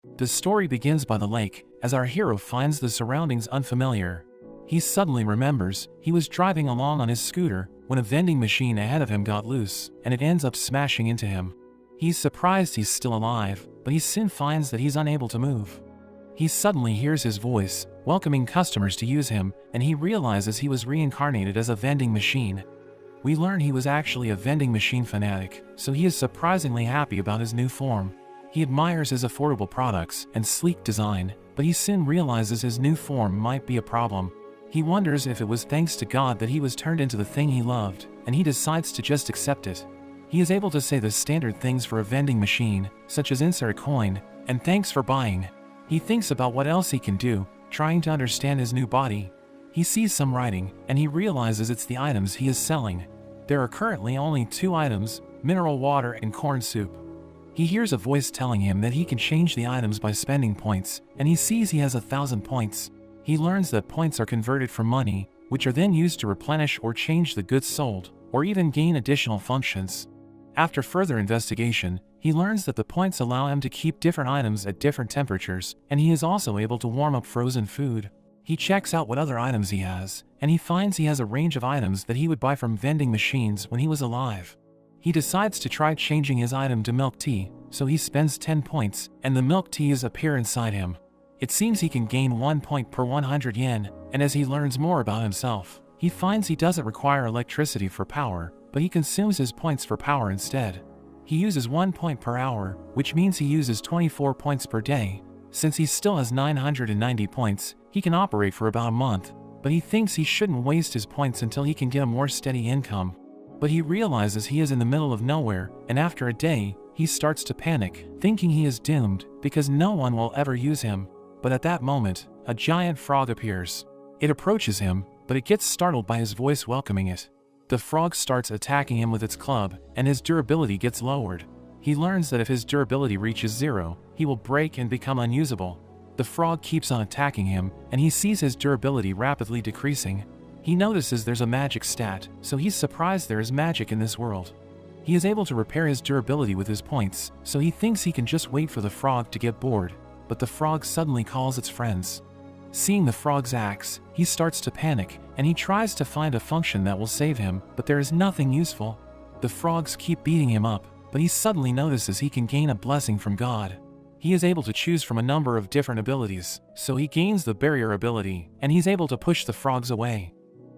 The story begins by the lake, as our hero finds the surroundings unfamiliar. He suddenly remembers he was driving along on his scooter when a vending machine ahead of him got loose, and it ends up smashing into him. He's surprised he's still alive, but he soon finds that he's unable to move. He suddenly hears his voice, welcoming customers to use him, and he realizes he was reincarnated as a vending machine. We learn he was actually a vending machine fanatic, so he is surprisingly happy about his new form. He admires his affordable products and sleek design, but he soon realizes his new form might be a problem. He wonders if it was thanks to God that he was turned into the thing he loved, and he decides to just accept it. He is able to say the standard things for a vending machine, such as insert a coin, and thanks for buying. He thinks about what else he can do, trying to understand his new body. He sees some writing, and he realizes it's the items he is selling. There are currently only 2 items, mineral water and corn soup. He hears a voice telling him that he can change the items by spending points, and he sees he has 1,000 points. He learns that points are converted for money, which are then used to replenish or change the goods sold, or even gain additional functions. After further investigation, he learns that the points allow him to keep different items at different temperatures, and he is also able to warm up frozen food. He checks out what other items he has, and he finds he has a range of items that he would buy from vending machines when he was alive. He decides to try changing his item to milk tea, so he spends 10 points, and the milk teas appear inside him. It seems he can gain 1 point per 100 yen, and as he learns more about himself, he finds he doesn't require electricity for power, but he consumes his points for power instead. He uses 1 point per hour, which means he uses 24 points per day. Since he still has 990 points, he can operate for about a month, but he thinks he shouldn't waste his points until he can get a more steady income. But he realizes he is in the middle of nowhere, and after a day, he starts to panic, thinking he is doomed because no one will ever use him. But at that moment, a giant frog appears. It approaches him, but it gets startled by his voice welcoming it. The frog starts attacking him with its club, and his durability gets lowered. He learns that if his durability reaches 0, he will break and become unusable. The frog keeps on attacking him, and he sees his durability rapidly decreasing. He notices there's a magic stat, so he's surprised there is magic in this world. He is able to repair his durability with his points, so he thinks he can just wait for the frog to get bored. But the frog suddenly calls its friends. Seeing the frog's axe, he starts to panic, and he tries to find a function that will save him, but there is nothing useful. The frogs keep beating him up, but he suddenly notices he can gain a blessing from God. He is able to choose from a number of different abilities, so he gains the barrier ability, and he's able to push the frogs away.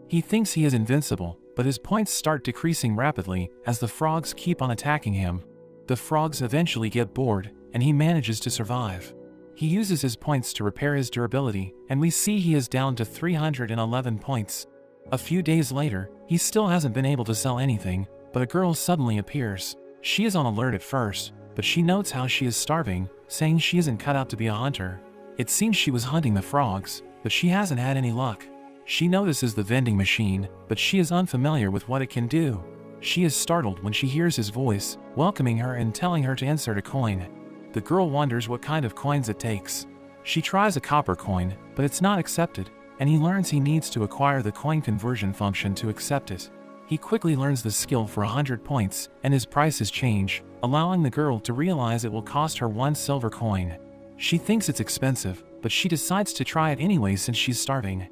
He thinks he is invincible, but his points start decreasing rapidly as the frogs keep on attacking him. The frogs eventually get bored, and he manages to survive. He uses his points to repair his durability, and we see he is down to 311 points. A few days later, he still hasn't been able to sell anything, but a girl suddenly appears. She is on alert at first, but she notes how she is starving, saying she isn't cut out to be a hunter. It seems she was hunting the frogs, but she hasn't had any luck. She notices the vending machine, but she is unfamiliar with what it can do. She is startled when she hears his voice, welcoming her and telling her to insert a coin. The girl wonders what kind of coins it takes. She tries a copper coin, but it's not accepted, and he learns he needs to acquire the coin conversion function to accept it. He quickly learns the skill for 100 points, and his prices change, allowing the girl to realize it will cost her 1 silver coin. She thinks it's expensive, but she decides to try it anyway since she's starving.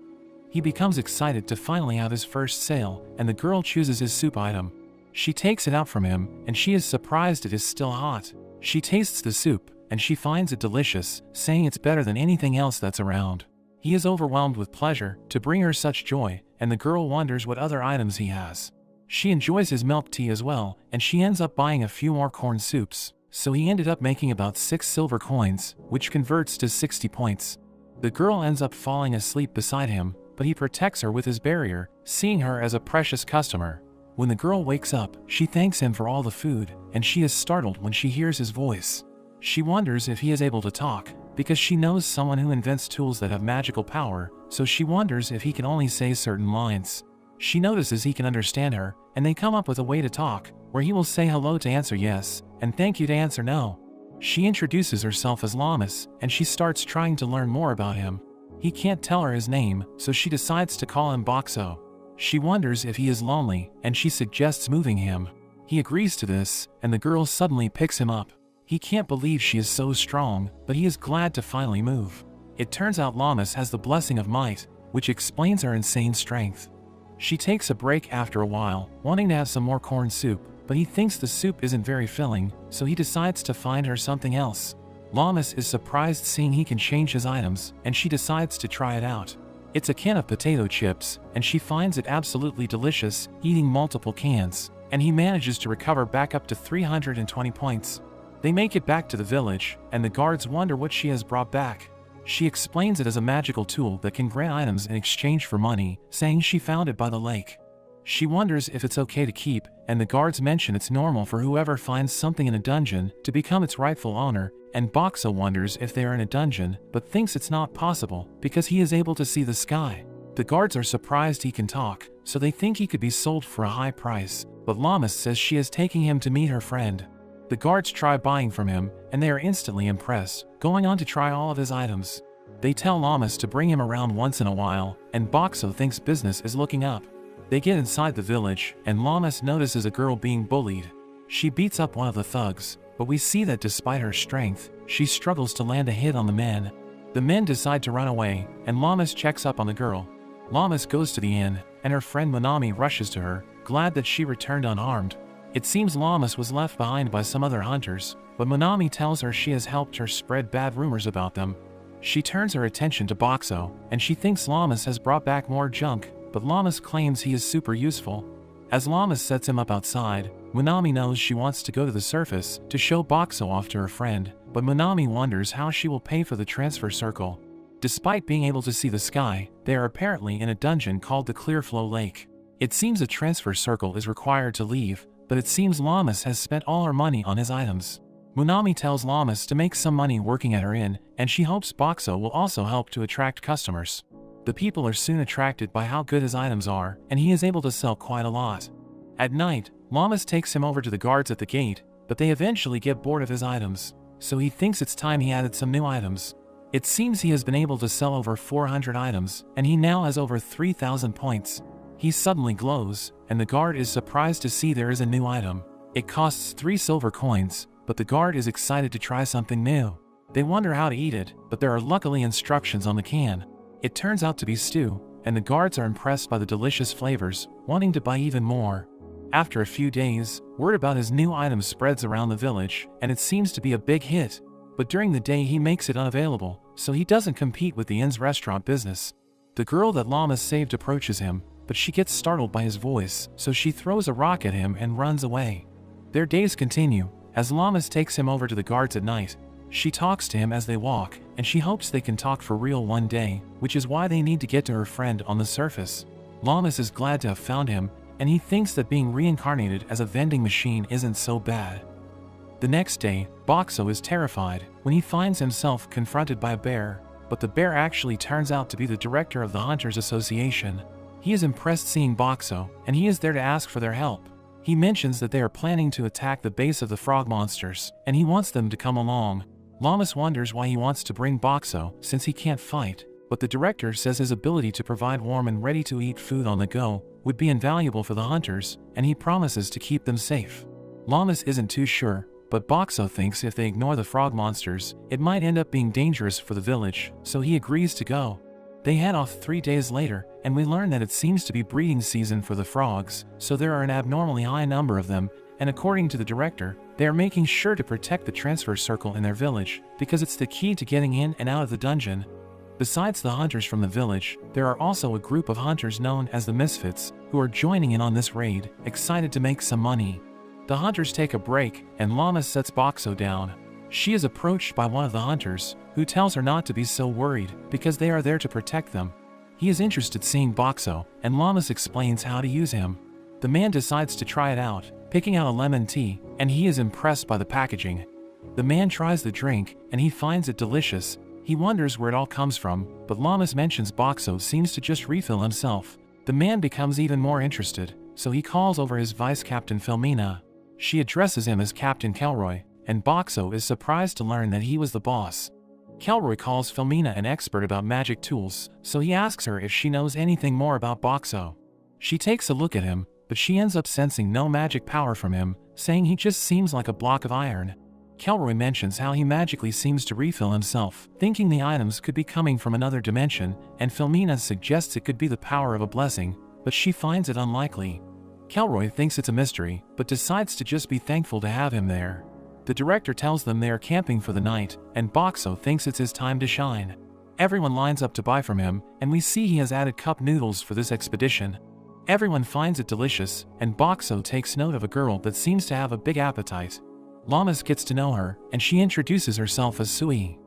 He becomes excited to finally have his first sale, and the girl chooses his soup item. She takes it out from him, and she is surprised it is still hot. She tastes the soup, and she finds it delicious, saying it's better than anything else that's around. He is overwhelmed with pleasure to bring her such joy, and the girl wonders what other items he has. She enjoys his milk tea as well, and she ends up buying a few more corn soups, so he ended up making about 6 silver coins, which converts to 60 points. The girl ends up falling asleep beside him, but he protects her with his barrier, seeing her as a precious customer. When the girl wakes up, she thanks him for all the food, and she is startled when she hears his voice. She wonders if he is able to talk, because she knows someone who invents tools that have magical power, so she wonders if he can only say certain lines. She notices he can understand her, and they come up with a way to talk, where he will say hello to answer yes, and thank you to answer no. She introduces herself as Lammis, and she starts trying to learn more about him. He can't tell her his name, so she decides to call him Boxxo. She wonders if he is lonely, and she suggests moving him. He agrees to this, and the girl suddenly picks him up. He can't believe she is so strong, but he is glad to finally move. It turns out Lammis has the blessing of might, which explains her insane strength. She takes a break after a while, wanting to have some more corn soup, but he thinks the soup isn't very filling, so he decides to find her something else. Lammis is surprised seeing he can change his items, and she decides to try it out. It's a can of potato chips, and she finds it absolutely delicious, eating multiple cans, and he manages to recover back up to 320 points. They make it back to the village, and the guards wonder what she has brought back. She explains it as a magical tool that can grant items in exchange for money, saying she found it by the lake. She wonders if it's okay to keep, and the guards mention it's normal for whoever finds something in a dungeon to become its rightful owner, and Boxxo wonders if they are in a dungeon, but thinks it's not possible because he is able to see the sky. The guards are surprised he can talk, so they think he could be sold for a high price, but Lammis says she is taking him to meet her friend. The guards try buying from him, and they are instantly impressed, going on to try all of his items. They tell Lammis to bring him around once in a while, and Boxxo thinks business is looking up. They get inside the village, and Lammis notices a girl being bullied. She beats up one of the thugs, but we see that despite her strength, she struggles to land a hit on the men. The men decide to run away, and Lammis checks up on the girl. Lammis goes to the inn, and her friend Monami rushes to her, glad that she returned unharmed. It seems Lammis was left behind by some other hunters, but Monami tells her she has helped her spread bad rumors about them. She turns her attention to Boxxo, and she thinks Lammis has brought back more junk, but Lammis claims he is super useful. As Lammis sets him up outside, Monami knows she wants to go to the surface to show Boxxo off to her friend, but Monami wonders how she will pay for the transfer circle. Despite being able to see the sky, they are apparently in a dungeon called the Clearflow Lake. It seems a transfer circle is required to leave, but it seems Lammis has spent all her money on his items. Monami tells Lammis to make some money working at her inn, and she hopes Boxxo will also help to attract customers. The people are soon attracted by how good his items are, and he is able to sell quite a lot. At night, Lammis takes him over to the guards at the gate, but they eventually get bored of his items, so he thinks it's time he added some new items. It seems he has been able to sell over 400 items, and he now has over 3,000 points. He suddenly glows, and the guard is surprised to see there is a new item. It costs 3 silver coins, but the guard is excited to try something new. They wonder how to eat it, but there are luckily instructions on the can. It turns out to be stew, and the guards are impressed by the delicious flavors, wanting to buy even more. After a few days, word about his new item spreads around the village, and it seems to be a big hit. But during the day he makes it unavailable, so he doesn't compete with the inn's restaurant business. The girl that Lammis saved approaches him, but she gets startled by his voice, so she throws a rock at him and runs away. Their days continue, as Lammis takes him over to the guards at night. She talks to him as they walk, and she hopes they can talk for real one day, which is why they need to get to her friend on the surface. Lammis is glad to have found him, and he thinks that being reincarnated as a vending machine isn't so bad. The next day, Boxxo is terrified when he finds himself confronted by a bear, but the bear actually turns out to be the director of the Hunters Association. He is impressed seeing Boxxo, and he is there to ask for their help. He mentions that they are planning to attack the base of the frog monsters, and he wants them to come along. Lammis wonders why he wants to bring Boxxo since he can't fight, but the director says his ability to provide warm and ready-to-eat food on the go would be invaluable for the hunters, and he promises to keep them safe. Lammis isn't too sure, but Boxxo thinks if they ignore the frog monsters, it might end up being dangerous for the village, so he agrees to go. They head off 3 days later, and we learn that it seems to be breeding season for the frogs, so there are an abnormally high number of them, and according to the director, they are making sure to protect the transfer circle in their village, because it's the key to getting in and out of the dungeon. Besides the hunters from the village, there are also a group of hunters known as the Misfits, who are joining in on this raid, excited to make some money. The hunters take a break, and Lammis sets Boxxo down. She is approached by one of the hunters, who tells her not to be so worried, because they are there to protect them. He is interested seeing Boxxo, and Lammis explains how to use him. The man decides to try it out, picking out a lemon tea, and he is impressed by the packaging. The man tries the drink, and he finds it delicious. He wonders where it all comes from, but Lammis mentions Boxxo seems to just refill himself. The man becomes even more interested, so he calls over his vice captain Filmina. She addresses him as Captain Kelroy, and Boxxo is surprised to learn that he was the boss. Kelroy calls Filmina an expert about magic tools, so he asks her if she knows anything more about Boxxo. She takes a look at him, but she ends up sensing no magic power from him, saying he just seems like a block of iron. Kelroy mentions how he magically seems to refill himself, thinking the items could be coming from another dimension, and Filomena suggests it could be the power of a blessing, but she finds it unlikely. Kelroy thinks it's a mystery, but decides to just be thankful to have him there. The director tells them they are camping for the night, and Boxxo thinks it's his time to shine. Everyone lines up to buy from him, and we see he has added cup noodles for this expedition. Everyone finds it delicious, and Boxxo takes note of a girl that seems to have a big appetite. Lammis gets to know her, and she introduces herself as Sui.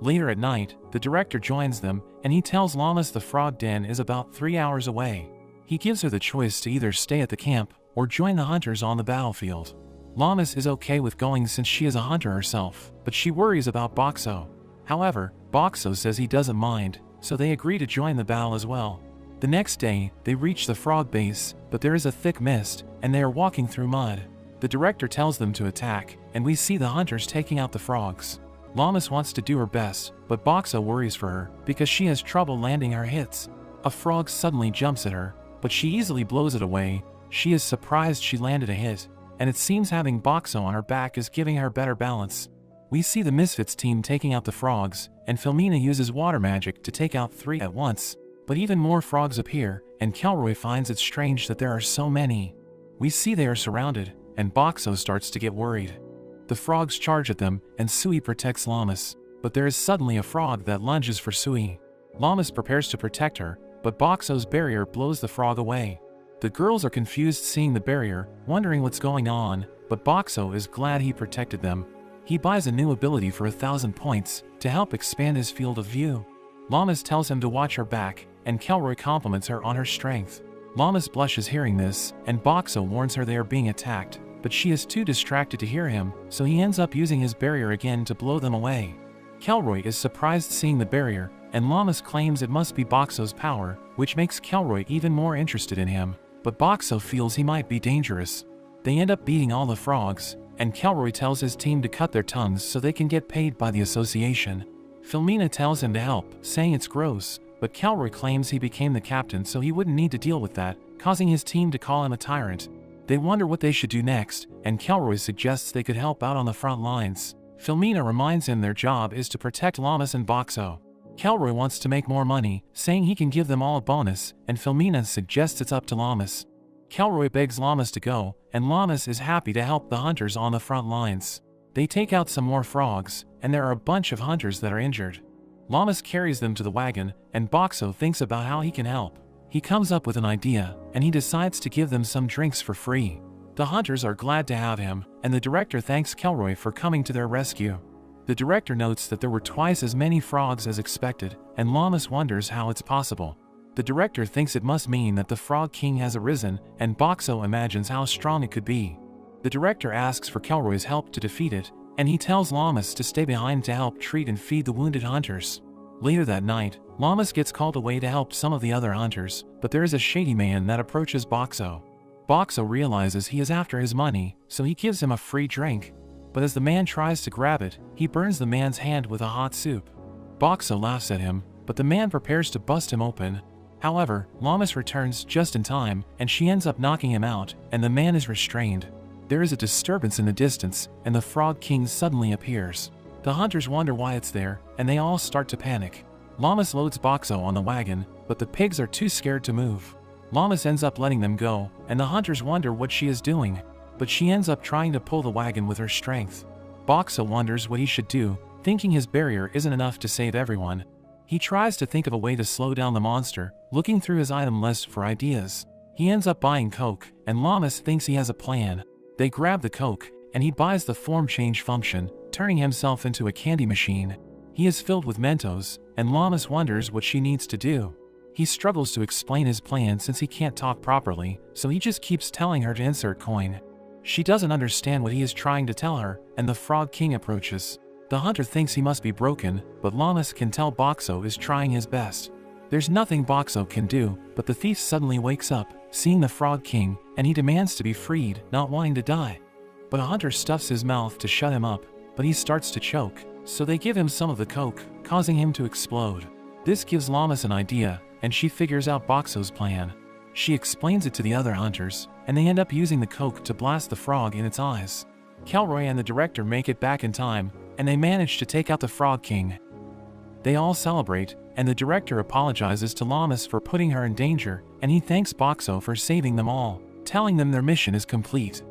Later at night, the director joins them, and he tells Lammis the frog den is about 3 hours away. He gives her the choice to either stay at the camp, or join the hunters on the battlefield. Lammis is okay with going since she is a hunter herself, but she worries about Boxxo. However, Boxxo says he doesn't mind, so they agree to join the battle as well. The next day, they reach the frog base, but there is a thick mist, and they are walking through mud. The director tells them to attack, and we see the hunters taking out the frogs. Lammis wants to do her best, but Boxxo worries for her, because she has trouble landing her hits. A frog suddenly jumps at her, but she easily blows it away. She is surprised she landed a hit, and it seems having Boxxo on her back is giving her better balance. We see the Misfits team taking out the frogs, and Filomena uses water magic to take out 3 at once. But even more frogs appear, and Kelroy finds it strange that there are so many. We see they are surrounded, and Boxxo starts to get worried. The frogs charge at them, and Sui protects Lammis, but there is suddenly a frog that lunges for Sui. Lammis prepares to protect her, but Boxxo's barrier blows the frog away. The girls are confused seeing the barrier, wondering what's going on, but Boxxo is glad he protected them. He buys a new ability for 1,000 points to help expand his field of view. Lammis tells him to watch her back, and Kelroy compliments her on her strength. Lammis blushes hearing this, and Boxxo warns her they are being attacked, but she is too distracted to hear him, so he ends up using his barrier again to blow them away. Kelroy is surprised seeing the barrier, and Lammis claims it must be Boxxo's power, which makes Kelroy even more interested in him, but Boxxo feels he might be dangerous. They end up beating all the frogs, and Kelroy tells his team to cut their tongues so they can get paid by the association. Filomena tells him to help, saying it's gross, but Kelroy claims he became the captain so he wouldn't need to deal with that, causing his team to call him a tyrant. They wonder what they should do next, and Kelroy suggests they could help out on the front lines. Filomena reminds him their job is to protect Lammis and Boxxo. Kelroy wants to make more money, saying he can give them all a bonus, and Filomena suggests it's up to Lammis. Kelroy begs Lammis to go, and Lammis is happy to help the hunters on the front lines. They take out some more frogs, and there are a bunch of hunters that are injured. Lammis carries them to the wagon, and Boxxo thinks about how he can help. He comes up with an idea, and he decides to give them some drinks for free. The hunters are glad to have him, and the director thanks Kelroy for coming to their rescue. The director notes that there were twice as many frogs as expected, and Lammis wonders how it's possible. The director thinks it must mean that the Frog King has arisen, and Boxxo imagines how strong it could be. The director asks for Kelroy's help to defeat it, and he tells Lammis to stay behind to help treat and feed the wounded hunters. Later that night, Lammis gets called away to help some of the other hunters, but there is a shady man that approaches Boxxo. Boxxo realizes he is after his money, so he gives him a free drink. But as the man tries to grab it, he burns the man's hand with a hot soup. Boxxo laughs at him, but the man prepares to bust him open. However, Lammis returns just in time, and she ends up knocking him out, and the man is restrained. There is a disturbance in the distance, and the Frog King suddenly appears. The hunters wonder why it's there, and they all start to panic. Lammis loads Boxxo on the wagon, but the pigs are too scared to move. Lammis ends up letting them go, and the hunters wonder what she is doing, but she ends up trying to pull the wagon with her strength. Boxxo wonders what he should do, thinking his barrier isn't enough to save everyone. He tries to think of a way to slow down the monster, looking through his item list for ideas. He ends up buying Coke, and Lammis thinks he has a plan. They grab the Coke, and he buys the form change function, turning himself into a candy machine. He is filled with Mentos, and Lammis wonders what she needs to do. He struggles to explain his plan since he can't talk properly, so he just keeps telling her to insert coin. She doesn't understand what he is trying to tell her, and the Frog King approaches. The hunter thinks he must be broken, but Lammis can tell Boxxo is trying his best. There's nothing Boxxo can do, but the thief suddenly wakes up, seeing the Frog King, and he demands to be freed, not wanting to die. But a hunter stuffs his mouth to shut him up, but he starts to choke, so they give him some of the Coke, causing him to explode. This gives Lammis an idea, and she figures out Boxxo's plan. She explains it to the other hunters, and they end up using the Coke to blast the frog in its eyes. Kelroy and the director make it back in time, and they manage to take out the Frog King. They all celebrate, and the director apologizes to Lammis for putting her in danger, and he thanks Boxxo for saving them all, telling them their mission is complete.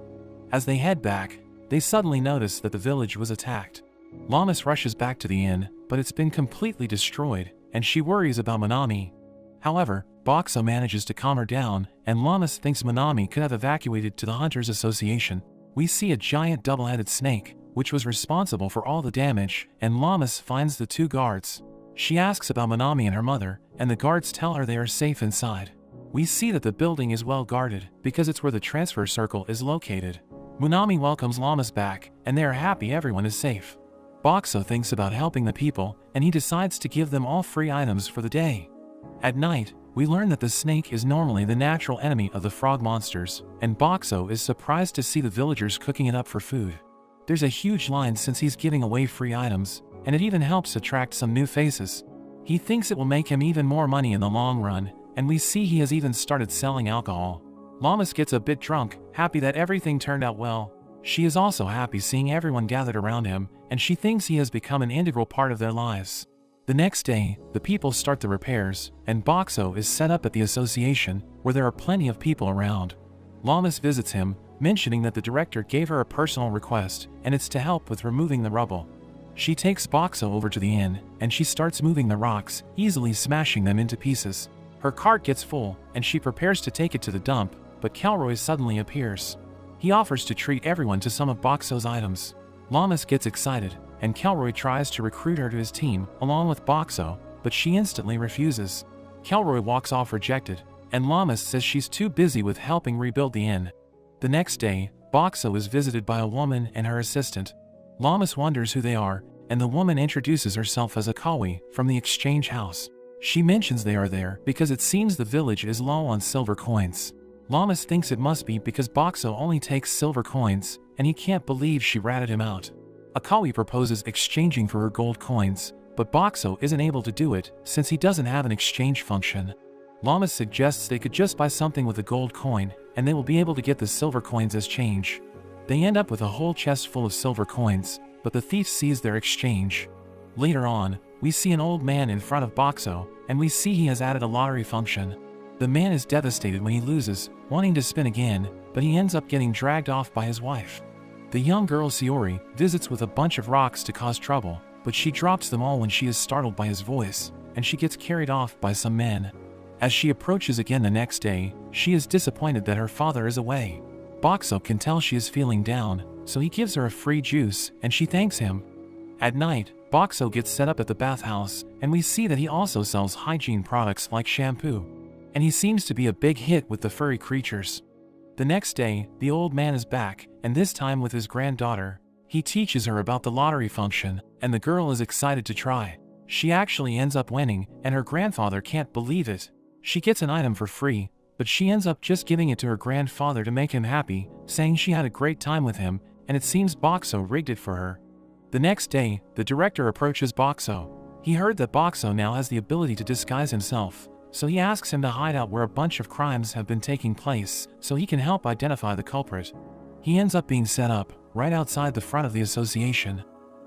As they head back, they suddenly notice that the village was attacked. Lammis rushes back to the inn, but it's been completely destroyed, and she worries about Minami. However, Boxxo manages to calm her down, and Lammis thinks Minami could have evacuated to the Hunters Association. We see a giant double-headed snake, which was responsible for all the damage, and Lammis finds the two guards. She asks about Minami and her mother, and the guards tell her they are safe inside. We see that the building is well guarded, because it's where the transfer circle is located. Minami welcomes Lammis back, and they are happy everyone is safe. Boxxo thinks about helping the people, and he decides to give them all free items for the day. At night, we learn that the snake is normally the natural enemy of the frog monsters, and Boxxo is surprised to see the villagers cooking it up for food. There's a huge line since he's giving away free items, and it even helps attract some new faces. He thinks it will make him even more money in the long run, and we see he has even started selling alcohol. Lammis gets a bit drunk, happy that everything turned out well. She is also happy seeing everyone gathered around him, and she thinks he has become an integral part of their lives. The next day, the people start the repairs, and Boxxo is set up at the association, where there are plenty of people around. Lammis visits him, mentioning that the director gave her a personal request, and it's to help with removing the rubble. She takes Boxxo over to the inn, and she starts moving the rocks, easily smashing them into pieces. Her cart gets full, and she prepares to take it to the dump, but Kelroy suddenly appears. He offers to treat everyone to some of Boxxo's items. Lammis gets excited, and Kelroy tries to recruit her to his team, along with Boxxo, but she instantly refuses. Kelroy walks off rejected, and Lammis says she's too busy with helping rebuild the inn. The next day, Boxxo is visited by a woman and her assistant. Lammis wonders who they are, and the woman introduces herself as Akawi from the exchange house. She mentions they are there because it seems the village is low on silver coins. Lammis thinks it must be because Boxxo only takes silver coins, and he can't believe she ratted him out. Akawi proposes exchanging for her gold coins, but Boxxo isn't able to do it since he doesn't have an exchange function. Lammis suggests they could just buy something with a gold coin, and they will be able to get the silver coins as change. They end up with a whole chest full of silver coins, but the thief sees their exchange. Later on, we see an old man in front of Boxxo, and we see he has added a lottery function. The man is devastated when he loses, wanting to spin again, but he ends up getting dragged off by his wife. The young girl Sayori visits with a bunch of rocks to cause trouble, but she drops them all when she is startled by his voice, and she gets carried off by some men. As she approaches again the next day, she is disappointed that her father is away. Boxxo can tell she is feeling down, so he gives her a free juice, and she thanks him. At night, Boxxo gets set up at the bathhouse, and we see that he also sells hygiene products like shampoo. And he seems to be a big hit with the furry creatures. The next day, the old man is back, and this time with his granddaughter. He teaches her about the lottery function, and the girl is excited to try. She actually ends up winning, and her grandfather can't believe it. She gets an item for free, but she ends up just giving it to her grandfather to make him happy, saying she had a great time with him, and it seems Boxxo rigged it for her. The next day, the director approaches Boxxo. He heard that Boxxo now has the ability to disguise himself, so he asks him to hide out where a bunch of crimes have been taking place, so he can help identify the culprit. He ends up being set up, right outside the front of the association.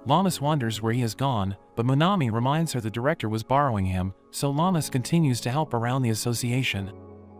Lammis wonders where he has gone, but Minami reminds her the director was borrowing him, so Lammis continues to help around the association.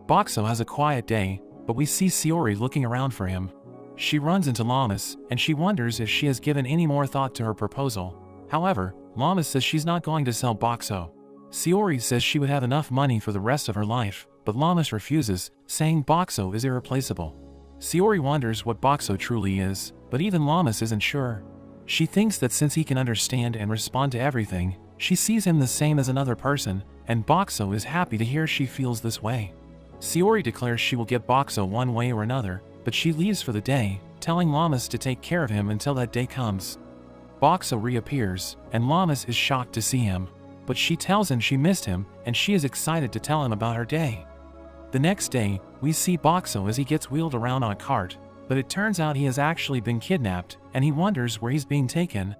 Boxxo has a quiet day, but we see Sayori looking around for him. She runs into Lammis, and she wonders if she has given any more thought to her proposal. However, Lammis says she's not going to sell Boxxo. Sayori says she would have enough money for the rest of her life, but Lammis refuses, saying Boxxo is irreplaceable. Sayori wonders what Boxxo truly is, but even Lammis isn't sure. She thinks that since he can understand and respond to everything, she sees him the same as another person, and Boxxo is happy to hear she feels this way. Sayori declares she will get Boxxo one way or another, but she leaves for the day, telling Lammis to take care of him until that day comes. Boxxo reappears, and Lammis is shocked to see him, but she tells him she missed him, and she is excited to tell him about her day. The next day, we see Boxxo as he gets wheeled around on a cart, but it turns out he has actually been kidnapped, and he wonders where he's being taken.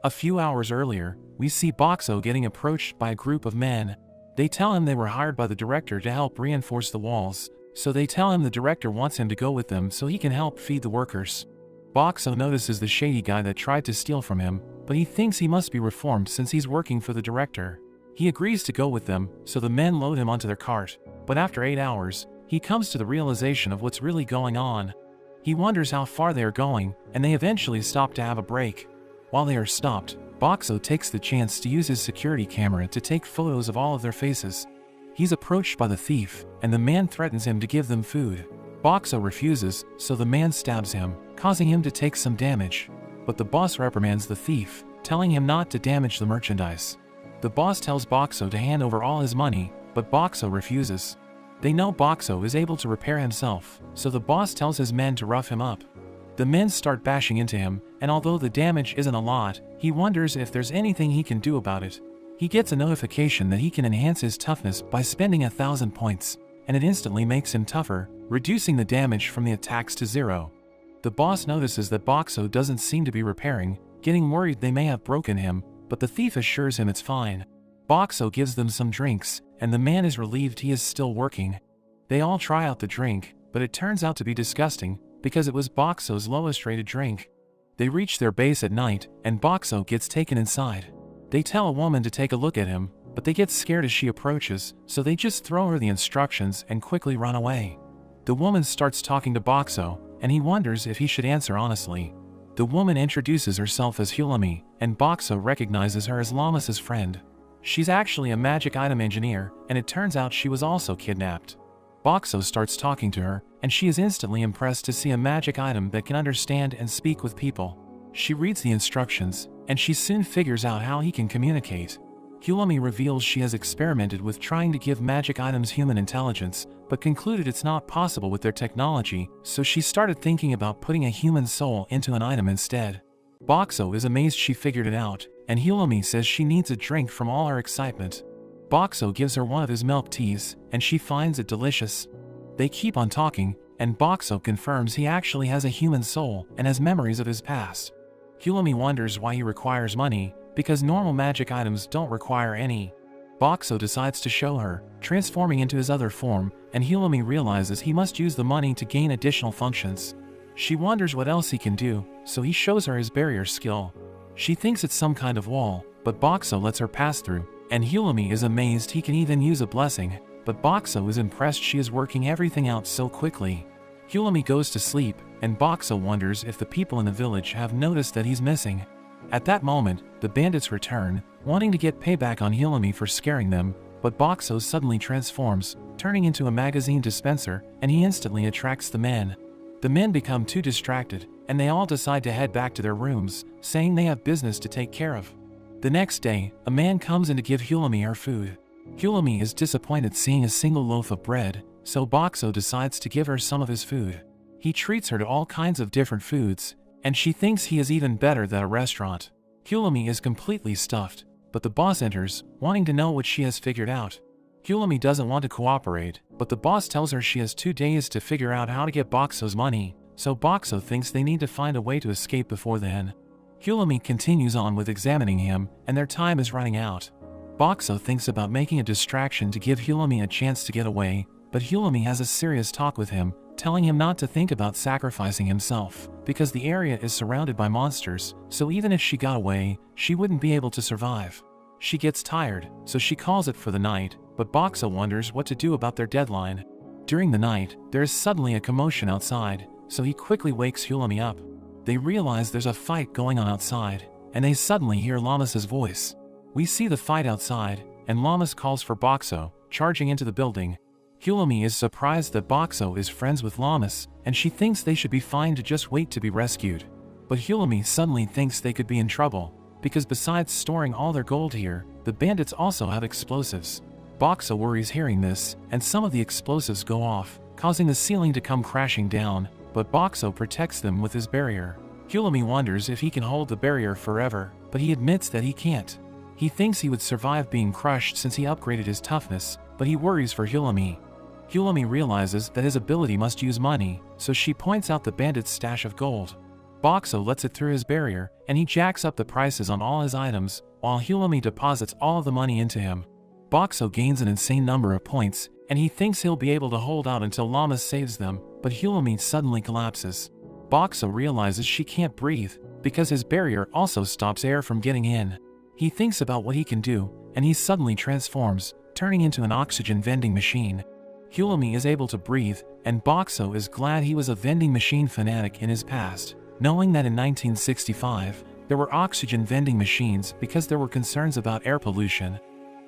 A few hours earlier, we see Boxxo getting approached by a group of men. They tell him they were hired by the director to help reinforce the walls, so they tell him the director wants him to go with them so he can help feed the workers. Boxxo notices the shady guy that tried to steal from him, but he thinks he must be reformed since he's working for the director. He agrees to go with them, so the men load him onto their cart, but after 8 hours, he comes to the realization of what's really going on. He wonders how far they are going, and they eventually stop to have a break. While they are stopped, Boxxo takes the chance to use his security camera to take photos of all of their faces. He's approached by the thief, and the man threatens him to give them food. Boxxo refuses, so the man stabs him, causing him to take some damage. But the boss reprimands the thief, telling him not to damage the merchandise. The boss tells Boxxo to hand over all his money, but Boxxo refuses. They know Boxxo is able to repair himself, so the boss tells his men to rough him up. The men start bashing into him, and although the damage isn't a lot, he wonders if there's anything he can do about it. He gets a notification that he can enhance his toughness by spending 1,000 points, and it instantly makes him tougher, reducing the damage from the attacks to 0. The boss notices that Boxxo doesn't seem to be repairing, getting worried they may have broken him, but the thief assures him it's fine. Boxxo gives them some drinks, and the man is relieved he is still working. They all try out the drink, but it turns out to be disgusting, because it was Boxxo's lowest rated drink. They reach their base at night, and Boxxo gets taken inside. They tell a woman to take a look at him, but they get scared as she approaches, so they just throw her the instructions and quickly run away. The woman starts talking to Boxxo, and he wonders if he should answer honestly. The woman introduces herself as Lammis, and Boxxo recognizes her as Lammis' friend. She's actually a magic item engineer, and it turns out she was also kidnapped. Boxxo starts talking to her, and she is instantly impressed to see a magic item that can understand and speak with people. She reads the instructions, and she soon figures out how he can communicate. Lammis reveals she has experimented with trying to give magic items human intelligence, but concluded it's not possible with their technology, so she started thinking about putting a human soul into an item instead. Boxxo is amazed she figured it out, and Lammis says she needs a drink from all her excitement. Boxxo gives her one of his milk teas, and she finds it delicious. They keep on talking, and Boxxo confirms he actually has a human soul and has memories of his past. Lammis wonders why he requires money, because normal magic items don't require any. Boxxo decides to show her, transforming into his other form, and Lammis realizes he must use the money to gain additional functions. She wonders what else he can do, so he shows her his barrier skill. She thinks it's some kind of wall, but Boxxo lets her pass through, and Lammis is amazed he can even use a blessing, but Boxxo is impressed she is working everything out so quickly. Lammis goes to sleep, and Boxxo wonders if the people in the village have noticed that he's missing. At that moment, the bandits return, wanting to get payback on Lammis for scaring them, but Boxxo suddenly transforms, turning into a magazine dispenser, and he instantly attracts the men. The men become too distracted, and they all decide to head back to their rooms, saying they have business to take care of. The next day, a man comes in to give Lammis her food. Lammis is disappointed seeing a single loaf of bread, so Boxxo decides to give her some of his food. He treats her to all kinds of different foods, and she thinks he is even better than a restaurant. Lammis is completely stuffed, but the boss enters, wanting to know what she has figured out. Lammis doesn't want to cooperate, but the boss tells her she has 2 days to figure out how to get Boxxo's money, so Boxxo thinks they need to find a way to escape before then. Lammis continues on with examining him, and their time is running out. Boxxo thinks about making a distraction to give Lammis a chance to get away, but Lammis has a serious talk with him, telling him not to think about sacrificing himself, because the area is surrounded by monsters, so even if she got away, she wouldn't be able to survive. She gets tired, so she calls it for the night, but Boxxo wonders what to do about their deadline. During the night, there is suddenly a commotion outside, so he quickly wakes Lammis up. They realize there's a fight going on outside, and they suddenly hear Lammis' voice. We see the fight outside, and Lammis calls for Boxxo, charging into the building. Lammis is surprised that Boxxo is friends with Lammis, and she thinks they should be fine to just wait to be rescued. But Lammis suddenly thinks they could be in trouble, because besides storing all their gold here, the bandits also have explosives. Boxxo worries hearing this, and some of the explosives go off, causing the ceiling to come crashing down, but Boxxo protects them with his barrier. Lammis wonders if he can hold the barrier forever, but he admits that he can't. He thinks he would survive being crushed since he upgraded his toughness, but he worries for Lammis. Lammis realizes that his ability must use money, so she points out the bandit's stash of gold. Boxxo lets it through his barrier, and he jacks up the prices on all his items, while Lammis deposits all of the money into him. Boxxo gains an insane number of points, and he thinks he'll be able to hold out until Lammis saves them, but Lammis suddenly collapses. Boxxo realizes she can't breathe because his barrier also stops air from getting in. He thinks about what he can do, and he suddenly transforms, turning into an oxygen vending machine. Hulami is able to breathe, and Boxxo is glad he was a vending machine fanatic in his past, knowing that in 1965, there were oxygen vending machines because there were concerns about air pollution.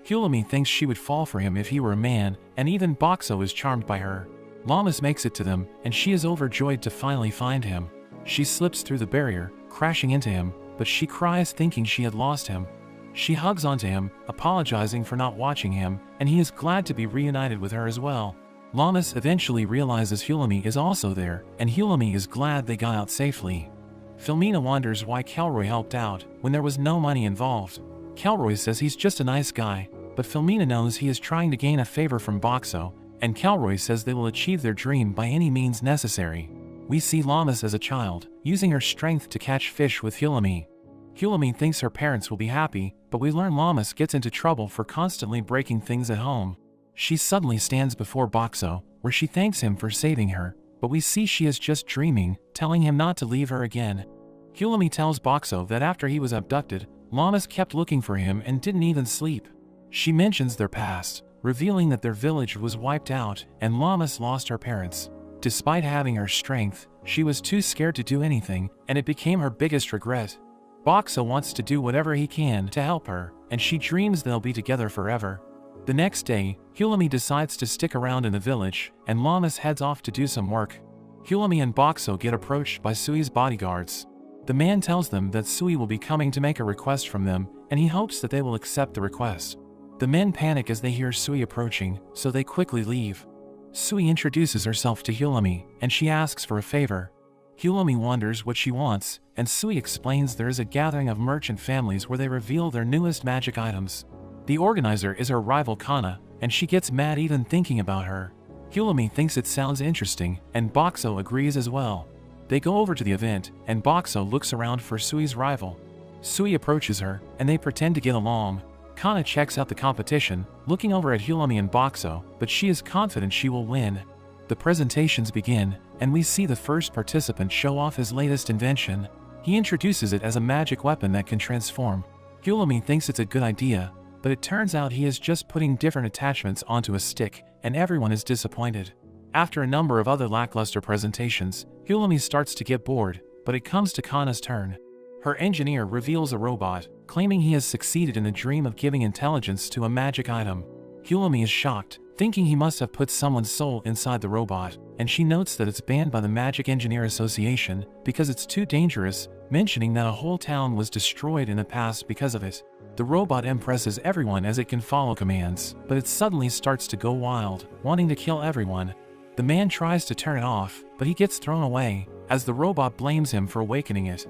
Hulami thinks she would fall for him if he were a man, and even Boxxo is charmed by her. Lammis makes it to them, and she is overjoyed to finally find him. She slips through the barrier, crashing into him, but she cries thinking she had lost him. She hugs onto him, apologizing for not watching him, and he is glad to be reunited with her as well. Lammis eventually realizes Hulami is also there, and Hulami is glad they got out safely. Filomena wonders why Kelroy helped out when there was no money involved. Kelroy says he's just a nice guy, but Filomena knows he is trying to gain a favor from Boxxo, and Kelroy says they will achieve their dream by any means necessary. We see Lammis as a child, using her strength to catch fish with Hulami. Hulami thinks her parents will be happy, but we learn Lammis gets into trouble for constantly breaking things at home. She suddenly stands before Boxxo, where she thanks him for saving her, but we see she is just dreaming, telling him not to leave her again. Hulami tells Boxxo that after he was abducted, Lammis kept looking for him and didn't even sleep. She mentions their past, revealing that their village was wiped out and Lammis lost her parents. Despite having her strength, she was too scared to do anything, and it became her biggest regret. Boxxo wants to do whatever he can to help her, and she dreams they'll be together forever. The next day, Hulami decides to stick around in the village, and Lammis heads off to do some work. Hulami and Boxxo get approached by Sui's bodyguards. The man tells them that Sui will be coming to make a request from them, and he hopes that they will accept the request. The men panic as they hear Sui approaching, so they quickly leave. Sui introduces herself to Hulami, and she asks for a favor. Hulami wonders what she wants, and Sui explains there is a gathering of merchant families where they reveal their newest magic items. The organizer is her rival Kana, and she gets mad even thinking about her. Hulami thinks it sounds interesting, and Boxxo agrees as well. They go over to the event, and Boxxo looks around for Sui's rival. Sui approaches her, and they pretend to get along. Kana checks out the competition, looking over at Hulami and Boxxo, but she is confident she will win. The presentations begin, and we see the first participant show off his latest invention. He introduces it as a magic weapon that can transform. Hulami thinks it's a good idea, but it turns out he is just putting different attachments onto a stick, and everyone is disappointed. After a number of other lackluster presentations, Hulami starts to get bored, but it comes to Kana's turn. Her engineer reveals a robot, claiming he has succeeded in the dream of giving intelligence to a magic item. Hulami is shocked, thinking he must have put someone's soul inside the robot, and she notes that it's banned by the Magic Engineer Association because it's too dangerous, mentioning that a whole town was destroyed in the past because of it. The robot impresses everyone as it can follow commands, but it suddenly starts to go wild, wanting to kill everyone. The man tries to turn it off, but he gets thrown away, as the robot blames him for awakening it.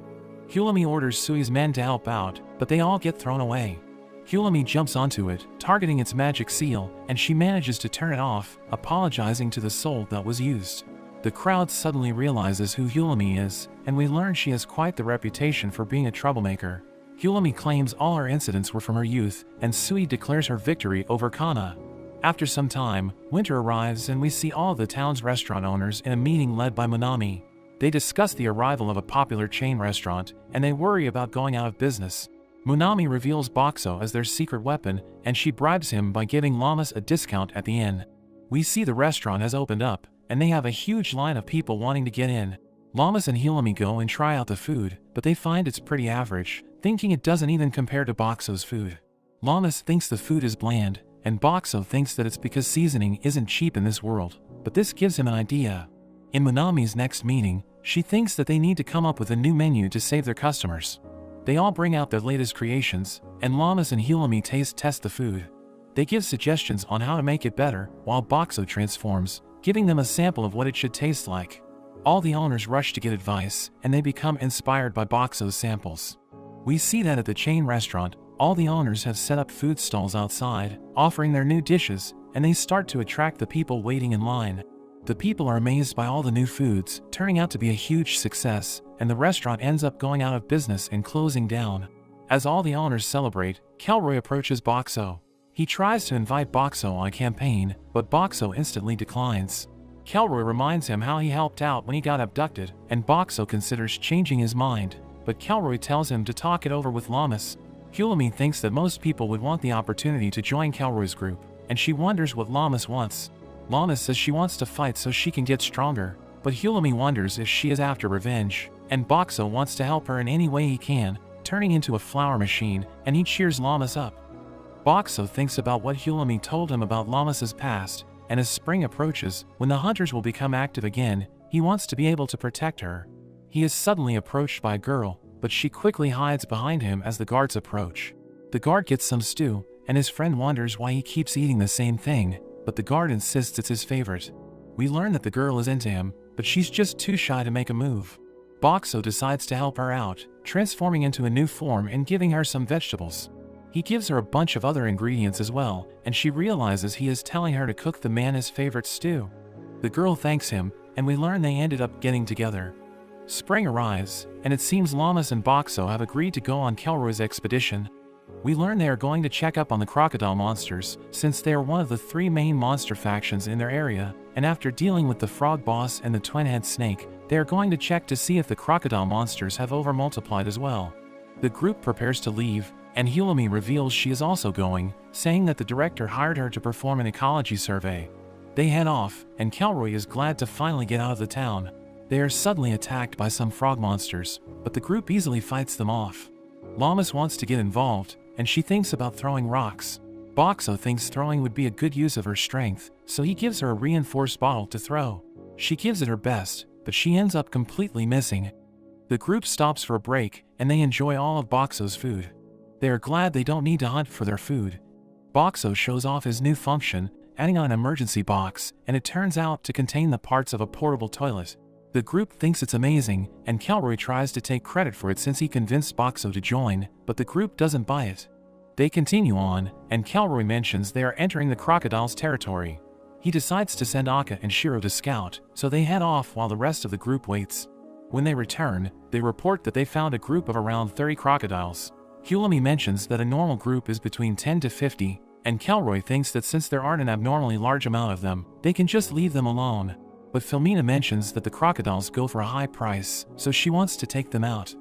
Hulami orders Sui's men to help out, but they all get thrown away. Hulami jumps onto it, targeting its magic seal, and she manages to turn it off, apologizing to the soul that was used. The crowd suddenly realizes who Hulami is, and we learn she has quite the reputation for being a troublemaker. Hulami claims all her incidents were from her youth, and Sui declares her victory over Kana. After some time, winter arrives and we see all the town's restaurant owners in a meeting led by Monami. They discuss the arrival of a popular chain restaurant, and they worry about going out of business. Monami reveals Boxxo as their secret weapon, and she bribes him by giving Lammis a discount at the inn. We see the restaurant has opened up, and they have a huge line of people wanting to get in. Lammis and Hulami go and try out the food, but they find it's pretty average, thinking it doesn't even compare to Boxxo's food. Lammis thinks the food is bland, and Boxxo thinks that it's because seasoning isn't cheap in this world, but this gives him an idea. In Monami's next meeting, she thinks that they need to come up with a new menu to save their customers. They all bring out their latest creations, and Lammis and Hulami test the food. They give suggestions on how to make it better, while Boxxo transforms, giving them a sample of what it should taste like. All the owners rush to get advice, and they become inspired by Boxxo's samples. We see that at the chain restaurant, all the owners have set up food stalls outside, offering their new dishes, and they start to attract the people waiting in line. The people are amazed by all the new foods, turning out to be a huge success, and the restaurant ends up going out of business and closing down. As all the owners celebrate, Kelroy approaches Boxxo. He tries to invite Boxxo on a campaign, but Boxxo instantly declines. Kelroy reminds him how he helped out when he got abducted, and Boxxo considers changing his mind, but Kelroy tells him to talk it over with Lammis. Hulami thinks that most people would want the opportunity to join Kelroy's group, and she wonders what Lammis wants. Lammis says she wants to fight so she can get stronger, but Hulami wonders if she is after revenge, and Boxxo wants to help her in any way he can, turning into a flower machine, and he cheers Lammis up. Boxxo thinks about what Hulami told him about Lammis's past, and as spring approaches, when the hunters will become active again, he wants to be able to protect her. He is suddenly approached by a girl, but she quickly hides behind him as the guards approach. The guard gets some stew, and his friend wonders why he keeps eating the same thing, but the guard insists it's his favorite. We learn that the girl is into him, but she's just too shy to make a move. Boxxo decides to help her out, transforming into a new form and giving her some vegetables. He gives her a bunch of other ingredients as well, and she realizes he is telling her to cook the man's favorite stew. The girl thanks him, and we learn they ended up getting together. Spring arrives, and it seems Lammis and Boxxo have agreed to go on Kelroy's expedition. We learn they are going to check up on the crocodile monsters, since they are one of the 3 main monster factions in their area, and after dealing with the frog boss and the twin-head snake, they are going to check to see if the crocodile monsters have over-multiplied as well. The group prepares to leave, and Hulami reveals she is also going, saying that the director hired her to perform an ecology survey. They head off, and Kelroy is glad to finally get out of the town. They are suddenly attacked by some frog monsters, but the group easily fights them off. Lammis wants to get involved, and she thinks about throwing rocks. Boxxo thinks throwing would be a good use of her strength, so he gives her a reinforced bottle to throw. She gives it her best, but she ends up completely missing. The group stops for a break, and they enjoy all of Boxxo's food. They are glad they don't need to hunt for their food. Boxxo shows off his new function, adding on an emergency box, and it turns out to contain the parts of a portable toilet. The group thinks it's amazing, and Kelroy tries to take credit for it since he convinced Boxxo to join, but the group doesn't buy it. They continue on, and Kelroy mentions they are entering the crocodile's territory. He decides to send Akka and Shiro to scout, so they head off while the rest of the group waits. When they return, they report that they found a group of around 30 crocodiles. Hulami mentions that a normal group is between 10 to 50, and Kelroy thinks that since there aren't an abnormally large amount of them, they can just leave them alone. But Filmina mentions that the crocodiles go for a high price, so she wants to take them out.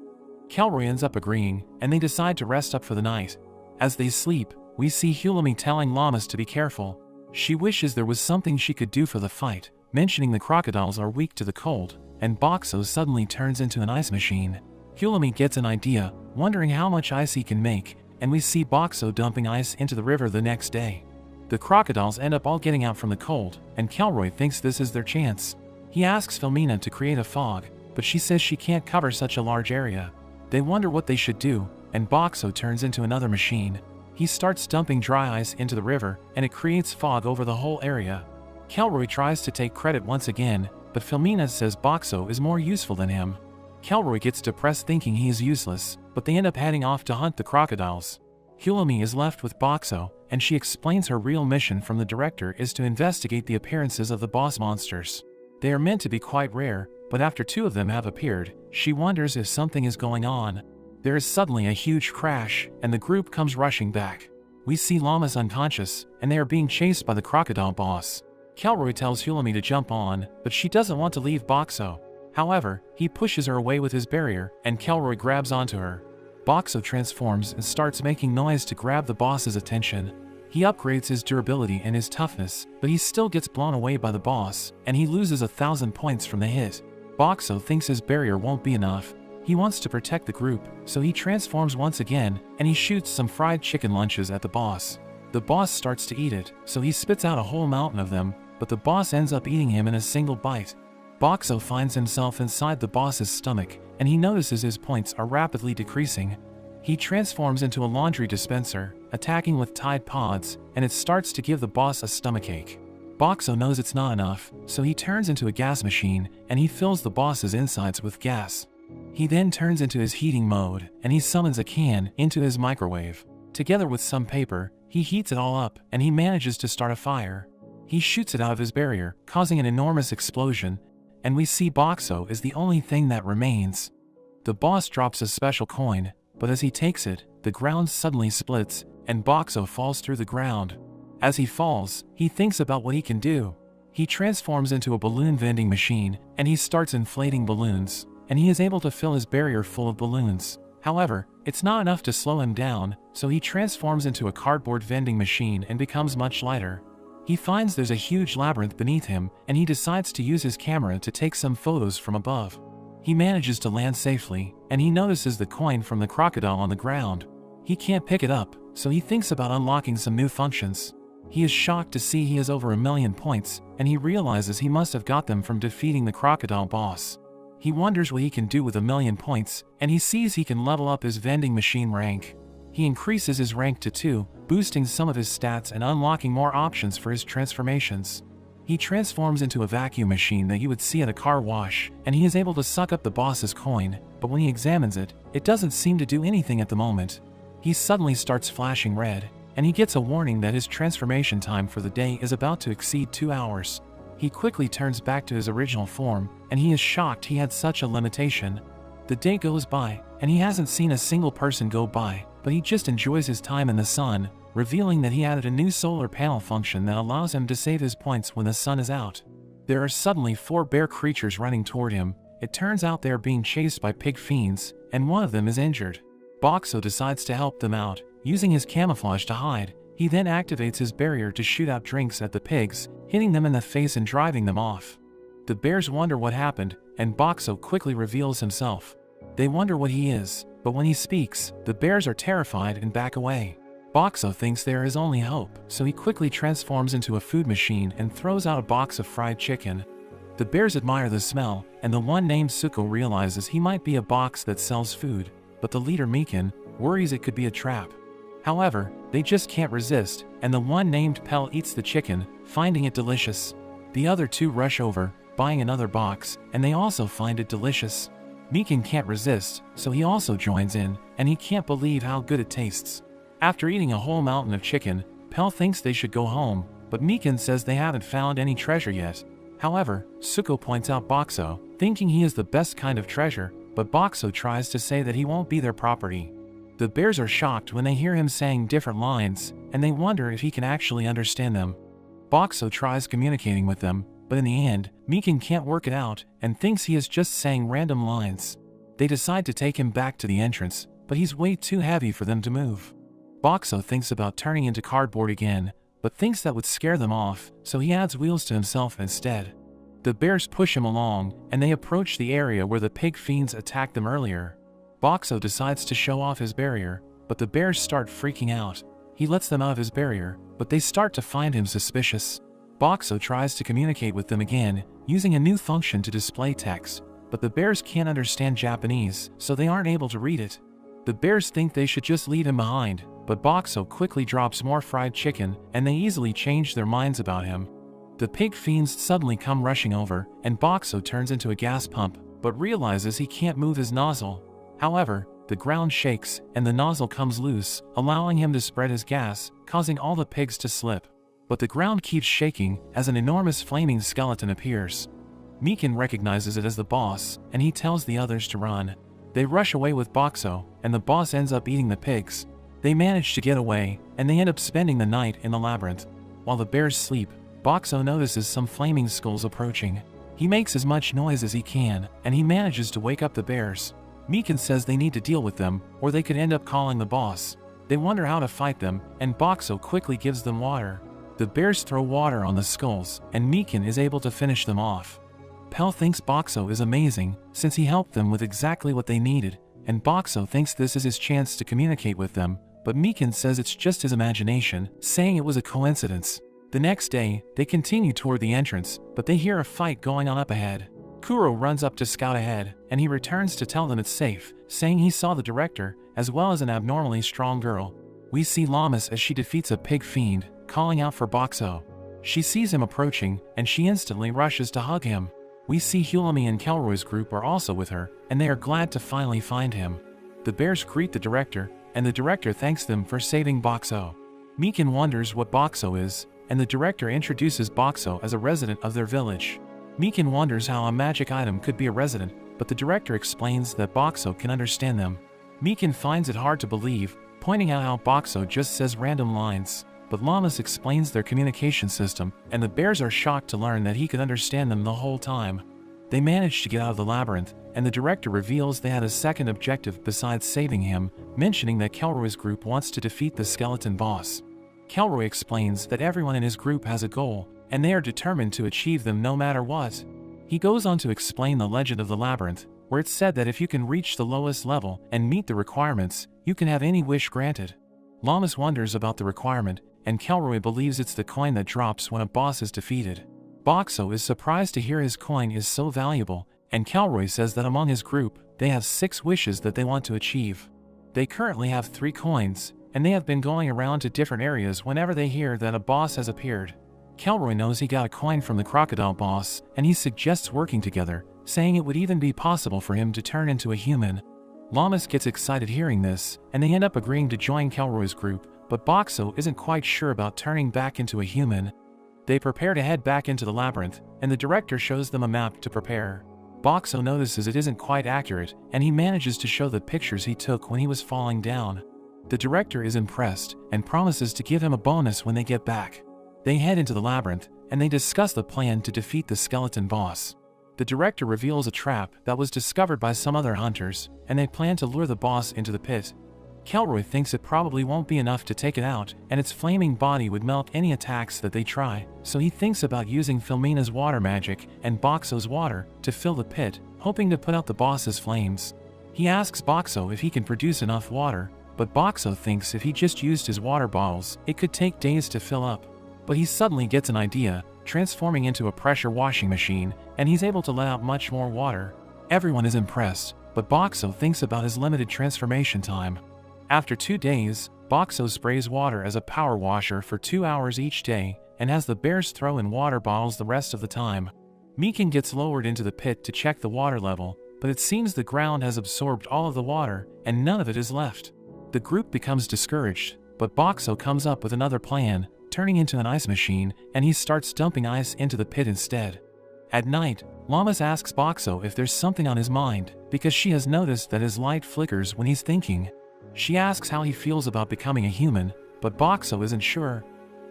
Kelroy ends up agreeing, and they decide to rest up for the night. As they sleep, we see Hulami telling Lammis to be careful. She wishes there was something she could do for the fight, mentioning the crocodiles are weak to the cold, and Boxxo suddenly turns into an ice machine. Hulami gets an idea, wondering how much ice he can make, and we see Boxxo dumping ice into the river the next day. The crocodiles end up all getting out from the cold, and Kelroy thinks this is their chance. He asks Filmina to create a fog, but she says she can't cover such a large area. They wonder what they should do, and Boxxo turns into another machine. He starts dumping dry ice into the river, and it creates fog over the whole area. Kelroy tries to take credit once again, but Filmina says Boxxo is more useful than him. Kelroy gets depressed thinking he is useless, but they end up heading off to hunt the crocodiles. Hulami is left with Boxxo, and she explains her real mission from the director is to investigate the appearances of the boss monsters. They are meant to be quite rare, but after 2 of them have appeared, she wonders if something is going on. There is suddenly a huge crash, and the group comes rushing back. We see Lammis unconscious, and they are being chased by the crocodile boss. Kelroy tells Hulami to jump on, but she doesn't want to leave Boxxo. However, he pushes her away with his barrier, and Kelroy grabs onto her. Boxxo transforms and starts making noise to grab the boss's attention. He upgrades his durability and his toughness, but he still gets blown away by the boss, and he loses 1,000 points from the hit. Boxxo thinks his barrier won't be enough. He wants to protect the group, so he transforms once again, and he shoots some fried chicken lunches at the boss. The boss starts to eat it, so he spits out a whole mountain of them, but the boss ends up eating him in a single bite. Boxxo finds himself inside the boss's stomach, and he notices his points are rapidly decreasing. He transforms into a laundry dispenser, attacking with Tide Pods, and it starts to give the boss a stomachache. Boxxo knows it's not enough, so he turns into a gas machine, and he fills the boss's insides with gas. He then turns into his heating mode, and he summons a can into his microwave. Together with some paper, he heats it all up, and he manages to start a fire. He shoots it out of his barrier, causing an enormous explosion, and we see Boxxo is the only thing that remains. The boss drops a special coin, but as he takes it, the ground suddenly splits, and Boxxo falls through the ground. As he falls, he thinks about what he can do. He transforms into a balloon vending machine, and he starts inflating balloons, and he is able to fill his barrier full of balloons. However, it's not enough to slow him down, so he transforms into a cardboard vending machine and becomes much lighter. He finds there's a huge labyrinth beneath him, and he decides to use his camera to take some photos from above. He manages to land safely, and he notices the coin from the crocodile on the ground. He can't pick it up, so he thinks about unlocking some new functions. He is shocked to see he has over 1,000,000 points, and he realizes he must have got them from defeating the crocodile boss. He wonders what he can do with 1,000,000 points, and he sees he can level up his vending machine rank. He increases his rank to 2, boosting some of his stats and unlocking more options for his transformations. He transforms into a vacuum machine that you would see at a car wash, and he is able to suck up the boss's coin, but when he examines it, it doesn't seem to do anything at the moment. He suddenly starts flashing red, and he gets a warning that his transformation time for the day is about to exceed 2 hours. He quickly turns back to his original form, and he is shocked he had such a limitation. The day goes by, and he hasn't seen a single person go by, but he just enjoys his time in the sun, revealing that he added a new solar panel function that allows him to save his points when the sun is out. There are suddenly 4 bear creatures running toward him. It turns out they are being chased by pig fiends, and one of them is injured. Boxxo decides to help them out, using his camouflage to hide. He then activates his barrier to shoot out drinks at the pigs, hitting them in the face and driving them off. The bears wonder what happened, and Boxxo quickly reveals himself. They wonder what he is, but when he speaks, the bears are terrified and back away. Boxxo thinks there is only hope, so he quickly transforms into a food machine and throws out a box of fried chicken. The bears admire the smell, and the one named Suko realizes he might be a box that sells food, but the leader Mikan worries it could be a trap. However, they just can't resist, and the one named Pell eats the chicken, finding it delicious. The other 2 rush over, buying another box, and they also find it delicious. Mikan can't resist, so he also joins in, and he can't believe how good it tastes. After eating a whole mountain of chicken, Pell thinks they should go home, but Mikan says they haven't found any treasure yet. However, Suko points out Boxxo, thinking he is the best kind of treasure, but Boxxo tries to say that he won't be their property. The bears are shocked when they hear him saying different lines, and they wonder if he can actually understand them. Boxxo tries communicating with them, but in the end, Mikan can't work it out and thinks he is just saying random lines. They decide to take him back to the entrance, but he's way too heavy for them to move. Boxxo thinks about turning into cardboard again, but thinks that would scare them off, so he adds wheels to himself instead. The bears push him along, and they approach the area where the pig fiends attacked them earlier. Boxxo decides to show off his barrier, but the bears start freaking out. He lets them out of his barrier, but they start to find him suspicious. Boxxo tries to communicate with them again, using a new function to display text, but the bears can't understand Japanese, so they aren't able to read it. The bears think they should just leave him behind, but Boxxo quickly drops more fried chicken, and they easily change their minds about him. The pig fiends suddenly come rushing over, and Boxxo turns into a gas pump, but realizes he can't move his nozzle. However, the ground shakes, and the nozzle comes loose, allowing him to spread his gas, causing all the pigs to slip. But the ground keeps shaking as an enormous flaming skeleton appears. Mikan recognizes it as the boss, and he tells the others to run. They rush away with Boxxo, and the boss ends up eating the pigs. They manage to get away, and they end up spending the night in the labyrinth. While the bears sleep, Boxxo notices some flaming skulls approaching. He makes as much noise as he can, and he manages to wake up the bears. Mikan says they need to deal with them, or they could end up calling the boss. They wonder how to fight them, and Boxxo quickly gives them water. The bears throw water on the skulls, and Mikan is able to finish them off. Pell thinks Boxxo is amazing, since he helped them with exactly what they needed, and Boxxo thinks this is his chance to communicate with them, but Mikan says it's just his imagination, saying it was a coincidence. The next day, they continue toward the entrance, but they hear a fight going on up ahead. Kuro runs up to scout ahead, and he returns to tell them it's safe, saying he saw the director, as well as an abnormally strong girl. We see Lammis as she defeats a pig fiend, calling out for Boxxo. She sees him approaching, and she instantly rushes to hug him. We see Hulami and Kelroy's group are also with her, and they are glad to finally find him. The bears greet the director, and the director thanks them for saving Boxxo. Mikan wonders what Boxxo is, and the director introduces Boxxo as a resident of their village. Mikan wonders how a magic item could be a resident, but the director explains that Boxxo can understand them. Mikan finds it hard to believe, pointing out how Boxxo just says random lines. but Lammis explains their communication system, and the bears are shocked to learn that he could understand them the whole time. They manage to get out of the labyrinth, and the director reveals they had a second objective besides saving him, mentioning that Kelroy's group wants to defeat the skeleton boss. Kelroy explains that everyone in his group has a goal, and they are determined to achieve them no matter what. He goes on to explain the legend of the labyrinth, where it's said that if you can reach the lowest level and meet the requirements, you can have any wish granted. Lammis wonders about the requirement, and Kelroy believes it's the coin that drops when a boss is defeated. Boxxo is surprised to hear his coin is so valuable, and Kelroy says that among his group, they have 6 wishes that they want to achieve. They currently have 3 coins, and they have been going around to different areas whenever they hear that a boss has appeared. Kelroy knows he got a coin from the crocodile boss, and he suggests working together, saying it would even be possible for him to turn into a human. Lammis gets excited hearing this, and they end up agreeing to join Kelroy's group, but Boxxo isn't quite sure about turning back into a human. They prepare to head back into the labyrinth, and the director shows them a map to prepare. Boxxo notices it isn't quite accurate, and he manages to show the pictures he took when he was falling down. The director is impressed, and promises to give him a bonus when they get back. They head into the labyrinth, and they discuss the plan to defeat the skeleton boss. The director reveals a trap that was discovered by some other hunters, and they plan to lure the boss into the pit. Kelroy thinks it probably won't be enough to take it out, and its flaming body would melt any attacks that they try, so he thinks about using Filmina's water magic and Boxxo's water to fill the pit, hoping to put out the boss's flames. He asks Boxxo if he can produce enough water, but Boxxo thinks if he just used his water bottles, it could take days to fill up. But he suddenly gets an idea, transforming into a pressure washing machine, and he's able to let out much more water. Everyone is impressed, but Boxxo thinks about his limited transformation time. After 2 days, Boxxo sprays water as a power washer for 2 hours each day, and has the bears throw in water bottles the rest of the time. Mikan gets lowered into the pit to check the water level, but it seems the ground has absorbed all of the water, and none of it is left. The group becomes discouraged, but Boxxo comes up with another plan, turning into an ice machine, and he starts dumping ice into the pit instead. At night, Lammis asks Boxxo if there's something on his mind, because she has noticed that his light flickers when he's thinking. She asks how he feels about becoming a human, but Boxxo isn't sure.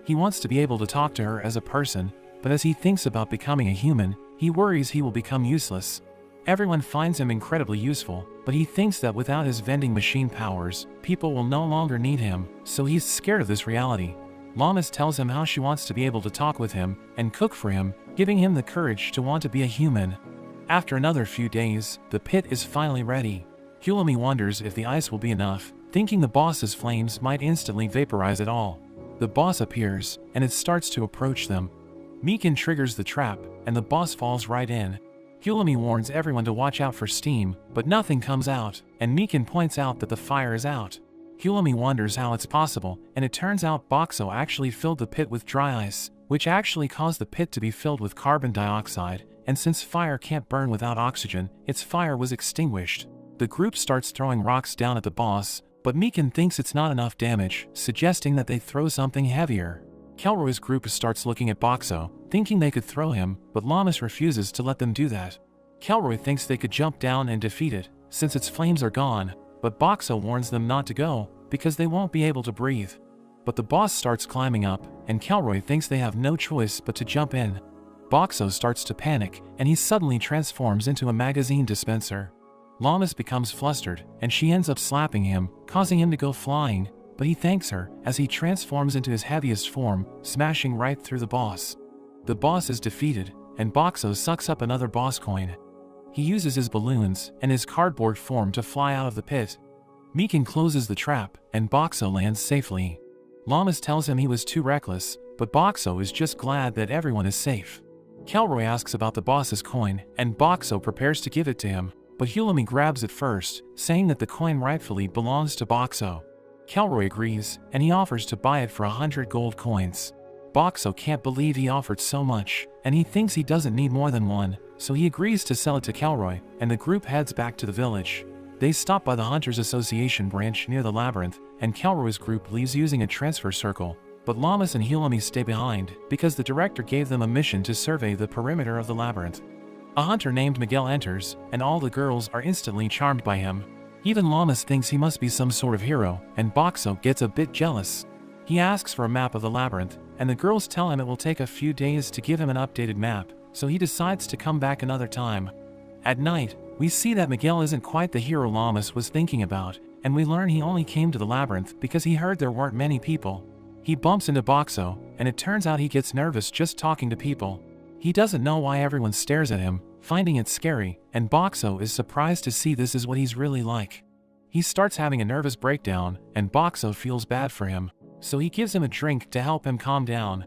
He wants to be able to talk to her as a person, but as he thinks about becoming a human, he worries he will become useless. Everyone finds him incredibly useful, but he thinks that without his vending machine powers, people will no longer need him, so he's scared of this reality. Lammis tells him how she wants to be able to talk with him and cook for him, giving him the courage to want to be a human. After another few days, the pit is finally ready. Hulami wonders if the ice will be enough, thinking the boss's flames might instantly vaporize it all. The boss appears, and it starts to approach them. Mikan triggers the trap, and the boss falls right in. Hulami warns everyone to watch out for steam, but nothing comes out, and Mikan points out that the fire is out. Hulami wonders how it's possible, and it turns out Boxxo actually filled the pit with dry ice, which actually caused the pit to be filled with carbon dioxide, and since fire can't burn without oxygen, its fire was extinguished. The group starts throwing rocks down at the boss, but Mikan thinks it's not enough damage, suggesting that they throw something heavier. Kelroy's group starts looking at Boxxo, thinking they could throw him, but Lammis refuses to let them do that. Kelroy thinks they could jump down and defeat it, since its flames are gone, but Boxxo warns them not to go, because they won't be able to breathe. But the boss starts climbing up, and Kelroy thinks they have no choice but to jump in. Boxxo starts to panic, and he suddenly transforms into a magazine dispenser. Lammis becomes flustered, and she ends up slapping him, causing him to go flying, but he thanks her as he transforms into his heaviest form, smashing right through the boss. The boss is defeated, and Boxxo sucks up another boss coin. He uses his balloons and his cardboard form to fly out of the pit. Mikan closes the trap, and Boxxo lands safely. Lammis tells him he was too reckless, but Boxxo is just glad that everyone is safe. Kelroy asks about the boss's coin, and Boxxo prepares to give it to him, but Hulami grabs it first, saying that the coin rightfully belongs to Boxxo. Kelroy agrees, and he offers to buy it for 100 gold coins. Boxxo can't believe he offered so much, and he thinks he doesn't need more than one, so he agrees to sell it to Kelroy, and the group heads back to the village. They stop by the Hunters Association branch near the labyrinth, and Kelroy's group leaves using a transfer circle, but Lammis and Hulami stay behind because the director gave them a mission to survey the perimeter of the labyrinth. A hunter named Miguel enters, and all the girls are instantly charmed by him. Even Lammis thinks he must be some sort of hero, and Boxxo gets a bit jealous. He asks for a map of the labyrinth, and the girls tell him it will take a few days to give him an updated map, so he decides to come back another time. At night, we see that Miguel isn't quite the hero Lammis was thinking about, and we learn he only came to the labyrinth because he heard there weren't many people. He bumps into Boxxo, and it turns out he gets nervous just talking to people. He doesn't know why everyone stares at him, finding it scary, and Boxxo is surprised to see this is what he's really like. He starts having a nervous breakdown, and Boxxo feels bad for him, so he gives him a drink to help him calm down.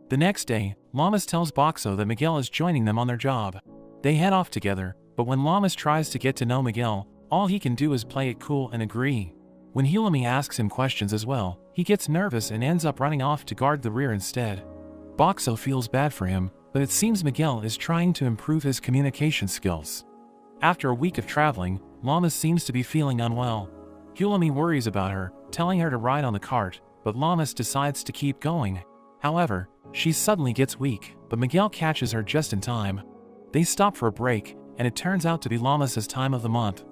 The next day, Lammis tells Boxxo that Miguel is joining them on their job. They head off together, but when Lammis tries to get to know Miguel, all he can do is play it cool and agree. When Lammis asks him questions as well, he gets nervous and ends up running off to guard the rear instead. Boxxo feels bad for him, but it seems Miguel is trying to improve his communication skills. After a week of traveling, Lammis seems to be feeling unwell. Lammis worries about her, telling her to ride on the cart, but Lammis decides to keep going. However, she suddenly gets weak, but Miguel catches her just in time. They stop for a break, and it turns out to be Lammis's time of the month.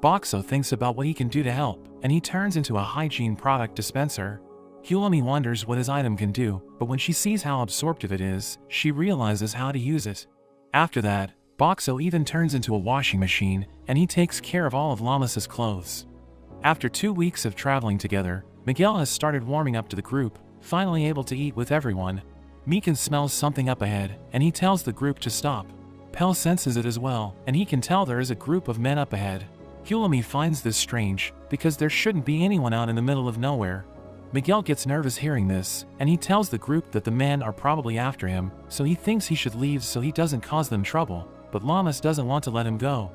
Boxxo thinks about what he can do to help, and he turns into a hygiene product dispenser. Lammis wonders what his item can do, but when she sees how absorptive it is, she realizes how to use it. After that, Boxxo even turns into a washing machine, and he takes care of all of Lammis's clothes. After 2 weeks of traveling together, Miguel has started warming up to the group, finally able to eat with everyone. Meekin smells something up ahead, and he tells the group to stop. Pell senses it as well, and he can tell there is a group of men up ahead. Lammis finds this strange, because there shouldn't be anyone out in the middle of nowhere. Miguel gets nervous hearing this, and he tells the group that the men are probably after him, so he thinks he should leave so he doesn't cause them trouble, but Lammis doesn't want to let him go.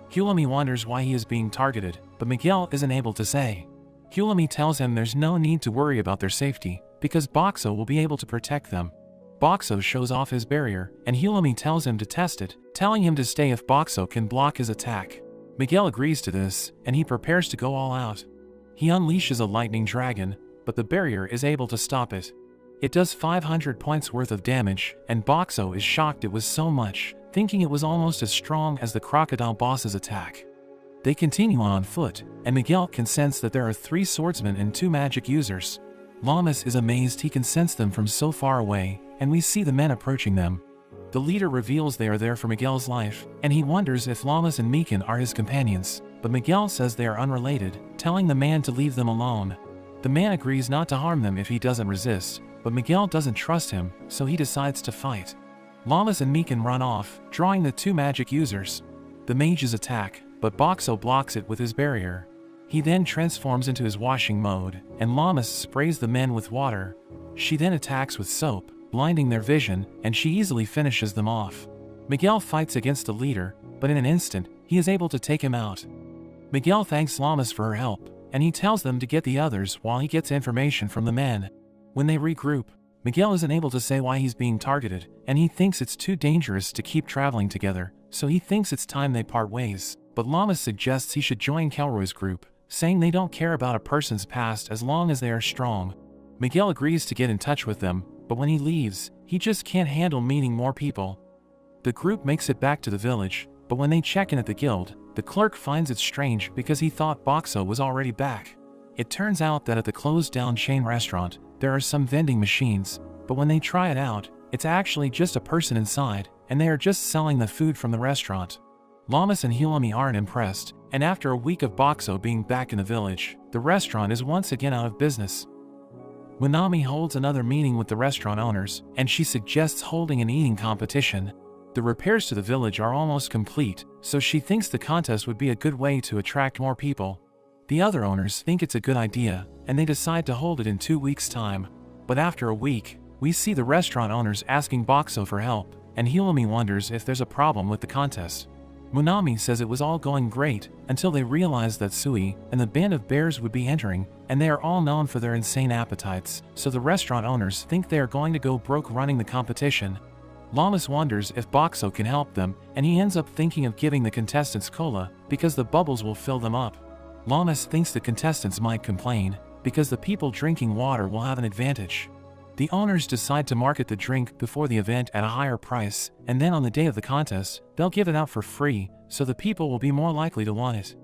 Lammis wonders why he is being targeted, but Miguel isn't able to say. Lammis tells him there's no need to worry about their safety, because Boxxo will be able to protect them. Boxxo shows off his barrier, and Lammis tells him to test it, telling him to stay if Boxxo can block his attack. Miguel agrees to this, and he prepares to go all out. He unleashes a lightning dragon, but the barrier is able to stop it. It does 500 points worth of damage, and Boxxo is shocked it was so much, thinking it was almost as strong as the crocodile boss's attack. They continue on foot, and Miguel can sense that there are 3 swordsmen and 2 magic users. Lammis is amazed he can sense them from so far away, and we see the men approaching them. The leader reveals they are there for Miguel's life, and he wonders if Lammis and Meekin are his companions, but Miguel says they are unrelated, telling the man to leave them alone. The man agrees not to harm them if he doesn't resist, but Miguel doesn't trust him, so he decides to fight. Lammis and Meekin run off, drawing the 2 magic users. The mages attack, but Boxxo blocks it with his barrier. He then transforms into his washing mode, and Lammis sprays the men with water. She then attacks with soap, blinding their vision, and she easily finishes them off. Miguel fights against the leader, but in an instant, he is able to take him out. Miguel thanks Lammis for her help, and he tells them to get the others while he gets information from the men. When they regroup, Miguel isn't able to say why he's being targeted, and he thinks it's too dangerous to keep traveling together, so he thinks it's time they part ways, but Lammis suggests he should join Kelroy's group, saying they don't care about a person's past as long as they are strong. Miguel agrees to get in touch with them, but when he leaves, he just can't handle meeting more people. The group makes it back to the village, but when they check in at the guild, the clerk finds it strange because he thought Boxxo was already back. It turns out that at the closed-down chain restaurant, there are some vending machines, but when they try it out, it's actually just a person inside, and they are just selling the food from the restaurant. Lammis and Lammis aren't impressed, and after a week of Boxxo being back in the village, the restaurant is once again out of business. Minami holds another meeting with the restaurant owners, and she suggests holding an eating competition. The repairs to the village are almost complete, so she thinks the contest would be a good way to attract more people. The other owners think it's a good idea, and they decide to hold it in 2 weeks' time. But after a week, we see the restaurant owners asking Boxxo for help, and Lammis wonders if there's a problem with the contest. Minami says it was all going great, until they realize that Sui and the band of bears would be entering, and they are all known for their insane appetites, so the restaurant owners think they are going to go broke running the competition. Lammis wonders if Boxxo can help them, and he ends up thinking of giving the contestants cola, because the bubbles will fill them up. Lammis thinks the contestants might complain, because the people drinking water will have an advantage. The owners decide to market the drink before the event at a higher price, and then on the day of the contest, they'll give it out for free, so the people will be more likely to want it.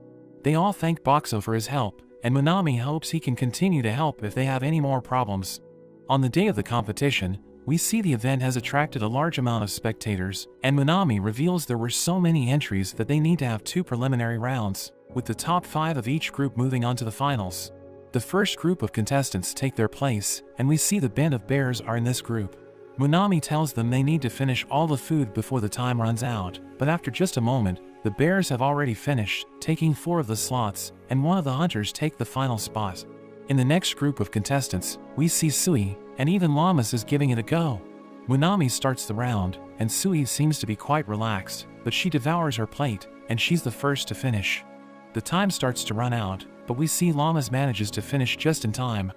They all thank Boxxo for his help, and Minami hopes he can continue to help if they have any more problems. On the day of the competition, we see the event has attracted a large amount of spectators, and Minami reveals there were so many entries that they need to have 2 preliminary rounds, with the top 5 of each group moving on to the finals. The first group of contestants take their place, and we see the band of bears are in this group. Minami tells them they need to finish all the food before the time runs out, but after just a moment, the bears have already finished, taking 4 of the slots, and one of the hunters take the final spot. In the next group of contestants, we see Sui, and even Lammis is giving it a go. Minami starts the round, and Sui seems to be quite relaxed, but she devours her plate, and she's the first to finish. The time starts to run out, but we see Lammis manages to finish just in time.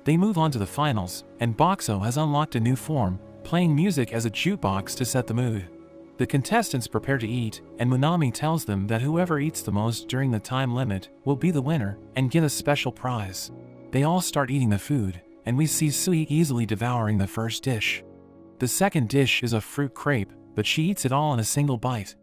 They move on to the finals, and Boxxo has unlocked a new form, playing music as a jukebox to set the mood. The contestants prepare to eat, and Minami tells them that whoever eats the most during the time limit will be the winner and get a special prize. They all start eating the food, and we see Sui easily devouring the first dish. The second dish is a fruit crepe, but she eats it all in a single bite.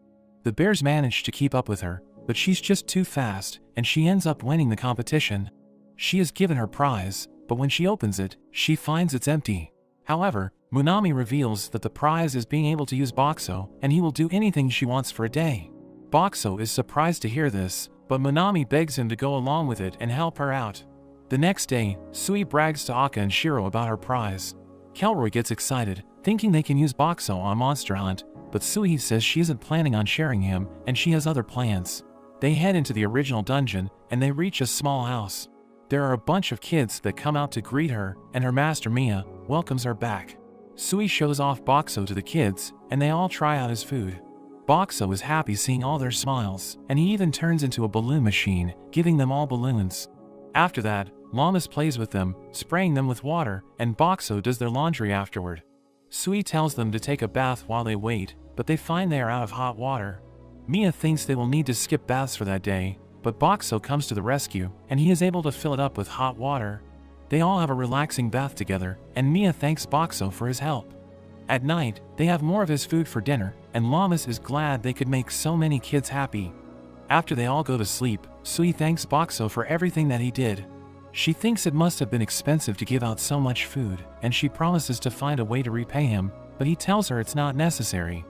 The bears manage to keep up with her, but she's just too fast, and she ends up winning the competition. She is given her prize, but when she opens it, she finds it's empty. However, Minami reveals that the prize is being able to use Boxxo, and he will do anything she wants for a day. Boxxo is surprised to hear this, but Minami begs him to go along with it and help her out. The next day, Sui brags to Akka and Shiro about her prize. Kelroy gets excited, thinking they can use Boxxo on Monster Hunt, but Sui says she isn't planning on sharing him, and she has other plans. They head into the original dungeon, and they reach a small house. There are a bunch of kids that come out to greet her, and her master Mia welcomes her back. Sui shows off Boxxo to the kids, and they all try out his food. Boxxo is happy seeing all their smiles, and he even turns into a balloon machine, giving them all balloons. After that, Lammis plays with them, spraying them with water, and Boxxo does their laundry afterward. Sui tells them to take a bath while they wait, but they find they are out of hot water. Mia thinks they will need to skip baths for that day, but Boxxo comes to the rescue, and he is able to fill it up with hot water. They all have a relaxing bath together, and Mia thanks Boxxo for his help. At night, they have more of his food for dinner, and Lammis is glad they could make so many kids happy. After they all go to sleep, Sui thanks Boxxo for everything that he did. She thinks it must have been expensive to give out so much food, and she promises to find a way to repay him, but he tells her it's not necessary.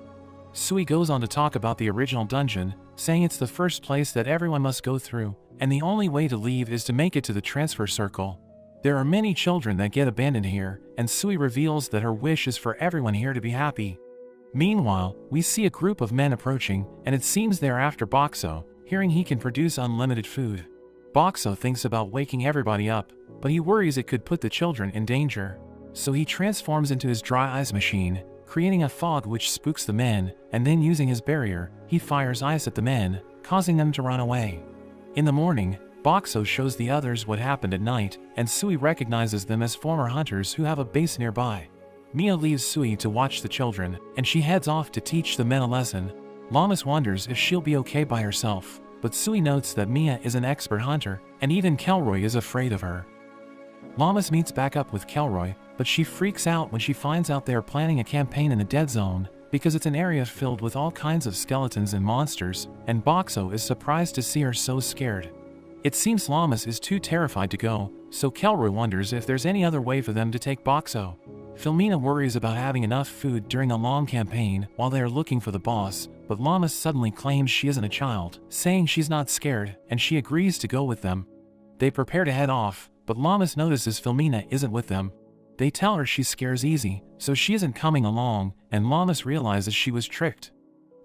Sui goes on to talk about the original dungeon, saying it's the first place that everyone must go through, and the only way to leave is to make it to the transfer circle. There are many children that get abandoned here, and Sui reveals that her wish is for everyone here to be happy. Meanwhile, we see a group of men approaching, and it seems they are after Boxxo, hearing he can produce unlimited food. Boxxo thinks about waking everybody up, but he worries it could put the children in danger. So he transforms into his dry ice machine, creating a fog which spooks the men, and then using his barrier, he fires ice at the men, causing them to run away. In the morning, Boxxo shows the others what happened at night, and Sui recognizes them as former hunters who have a base nearby. Mia leaves Sui to watch the children, and she heads off to teach the men a lesson. Lammis wonders if she'll be okay by herself, but Sui notes that Mia is an expert hunter, and even Kelroy is afraid of her. Lammis meets back up with Kelroy, but she freaks out when she finds out they are planning a campaign in the Dead Zone, because it's an area filled with all kinds of skeletons and monsters, and Boxxo is surprised to see her so scared. It seems Lammis is too terrified to go, so Kelroy wonders if there's any other way for them to take Boxxo. Filmina worries about having enough food during a long campaign while they are looking for the boss, but Lammis suddenly claims she isn't a child, saying she's not scared, and she agrees to go with them. They prepare to head off, but Lammis notices Filmina isn't with them. They tell her she scares easy, so she isn't coming along, and Lammis realizes she was tricked.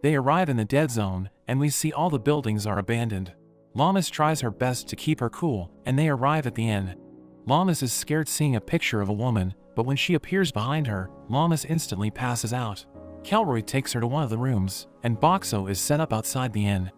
They arrive in the Dead Zone, and we see all the buildings are abandoned. Lammis tries her best to keep her cool, and they arrive at the inn. Lammis is scared seeing a picture of a woman, but when she appears behind her, Lammis instantly passes out. Kelroy takes her to one of the rooms, and Boxxo is set up outside the inn.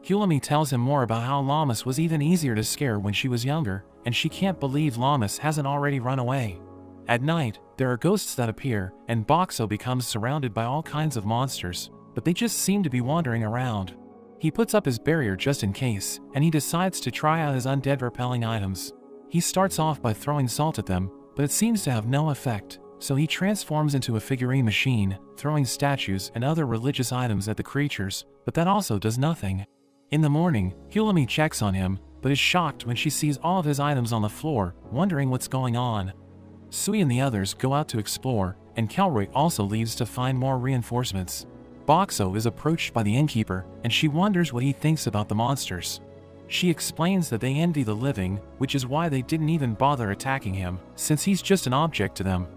Hulami tells him more about how Lammis was even easier to scare when she was younger, and she can't believe Lammis hasn't already run away. At night, there are ghosts that appear, and Boxxo becomes surrounded by all kinds of monsters, but they just seem to be wandering around. He puts up his barrier just in case, and he decides to try out his undead repelling items. He starts off by throwing salt at them, but it seems to have no effect, so he transforms into a figurine machine, throwing statues and other religious items at the creatures, but that also does nothing. In the morning, Hulami checks on him, but is shocked when she sees all of his items on the floor, wondering what's going on. Sui and the others go out to explore, and Kelroy also leaves to find more reinforcements. Boxxo is approached by the innkeeper, and she wonders what he thinks about the monsters. She explains that they envy the living, which is why they didn't even bother attacking him, since he's just an object to them.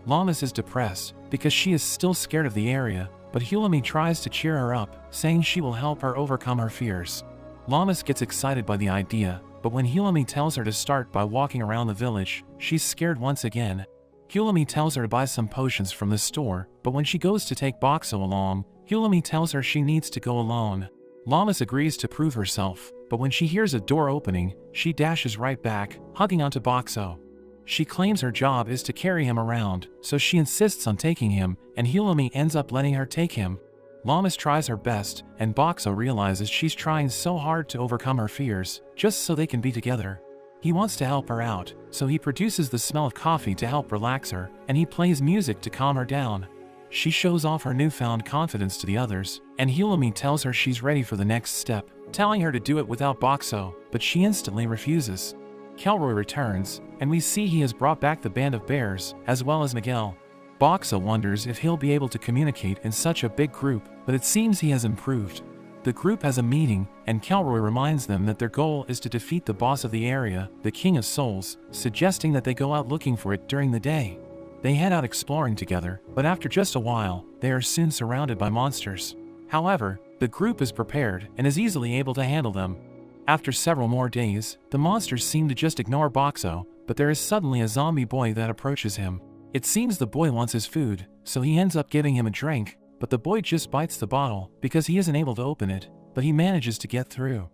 Lammis is depressed, because she is still scared of the area, but Hulami tries to cheer her up, saying she will help her overcome her fears. Lammis gets excited by the idea, but when Hulami tells her to start by walking around the village, she's scared once again. Hulami tells her to buy some potions from the store, but when she goes to take Boxxo along, Hulami tells her she needs to go alone. Lammis agrees to prove herself, but when she hears a door opening, she dashes right back, hugging onto Boxxo. She claims her job is to carry him around, so she insists on taking him, and Hulami ends up letting her take him. Lammis tries her best, and Boxxo realizes she's trying so hard to overcome her fears, just so they can be together. He wants to help her out, so he produces the smell of coffee to help relax her, and he plays music to calm her down. She shows off her newfound confidence to the others, and Hulami tells her she's ready for the next step, telling her to do it without Boxxo, but she instantly refuses. Kelroy returns, and we see he has brought back the band of bears, as well as Miguel. Boxxo wonders if he'll be able to communicate in such a big group, but it seems he has improved. The group has a meeting, and Kelroy reminds them that their goal is to defeat the boss of the area, the King of Souls, suggesting that they go out looking for it during the day. They head out exploring together, but after just a while, they are soon surrounded by monsters. However, the group is prepared and is easily able to handle them. After several more days, the monsters seem to just ignore Boxxo, but there is suddenly a zombie boy that approaches him. It seems the boy wants his food, so he ends up giving him a drink, but the boy just bites the bottle because he isn't able to open it, but he manages to get through.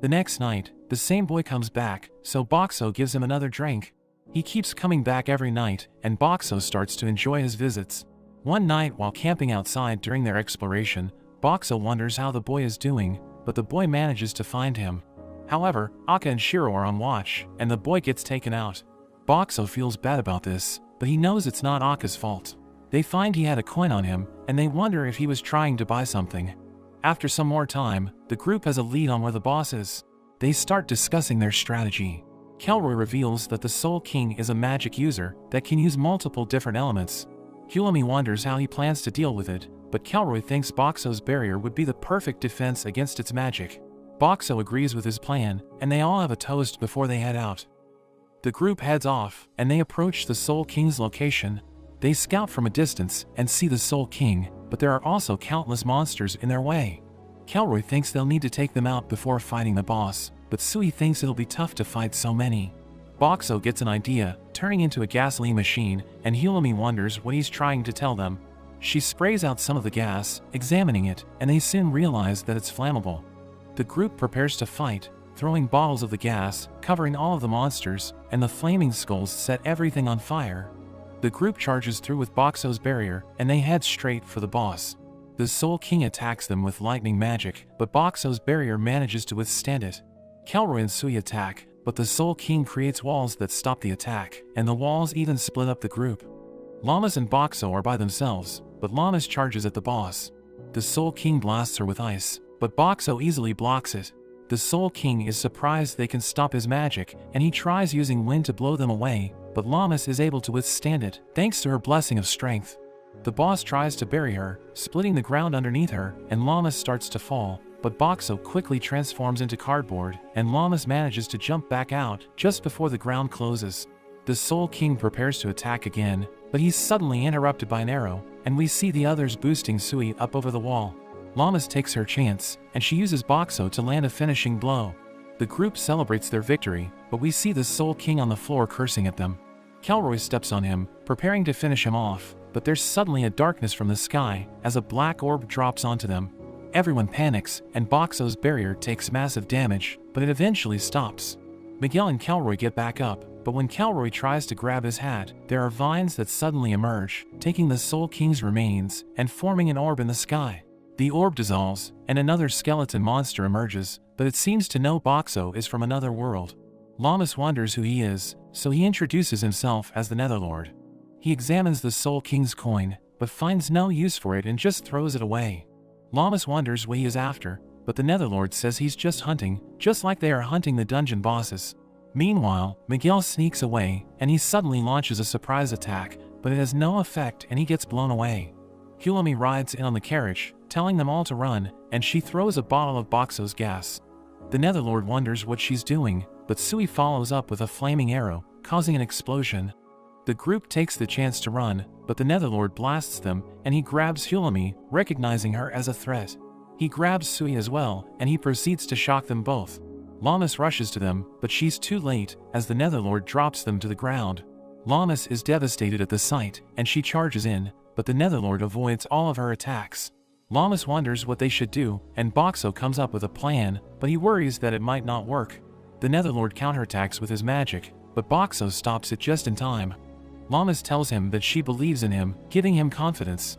The next night, the same boy comes back, so Boxxo gives him another drink. He keeps coming back every night, and Boxxo starts to enjoy his visits. One night while camping outside during their exploration, Boxxo wonders how the boy is doing, but the boy manages to find him. However, Akka and Shiro are on watch, and the boy gets taken out. Boxxo feels bad about this, but he knows it's not Akka's fault. They find he had a coin on him, and they wonder if he was trying to buy something. After some more time, the group has a lead on where the boss is. They start discussing their strategy. Kelroy reveals that the Soul King is a magic user that can use multiple different elements. Hulami wonders how he plans to deal with it, but Kelroy thinks Boxxo's barrier would be the perfect defense against its magic. Boxxo agrees with his plan, and they all have a toast before they head out. The group heads off, and they approach the Soul King's location. They scout from a distance and see the Soul King, but there are also countless monsters in their way. Kelroy thinks they'll need to take them out before fighting the boss, but Sui thinks it'll be tough to fight so many. Boxxo gets an idea, turning into a gasoline machine, and Hulami wonders what he's trying to tell them. She sprays out some of the gas, examining it, and they soon realize that it's flammable. The group prepares to fight, throwing bottles of the gas, covering all of the monsters, and the flaming skulls set everything on fire. The group charges through with Boxxo's barrier, and they head straight for the boss. The Soul King attacks them with lightning magic, but Boxxo's barrier manages to withstand it. Kelroy and Sui attack, but the Soul King creates walls that stop the attack, and the walls even split up the group. Lammis and Boxxo are by themselves, but Lammis charges at the boss. The Soul King blasts her with ice, but Boxxo easily blocks it. The Soul King is surprised they can stop his magic, and he tries using wind to blow them away, but Lammis is able to withstand it, thanks to her blessing of strength. The boss tries to bury her, splitting the ground underneath her, and Lammis starts to fall, but Boxxo quickly transforms into cardboard, and Lammis manages to jump back out just before the ground closes. The Soul King prepares to attack again, but he's suddenly interrupted by an arrow, and we see the others boosting Sui up over the wall. Lammis takes her chance, and she uses Boxxo to land a finishing blow. The group celebrates their victory, but we see the Soul King on the floor cursing at them. Kelroy steps on him, preparing to finish him off, but there's suddenly a darkness from the sky as a black orb drops onto them. Everyone panics, and Boxxo's barrier takes massive damage, but it eventually stops. Miguel and Kelroy get back up, but when Kelroy tries to grab his hat, there are vines that suddenly emerge, taking the Soul King's remains and forming an orb in the sky. The orb dissolves, and another skeleton monster emerges, but it seems to know Boxxo is from another world. Lammis wonders who he is, so he introduces himself as the Netherlord. He examines the Soul King's coin, but finds no use for it and just throws it away. Lammis wonders what he is after, but the Netherlord says he's just hunting, just like they are hunting the dungeon bosses. Meanwhile, Miguel sneaks away, and he suddenly launches a surprise attack, but it has no effect and he gets blown away. Hulami rides in on the carriage, telling them all to run, and she throws a bottle of Boxxo's gas. The Netherlord wonders what she's doing, but Sui follows up with a flaming arrow, causing an explosion. The group takes the chance to run, but the Netherlord blasts them, and he grabs Hulami, recognizing her as a threat. He grabs Sui as well, and he proceeds to shock them both. Lammis rushes to them, but she's too late, as the Netherlord drops them to the ground. Lammis is devastated at the sight, and she charges in, but the Netherlord avoids all of her attacks. Lammis wonders what they should do, and Boxxo comes up with a plan, but he worries that it might not work. The Netherlord counterattacks with his magic, but Boxxo stops it just in time. Lammis tells him that she believes in him, giving him confidence.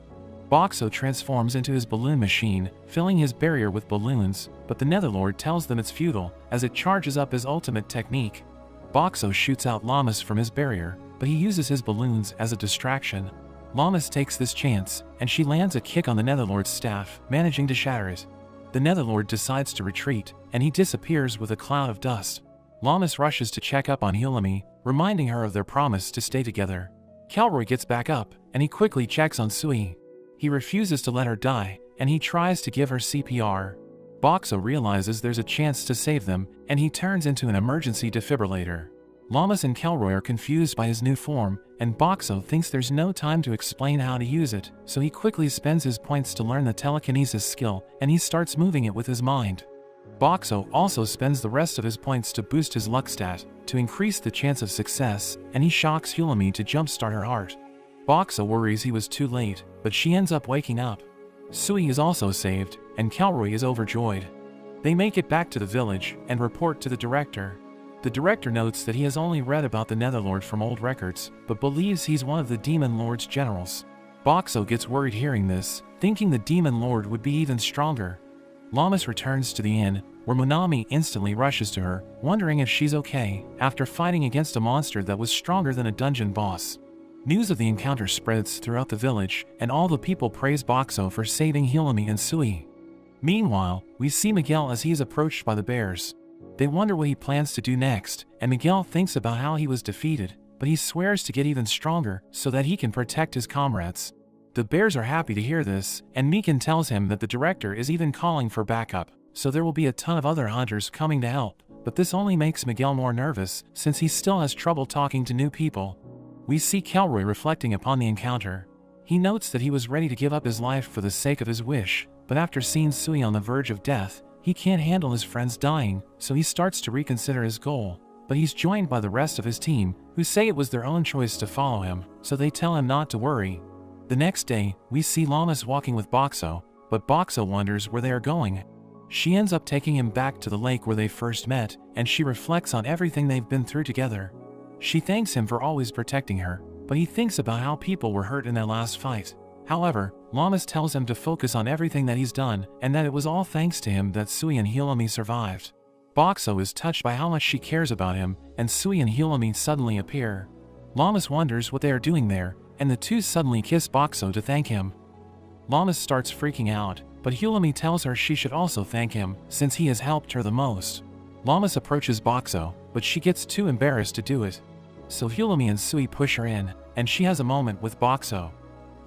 Boxxo transforms into his balloon machine, filling his barrier with balloons, but the Netherlord tells them it's futile, as it charges up his ultimate technique. Boxxo shoots out Lammis from his barrier, but he uses his balloons as a distraction. Lammis takes this chance, and she lands a kick on the Netherlord's staff, managing to shatter it. The Netherlord decides to retreat, and he disappears with a cloud of dust. Lammis rushes to check up on Hulami, reminding her of their promise to stay together. Calroy gets back up, and he quickly checks on Sui. He refuses to let her die, and he tries to give her CPR. Boxxo realizes there's a chance to save them, and he turns into an emergency defibrillator. Lammis and Calroy are confused by his new form, and Boxxo thinks there's no time to explain how to use it, so he quickly spends his points to learn the telekinesis skill, and he starts moving it with his mind. Boxxo also spends the rest of his points to boost his luck stat, to increase the chance of success, and he shocks Hulami to jumpstart her heart. Boxxo worries he was too late, but she ends up waking up. Sui is also saved, and Calroy is overjoyed. They make it back to the village, and report to the director. The director notes that he has only read about the Netherlord from old records, but believes he's one of the Demon Lord's generals. Boxxo gets worried hearing this, thinking the Demon Lord would be even stronger. Lammis returns to the inn, where Monami instantly rushes to her, wondering if she's okay, after fighting against a monster that was stronger than a dungeon boss. News of the encounter spreads throughout the village, and all the people praise Boxxo for saving Hulami and Sui. Meanwhile, we see Miguel as he is approached by the bears. They wonder what he plans to do next, and Miguel thinks about how he was defeated, but he swears to get even stronger so that he can protect his comrades. The bears are happy to hear this, and Mikan tells him that the director is even calling for backup, so there will be a ton of other hunters coming to help, but this only makes Miguel more nervous since he still has trouble talking to new people. We see Calroy reflecting upon the encounter. He notes that he was ready to give up his life for the sake of his wish, but after seeing Sui on the verge of death, he can't handle his friends dying, so he starts to reconsider his goal. But he's joined by the rest of his team, who say it was their own choice to follow him, so they tell him not to worry. The next day, we see Lammis walking with Boxxo, but Boxxo wonders where they are going. She ends up taking him back to the lake where they first met, and she reflects on everything they've been through together. She thanks him for always protecting her, but he thinks about how people were hurt in that last fight. However, Lammis tells him to focus on everything that he's done, and that it was all thanks to him that Sui and Hulami survived. Boxxo is touched by how much she cares about him, and Sui and Hulami suddenly appear. Lammis wonders what they are doing there, and the two suddenly kiss Boxxo to thank him. Lammis starts freaking out, but Hulami tells her she should also thank him, since he has helped her the most. Lammis approaches Boxxo, but she gets too embarrassed to do it. So Hulami and Sui push her in, and she has a moment with Boxxo.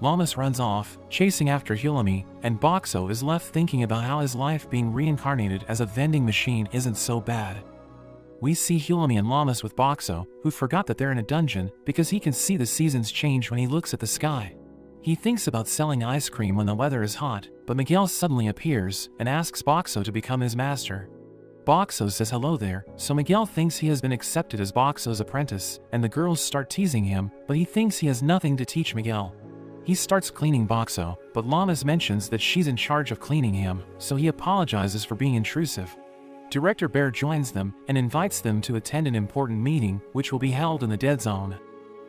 Lammis runs off, chasing after Hulami, and Boxxo is left thinking about how his life being reincarnated as a vending machine isn't so bad. We see Hulami and Lammis with Boxxo, who forgot that they're in a dungeon because he can see the seasons change when he looks at the sky. He thinks about selling ice cream when the weather is hot, but Miguel suddenly appears and asks Boxxo to become his master. Boxxo says hello there, so Miguel thinks he has been accepted as Boxxo's apprentice, and the girls start teasing him, but he thinks he has nothing to teach Miguel. He starts cleaning Boxxo, but Lammis mentions that she's in charge of cleaning him, so he apologizes for being intrusive. Director Bear joins them and invites them to attend an important meeting, which will be held in the Dead Zone.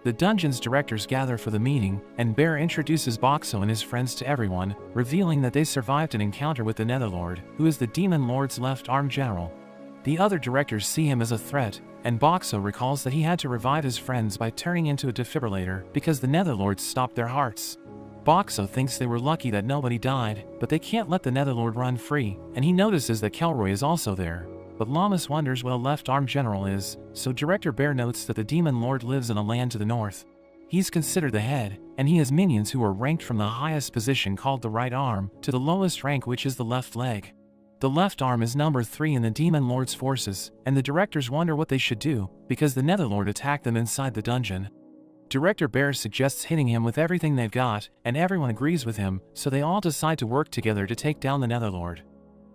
The dungeon's directors gather for the meeting, and Bear introduces Boxxo and his friends to everyone, revealing that they survived an encounter with the Netherlord, who is the Demon Lord's left-arm general. The other directors see him as a threat, and Boxxo recalls that he had to revive his friends by turning into a defibrillator because the Netherlords stopped their hearts. Boxxo thinks they were lucky that nobody died, but they can't let the Netherlord run free, and he notices that Kelroy is also there. But Lammis wonders what a left arm general is, so Director Bear notes that the Demon Lord lives in a land to the north. He's considered the head, and he has minions who are ranked from the highest position called the right arm to the lowest rank, which is the left leg. The left arm is number 3 in the Demon Lord's forces, and the directors wonder what they should do, because the Netherlord attacked them inside the dungeon. Director Bear suggests hitting him with everything they've got, and everyone agrees with him, so they all decide to work together to take down the Netherlord.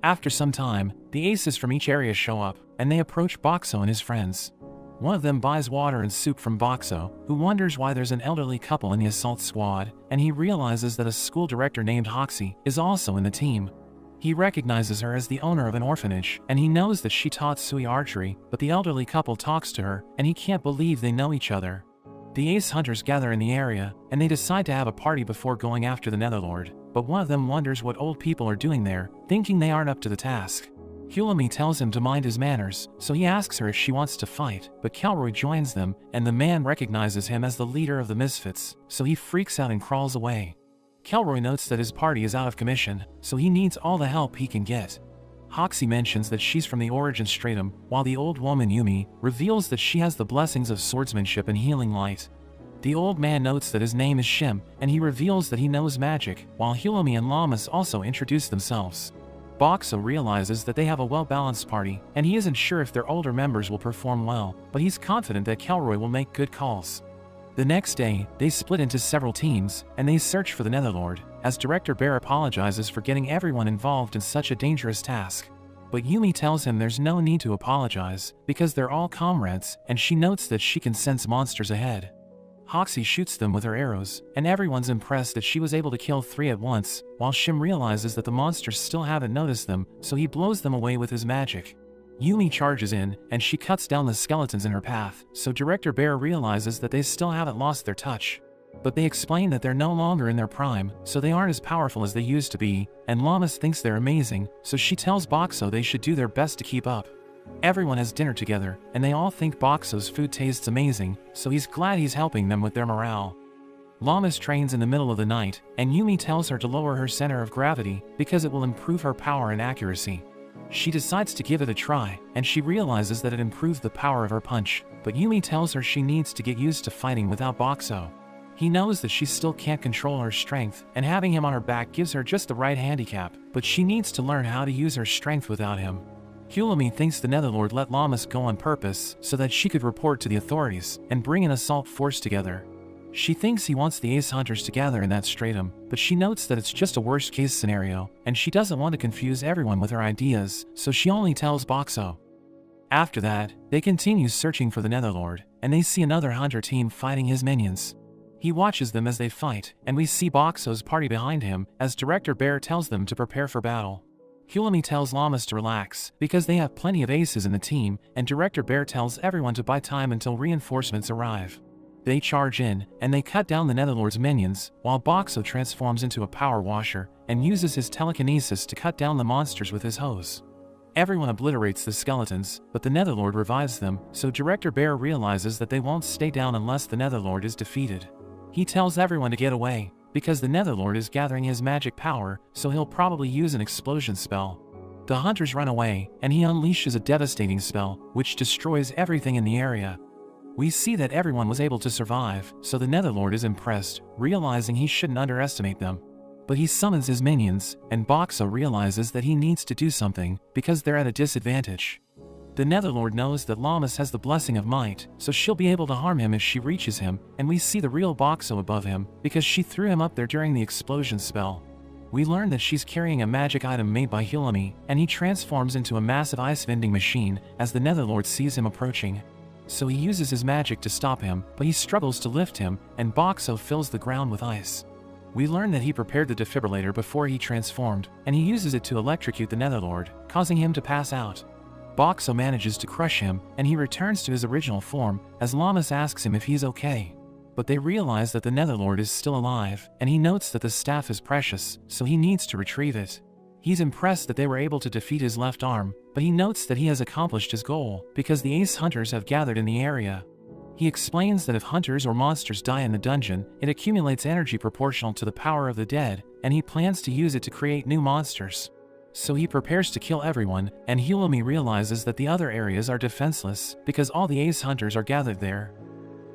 After some time, the aces from each area show up, and they approach Boxxo and his friends. One of them buys water and soup from Boxxo, who wonders why there's an elderly couple in the assault squad, and he realizes that a school director named Hoxie is also in the team. He recognizes her as the owner of an orphanage, and he knows that she taught Sui archery, but the elderly couple talks to her, and he can't believe they know each other. The ace hunters gather in the area, and they decide to have a party before going after the Netherlord, but one of them wonders what old people are doing there, thinking they aren't up to the task. Hulami tells him to mind his manners, so he asks her if she wants to fight, but Kelroy joins them, and the man recognizes him as the leader of the Misfits, so he freaks out and crawls away. Kelroy notes that his party is out of commission, so he needs all the help he can get. Hoxie mentions that she's from the Origin Stratum, while the old woman Yumi reveals that she has the blessings of swordsmanship and healing light. The old man notes that his name is Shim, and he reveals that he knows magic, while Hulami and Lammis also introduce themselves. Boxxo realizes that they have a well-balanced party, and he isn't sure if their older members will perform well, but he's confident that Kelroy will make good calls. The next day, they split into several teams, and they search for the Netherlord, as Director Bear apologizes for getting everyone involved in such a dangerous task. But Yumi tells him there's no need to apologize, because they're all comrades, and she notes that she can sense monsters ahead. Hoxie shoots them with her arrows, and everyone's impressed that she was able to kill 3 at once, while Shim realizes that the monsters still haven't noticed them, so he blows them away with his magic. Yumi charges in, and she cuts down the skeletons in her path, so Director Bear realizes that they still haven't lost their touch. But they explain that they're no longer in their prime, so they aren't as powerful as they used to be, and Lammis thinks they're amazing, so she tells Boxxo they should do their best to keep up. Everyone has dinner together, and they all think Boxxo's food tastes amazing, so he's glad he's helping them with their morale. Lammis trains in the middle of the night, and Yumi tells her to lower her center of gravity, because it will improve her power and accuracy. She decides to give it a try, and she realizes that it improves the power of her punch, but Yumi tells her she needs to get used to fighting without Boxxo. He knows that she still can't control her strength, and having him on her back gives her just the right handicap, but she needs to learn how to use her strength without him. Hulami thinks the Netherlord let Lammis go on purpose so that she could report to the authorities and bring an assault force together. She thinks he wants the ace hunters to gather in that stratum, but she notes that it's just a worst-case scenario, and she doesn't want to confuse everyone with her ideas, so she only tells Boxxo. After that, they continue searching for the Netherlord, and they see another hunter team fighting his minions. He watches them as they fight, and we see Boxxo's party behind him, as Director Bear tells them to prepare for battle. Hulami tells Lammis to relax, because they have plenty of aces in the team, and Director Bear tells everyone to buy time until reinforcements arrive. They charge in, and they cut down the Netherlord's minions, while Boxxo transforms into a power washer, and uses his telekinesis to cut down the monsters with his hose. Everyone obliterates the skeletons, but the Netherlord revives them, so Director Bear realizes that they won't stay down unless the Netherlord is defeated. He tells everyone to get away, because the Netherlord is gathering his magic power, so he'll probably use an explosion spell. The hunters run away, and he unleashes a devastating spell, which destroys everything in the area. We see that everyone was able to survive, so the Netherlord is impressed, realizing he shouldn't underestimate them. But he summons his minions, and Boxxo realizes that he needs to do something, because they're at a disadvantage. The Netherlord knows that Lammis has the blessing of might, so she'll be able to harm him if she reaches him, and we see the real Boxxo above him, because she threw him up there during the explosion spell. We learn that she's carrying a magic item made by Hulami, and he transforms into a massive ice vending machine as the Netherlord sees him approaching. So he uses his magic to stop him, but he struggles to lift him, and Boxxo fills the ground with ice. We learn that he prepared the defibrillator before he transformed, and he uses it to electrocute the Netherlord, causing him to pass out. Boxxo manages to crush him, and he returns to his original form, as Lammis asks him if he's okay. But they realize that the Netherlord is still alive, and he notes that the staff is precious, so he needs to retrieve it. He's impressed that they were able to defeat his left arm, but he notes that he has accomplished his goal, because the ace hunters have gathered in the area. He explains that if hunters or monsters die in the dungeon, it accumulates energy proportional to the power of the dead, and he plans to use it to create new monsters. So he prepares to kill everyone, and Hulumi realizes that the other areas are defenseless because all the ace hunters are gathered there.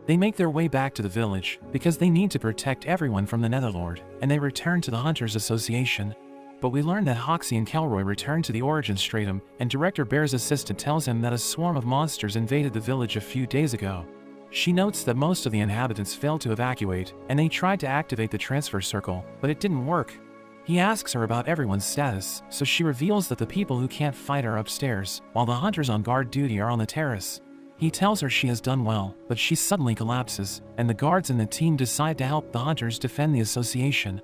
They make their way back to the village because they need to protect everyone from the Netherlord, and they return to the Hunters Association. But we learn that Hoxie and Kelroy return to the Origin Stratum, and Director Bear's assistant tells him that a swarm of monsters invaded the village a few days ago. She notes that most of the inhabitants failed to evacuate, and they tried to activate the transfer circle, but it didn't work. He asks her about everyone's status, so she reveals that the people who can't fight are upstairs, while the hunters on guard duty are on the terrace. He tells her she has done well, but she suddenly collapses, and the guards and the team decide to help the hunters defend the association.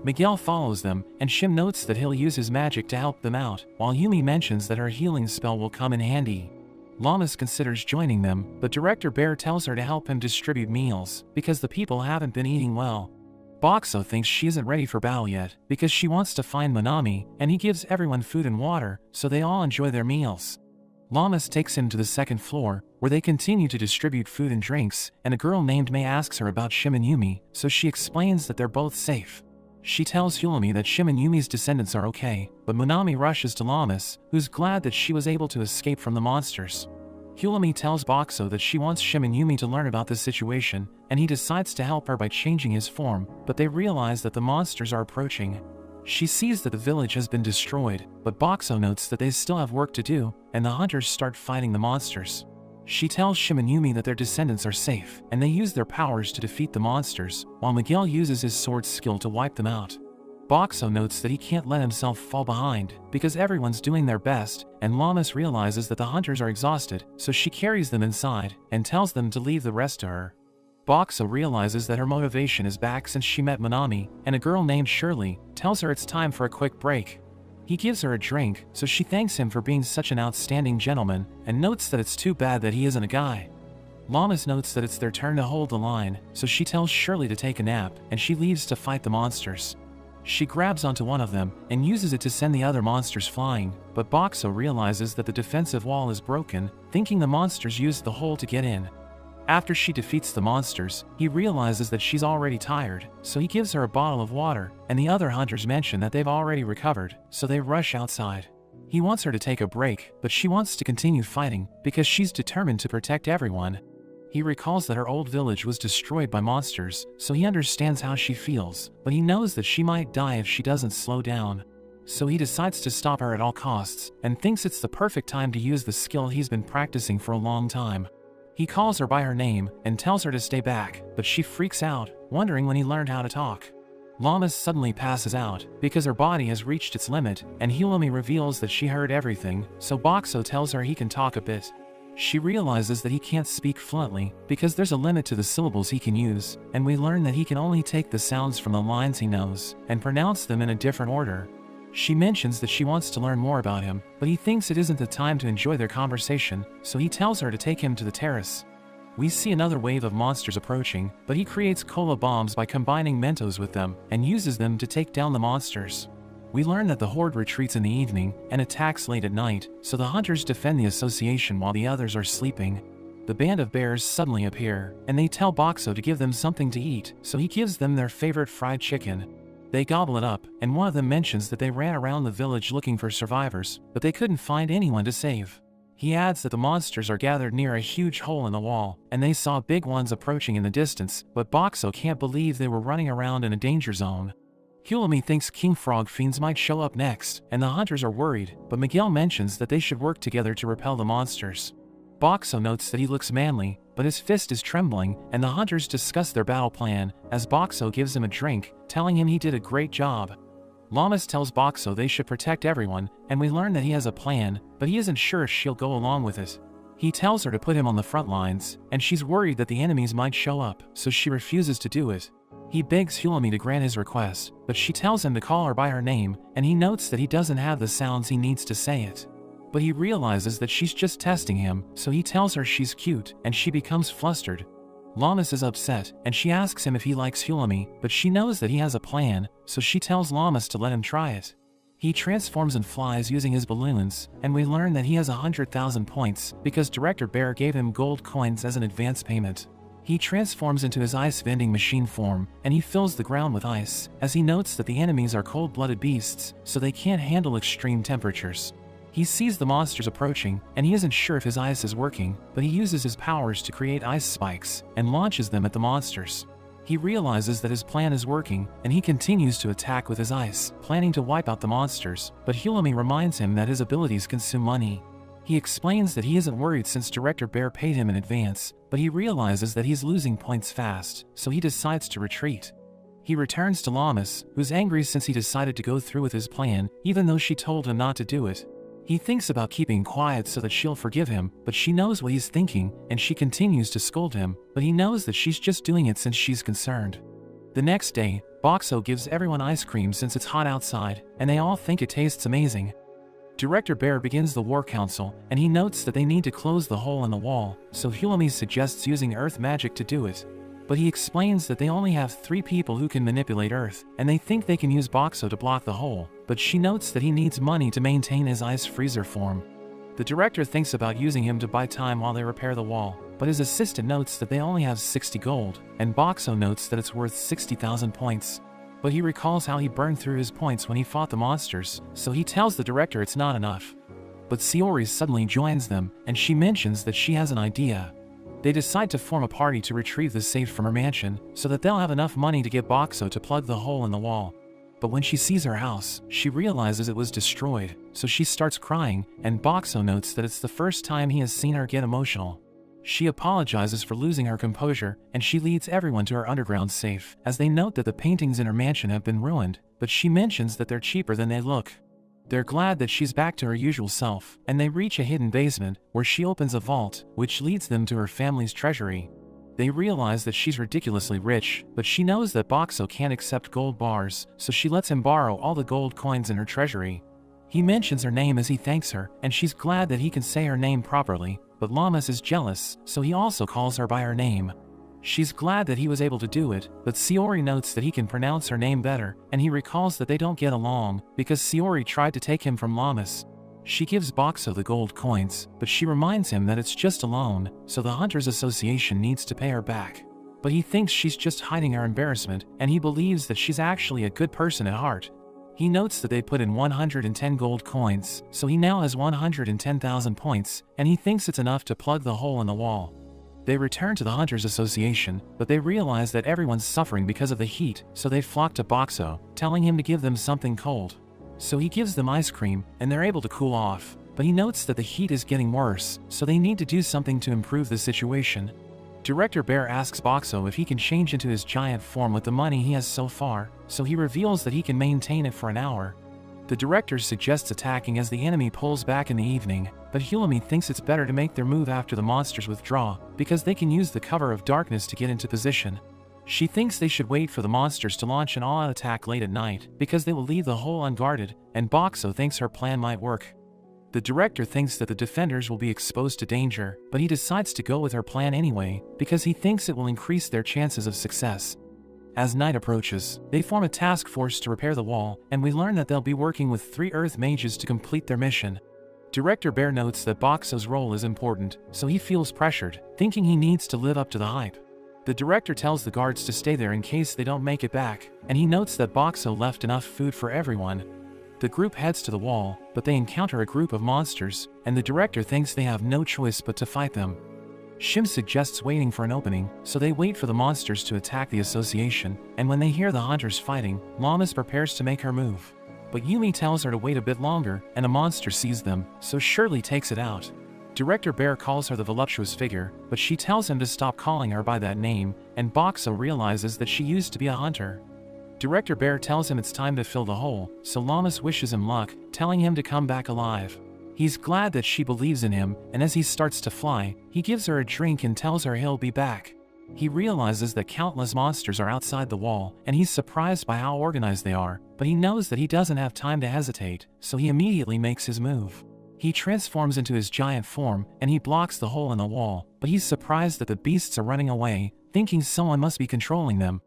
Miguel follows them, and Shim notes that he'll use his magic to help them out, while Yumi mentions that her healing spell will come in handy. Lammis considers joining them, but Director Bear tells her to help him distribute meals, because the people haven't been eating well. Boxxo thinks she isn't ready for battle yet, because she wants to find Manami, and he gives everyone food and water, so they all enjoy their meals. Lammis takes him to the second floor, where they continue to distribute food and drinks, and a girl named Mei asks her about Shim and Yumi, so she explains that they're both safe. She tells Hulumi that Shim and Yumi's descendants are okay, but Manami rushes to Lammis, who's glad that she was able to escape from the monsters. Hulumi tells Boxxo that she wants Shim and Yumi to learn about this situation, and he decides to help her by changing his form, but they realize that the monsters are approaching. She sees that the village has been destroyed, but Boxxo notes that they still have work to do, and the hunters start fighting the monsters. She tells Shim and Yumi that their descendants are safe, and they use their powers to defeat the monsters, while Miguel uses his sword skill to wipe them out. Boxxo notes that he can't let himself fall behind, because everyone's doing their best, and Lammis realizes that the hunters are exhausted, so she carries them inside, and tells them to leave the rest to her. Boxxo realizes that her motivation is back since she met Manami, and a girl named Shirley tells her it's time for a quick break. He gives her a drink, so she thanks him for being such an outstanding gentleman, and notes that it's too bad that he isn't a guy. Lammis notes that it's their turn to hold the line, so she tells Shirley to take a nap, and she leaves to fight the monsters. She grabs onto one of them, and uses it to send the other monsters flying, but Boxxo realizes that the defensive wall is broken, thinking the monsters used the hole to get in. After she defeats the monsters, he realizes that she's already tired, so he gives her a bottle of water, and the other hunters mention that they've already recovered, so they rush outside. He wants her to take a break, but she wants to continue fighting, because she's determined to protect everyone. He recalls that her old village was destroyed by monsters, so he understands how she feels, but he knows that she might die if she doesn't slow down. So he decides to stop her at all costs, and thinks it's the perfect time to use the skill he's been practicing for a long time. He calls her by her name, and tells her to stay back, but she freaks out, wondering when he learned how to talk. Lammis suddenly passes out, because her body has reached its limit, and Hulumi reveals that she heard everything, so Boxxo tells her he can talk a bit. She realizes that he can't speak fluently, because there's a limit to the syllables he can use, and we learn that he can only take the sounds from the lines he knows, and pronounce them in a different order. She mentions that she wants to learn more about him, but he thinks it isn't the time to enjoy their conversation, so he tells her to take him to the terrace. We see another wave of monsters approaching, but he creates cola bombs by combining Mentos with them, and uses them to take down the monsters. We learn that the horde retreats in the evening, and attacks late at night, so the hunters defend the association while the others are sleeping. The band of bears suddenly appear, and they tell Boxxo to give them something to eat, so he gives them their favorite fried chicken. They gobble it up, and one of them mentions that they ran around the village looking for survivors, but they couldn't find anyone to save. He adds that the monsters are gathered near a huge hole in the wall, and they saw big ones approaching in the distance, but Boxxo can't believe they were running around in a danger zone. Hulumi thinks King Frog fiends might show up next, and the hunters are worried, but Miguel mentions that they should work together to repel the monsters. Boxxo notes that he looks manly, but his fist is trembling, and the hunters discuss their battle plan, as Boxxo gives him a drink, telling him he did a great job. Lammis tells Boxxo they should protect everyone, and we learn that he has a plan, but he isn't sure if she'll go along with it. He tells her to put him on the front lines, and she's worried that the enemies might show up, so she refuses to do it. He begs Hulumi to grant his request, but she tells him to call her by her name, and he notes that he doesn't have the sounds he needs to say it. But he realizes that she's just testing him, so he tells her she's cute, and she becomes flustered. Lammis is upset, and she asks him if he likes Hulumi, but she knows that he has a plan, so she tells Lammis to let him try it. He transforms and flies using his balloons, and we learn that he has 100,000 points because Director Bear gave him gold coins as an advance payment. He transforms into his ice vending machine form, and he fills the ground with ice, as he notes that the enemies are cold-blooded beasts, so they can't handle extreme temperatures. He sees the monsters approaching, and he isn't sure if his ice is working, but he uses his powers to create ice spikes, and launches them at the monsters. He realizes that his plan is working, and he continues to attack with his ice, planning to wipe out the monsters, but Lammis reminds him that his abilities consume money. He explains that he isn't worried since Director Bear paid him in advance, but he realizes that he's losing points fast, so he decides to retreat. He returns to Lammis, who's angry since he decided to go through with his plan, even though she told him not to do it. He thinks about keeping quiet so that she'll forgive him, but she knows what he's thinking, and she continues to scold him, but he knows that she's just doing it since she's concerned. The next day, Boxxo gives everyone ice cream since it's hot outside, and they all think it tastes amazing. Director Bear begins the War Council, and he notes that they need to close the hole in the wall, so Lammis suggests using Earth magic to do it. But he explains that they only have 3 people who can manipulate Earth, and they think they can use Boxxo to block the hole, but she notes that he needs money to maintain his ice freezer form. The director thinks about using him to buy time while they repair the wall, but his assistant notes that they only have 60 gold, and Boxxo notes that it's worth 60,000 points. But he recalls how he burned through his points when he fought the monsters, so he tells the director it's not enough. But Sayori suddenly joins them, and she mentions that she has an idea. They decide to form a party to retrieve the safe from her mansion, so that they'll have enough money to get Boxxo to plug the hole in the wall. But when she sees her house, she realizes it was destroyed, so she starts crying, and Boxxo notes that it's the first time he has seen her get emotional. She apologizes for losing her composure, and she leads everyone to her underground safe, as they note that the paintings in her mansion have been ruined, but she mentions that they're cheaper than they look. They're glad that she's back to her usual self, and they reach a hidden basement, where she opens a vault, which leads them to her family's treasury. They realize that she's ridiculously rich, but she knows that Boxxo can't accept gold bars, so she lets him borrow all the gold coins in her treasury. He mentions her name as he thanks her, and she's glad that he can say her name properly, but Lammis is jealous, so he also calls her by her name. She's glad that he was able to do it, but Sayori notes that he can pronounce her name better, and he recalls that they don't get along, because Sayori tried to take him from Lammis. She gives Boxxo the gold coins, but she reminds him that it's just a loan, so the Hunters Association needs to pay her back. But he thinks she's just hiding her embarrassment, and he believes that she's actually a good person at heart. He notes that they put in 110 gold coins, so he now has 110,000 points, and he thinks it's enough to plug the hole in the wall. They return to the Hunters Association, but they realize that everyone's suffering because of the heat, so they flock to Boxxo, telling him to give them something cold. So he gives them ice cream, and they're able to cool off, but he notes that the heat is getting worse, so they need to do something to improve the situation. Director Bear asks Boxxo if he can change into his giant form with the money he has so far, so he reveals that he can maintain it for an hour. The director suggests attacking as the enemy pulls back in the evening, but Lammis thinks it's better to make their move after the monsters withdraw, because they can use the cover of darkness to get into position. She thinks they should wait for the monsters to launch an all-out attack late at night, because they will leave the hole unguarded, and Boxxo thinks her plan might work. The director thinks that the defenders will be exposed to danger, but he decides to go with her plan anyway, because he thinks it will increase their chances of success. As night approaches, they form a task force to repair the wall, and we learn that they'll be working with 3 Earth mages to complete their mission. Director Bear notes that Boxxo's role is important, so he feels pressured, thinking he needs to live up to the hype. The director tells the guards to stay there in case they don't make it back, and he notes that Boxxo left enough food for everyone. The group heads to the wall, but they encounter a group of monsters, and the director thinks they have no choice but to fight them. Shim suggests waiting for an opening, so they wait for the monsters to attack the association, and when they hear the hunters fighting, Lammis prepares to make her move. But Yumi tells her to wait a bit longer, and a monster sees them, so Shirley takes it out. Director Bear calls her the voluptuous figure, but she tells him to stop calling her by that name, and Boxxo realizes that she used to be a hunter. Director Bear tells him it's time to fill the hole, so Lammis wishes him luck, telling him to come back alive. He's glad that she believes in him, and as he starts to fly, he gives her a drink and tells her he'll be back. He realizes that countless monsters are outside the wall, and he's surprised by how organized they are, but he knows that he doesn't have time to hesitate, so he immediately makes his move. He transforms into his giant form, and he blocks the hole in the wall, but he's surprised that the beasts are running away, thinking someone must be controlling them.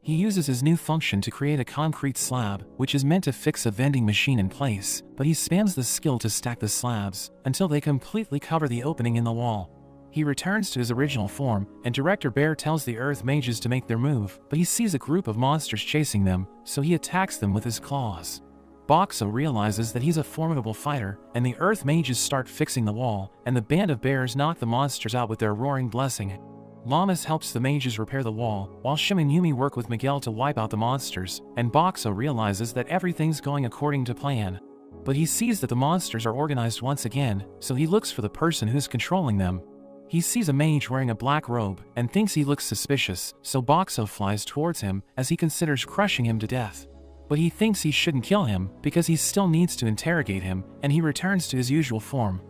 He uses his new function to create a concrete slab, which is meant to fix a vending machine in place, but he spams the skill to stack the slabs until they completely cover the opening in the wall. He returns to his original form, and Director Bear tells the Earth Mages to make their move, but he sees a group of monsters chasing them, so he attacks them with his claws. Boxxo realizes that he's a formidable fighter, and the Earth Mages start fixing the wall, and the band of bears knock the monsters out with their roaring blessing. Lammis helps the mages repair the wall, while Shim and Yumi work with Miguel to wipe out the monsters, and Boxxo realizes that everything's going according to plan. But he sees that the monsters are organized once again, so he looks for the person who's controlling them. He sees a mage wearing a black robe, and thinks he looks suspicious, so Boxxo flies towards him as he considers crushing him to death. But he thinks he shouldn't kill him, because he still needs to interrogate him, and he returns to his usual form.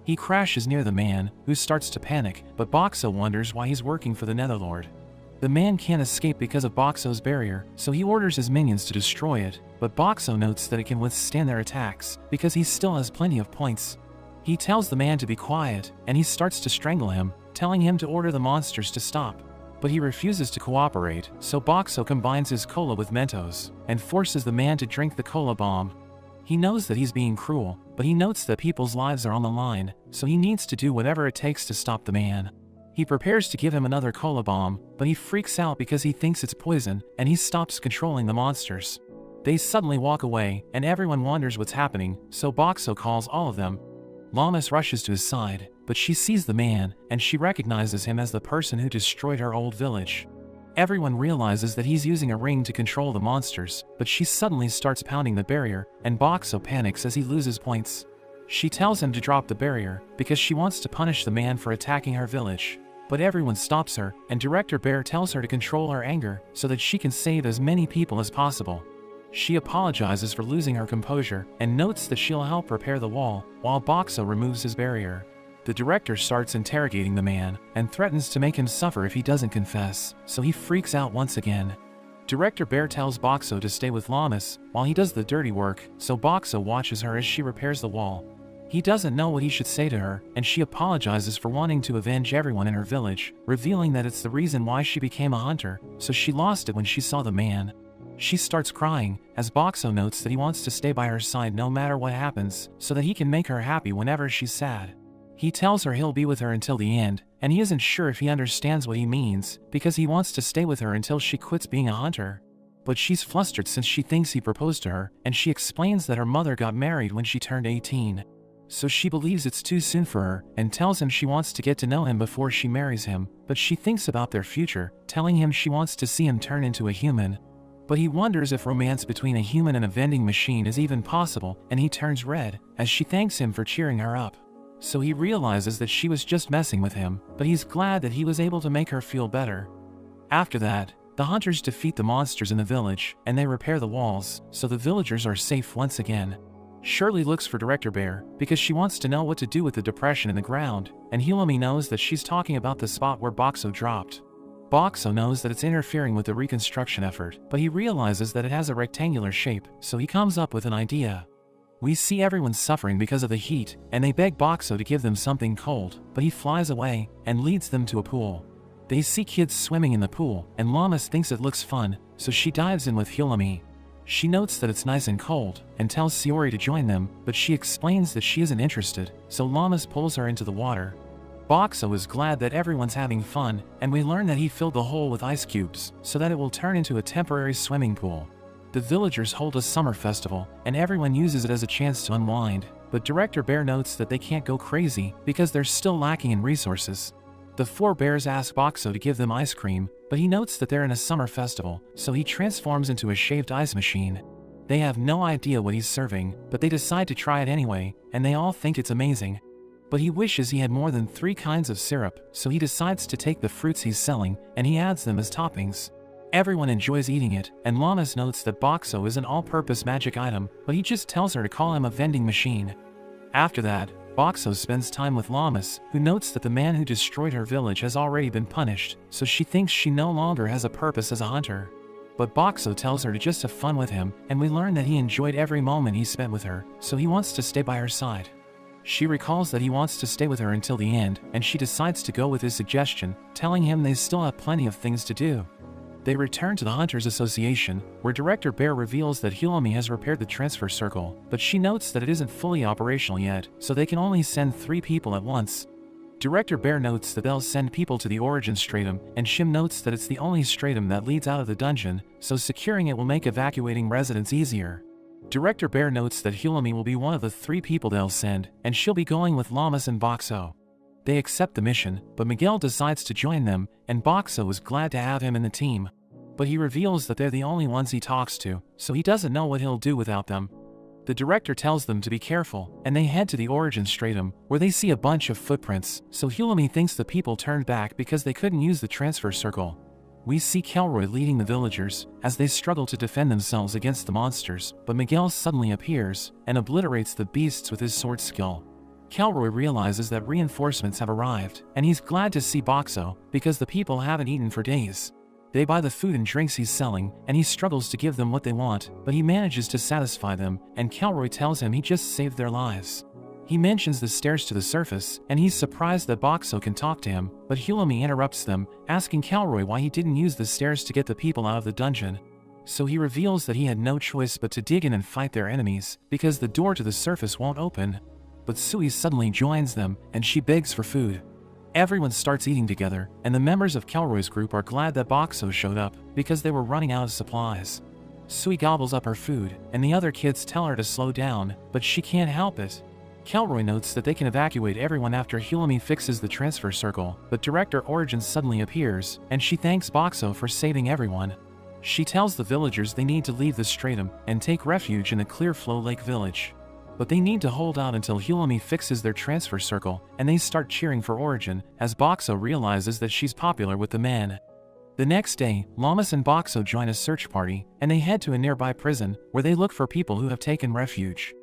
He crashes near the man, who starts to panic, but Boxxo wonders why he's working for the Netherlord. The man can't escape because of Boxxo's barrier, so he orders his minions to destroy it, but Boxxo notes that it can withstand their attacks, because he still has plenty of points. He tells the man to be quiet, and he starts to strangle him, telling him to order the monsters to stop. But he refuses to cooperate, so Boxxo combines his cola with Mentos, and forces the man to drink the cola bomb. He knows that he's being cruel, but he notes that people's lives are on the line, so he needs to do whatever it takes to stop the man. He prepares to give him another cola bomb, but he freaks out because he thinks it's poison, and he stops controlling the monsters. They suddenly walk away, and everyone wonders what's happening, so Boxxo calls all of them. Lammis rushes to his side, but she sees the man, and she recognizes him as the person who destroyed her old village. Everyone realizes that he's using a ring to control the monsters, but she suddenly starts pounding the barrier, and Boxxo panics as he loses points. She tells him to drop the barrier, because she wants to punish the man for attacking her village. But everyone stops her, and Director Bear tells her to control her anger, so that she can save as many people as possible. She apologizes for losing her composure, and notes that she'll help repair the wall, while Boxxo removes his barrier. The director starts interrogating the man, and threatens to make him suffer if he doesn't confess, so he freaks out once again. Director Bear tells Boxxo to stay with Lammis, while he does the dirty work, so Boxxo watches her as she repairs the wall. He doesn't know what he should say to her, and she apologizes for wanting to avenge everyone in her village, revealing that it's the reason why she became a hunter, so she lost it when she saw the man. She starts crying, as Boxxo notes that he wants to stay by her side no matter what happens, so that he can make her happy whenever she's sad. He tells her he'll be with her until the end, and he isn't sure if he understands what he means, because he wants to stay with her until she quits being a hunter. But she's flustered since she thinks he proposed to her, and she explains that her mother got married when she turned 18. So she believes it's too soon for her, and tells him she wants to get to know him before she marries him, but she thinks about their future, telling him she wants to see him turn into a human. But he wonders if romance between a human and a vending machine is even possible, and he turns red, as she thanks him for cheering her up. So he realizes that she was just messing with him, but he's glad that he was able to make her feel better. After that, the hunters defeat the monsters in the village, and they repair the walls, so the villagers are safe once again. Shirley looks for Director Bear, because she wants to know what to do with the depression in the ground, and Hilami knows that she's talking about the spot where Boxxo dropped. Boxxo knows that it's interfering with the reconstruction effort, but he realizes that it has a rectangular shape, so he comes up with an idea. We see everyone suffering because of the heat, and they beg Boxxo to give them something cold, but he flies away, and leads them to a pool. They see kids swimming in the pool, and Lammis thinks it looks fun, so she dives in with Hilami. She notes that it's nice and cold, and tells Sayori to join them, but she explains that she isn't interested, so Lammis pulls her into the water. Boxxo is glad that everyone's having fun, and we learn that he filled the hole with ice cubes, so that it will turn into a temporary swimming pool. The villagers hold a summer festival, and everyone uses it as a chance to unwind, but Director Bear notes that they can't go crazy, because they're still lacking in resources. The four bears ask Boxxo to give them ice cream, but he notes that they're in a summer festival, so he transforms into a shaved ice machine. They have no idea what he's serving, but they decide to try it anyway, and they all think it's amazing. But he wishes he had more than 3 kinds of syrup, so he decides to take the fruits he's selling, and he adds them as toppings. Everyone enjoys eating it, and Lammis notes that Boxxo is an all-purpose magic item, but he just tells her to call him a vending machine. After that, Boxxo spends time with Lammis, who notes that the man who destroyed her village has already been punished, so she thinks she no longer has a purpose as a hunter. But Boxxo tells her to just have fun with him, and we learn that he enjoyed every moment he spent with her, so he wants to stay by her side. She recalls that he wants to stay with her until the end, and she decides to go with his suggestion, telling him they still have plenty of things to do. They return to the Hunters Association, where Director Bear reveals that Hilomi has repaired the transfer circle, but she notes that it isn't fully operational yet, so they can only send 3 people at once. Director Bear notes that they'll send people to the Origin Stratum, and Shim notes that it's the only stratum that leads out of the dungeon, so securing it will make evacuating residents easier. Director Bear notes that Hilomi will be one of the 3 people they'll send, and she'll be going with Lammis and Boxxo. They accept the mission, but Miguel decides to join them, and Boxxo is glad to have him in the team. But he reveals that they're the only ones he talks to, so he doesn't know what he'll do without them. The director tells them to be careful, and they head to the Origin Stratum, where they see a bunch of footprints, so Hilomi thinks the people turned back because they couldn't use the transfer circle. We see Kelroy leading the villagers, as they struggle to defend themselves against the monsters, but Miguel suddenly appears, and obliterates the beasts with his sword skill. Kelroy realizes that reinforcements have arrived, and he's glad to see Boxxo, because the people haven't eaten for days. They buy the food and drinks he's selling, and he struggles to give them what they want, but he manages to satisfy them, and Kelroy tells him he just saved their lives. He mentions the stairs to the surface, and he's surprised that Boxxo can talk to him, but Hilomi interrupts them, asking Kelroy why he didn't use the stairs to get the people out of the dungeon. So he reveals that he had no choice but to dig in and fight their enemies, because the door to the surface won't open. But Sui suddenly joins them, and she begs for food. Everyone starts eating together, and the members of Kelroy's group are glad that Boxxo showed up, because they were running out of supplies. Sui gobbles up her food, and the other kids tell her to slow down, but she can't help it. Kelroy notes that they can evacuate everyone after Hilomi fixes the transfer circle, but Director Origin suddenly appears, and she thanks Boxxo for saving everyone. She tells the villagers they need to leave the stratum, and take refuge in the Clearflow Lake village. But they need to hold out until Hilomi fixes their transfer circle, and they start cheering for Origin, as Boxxo realizes that she's popular with the men. The next day, Lammis and Boxxo join a search party, and they head to a nearby prison, where they look for people who have taken refuge.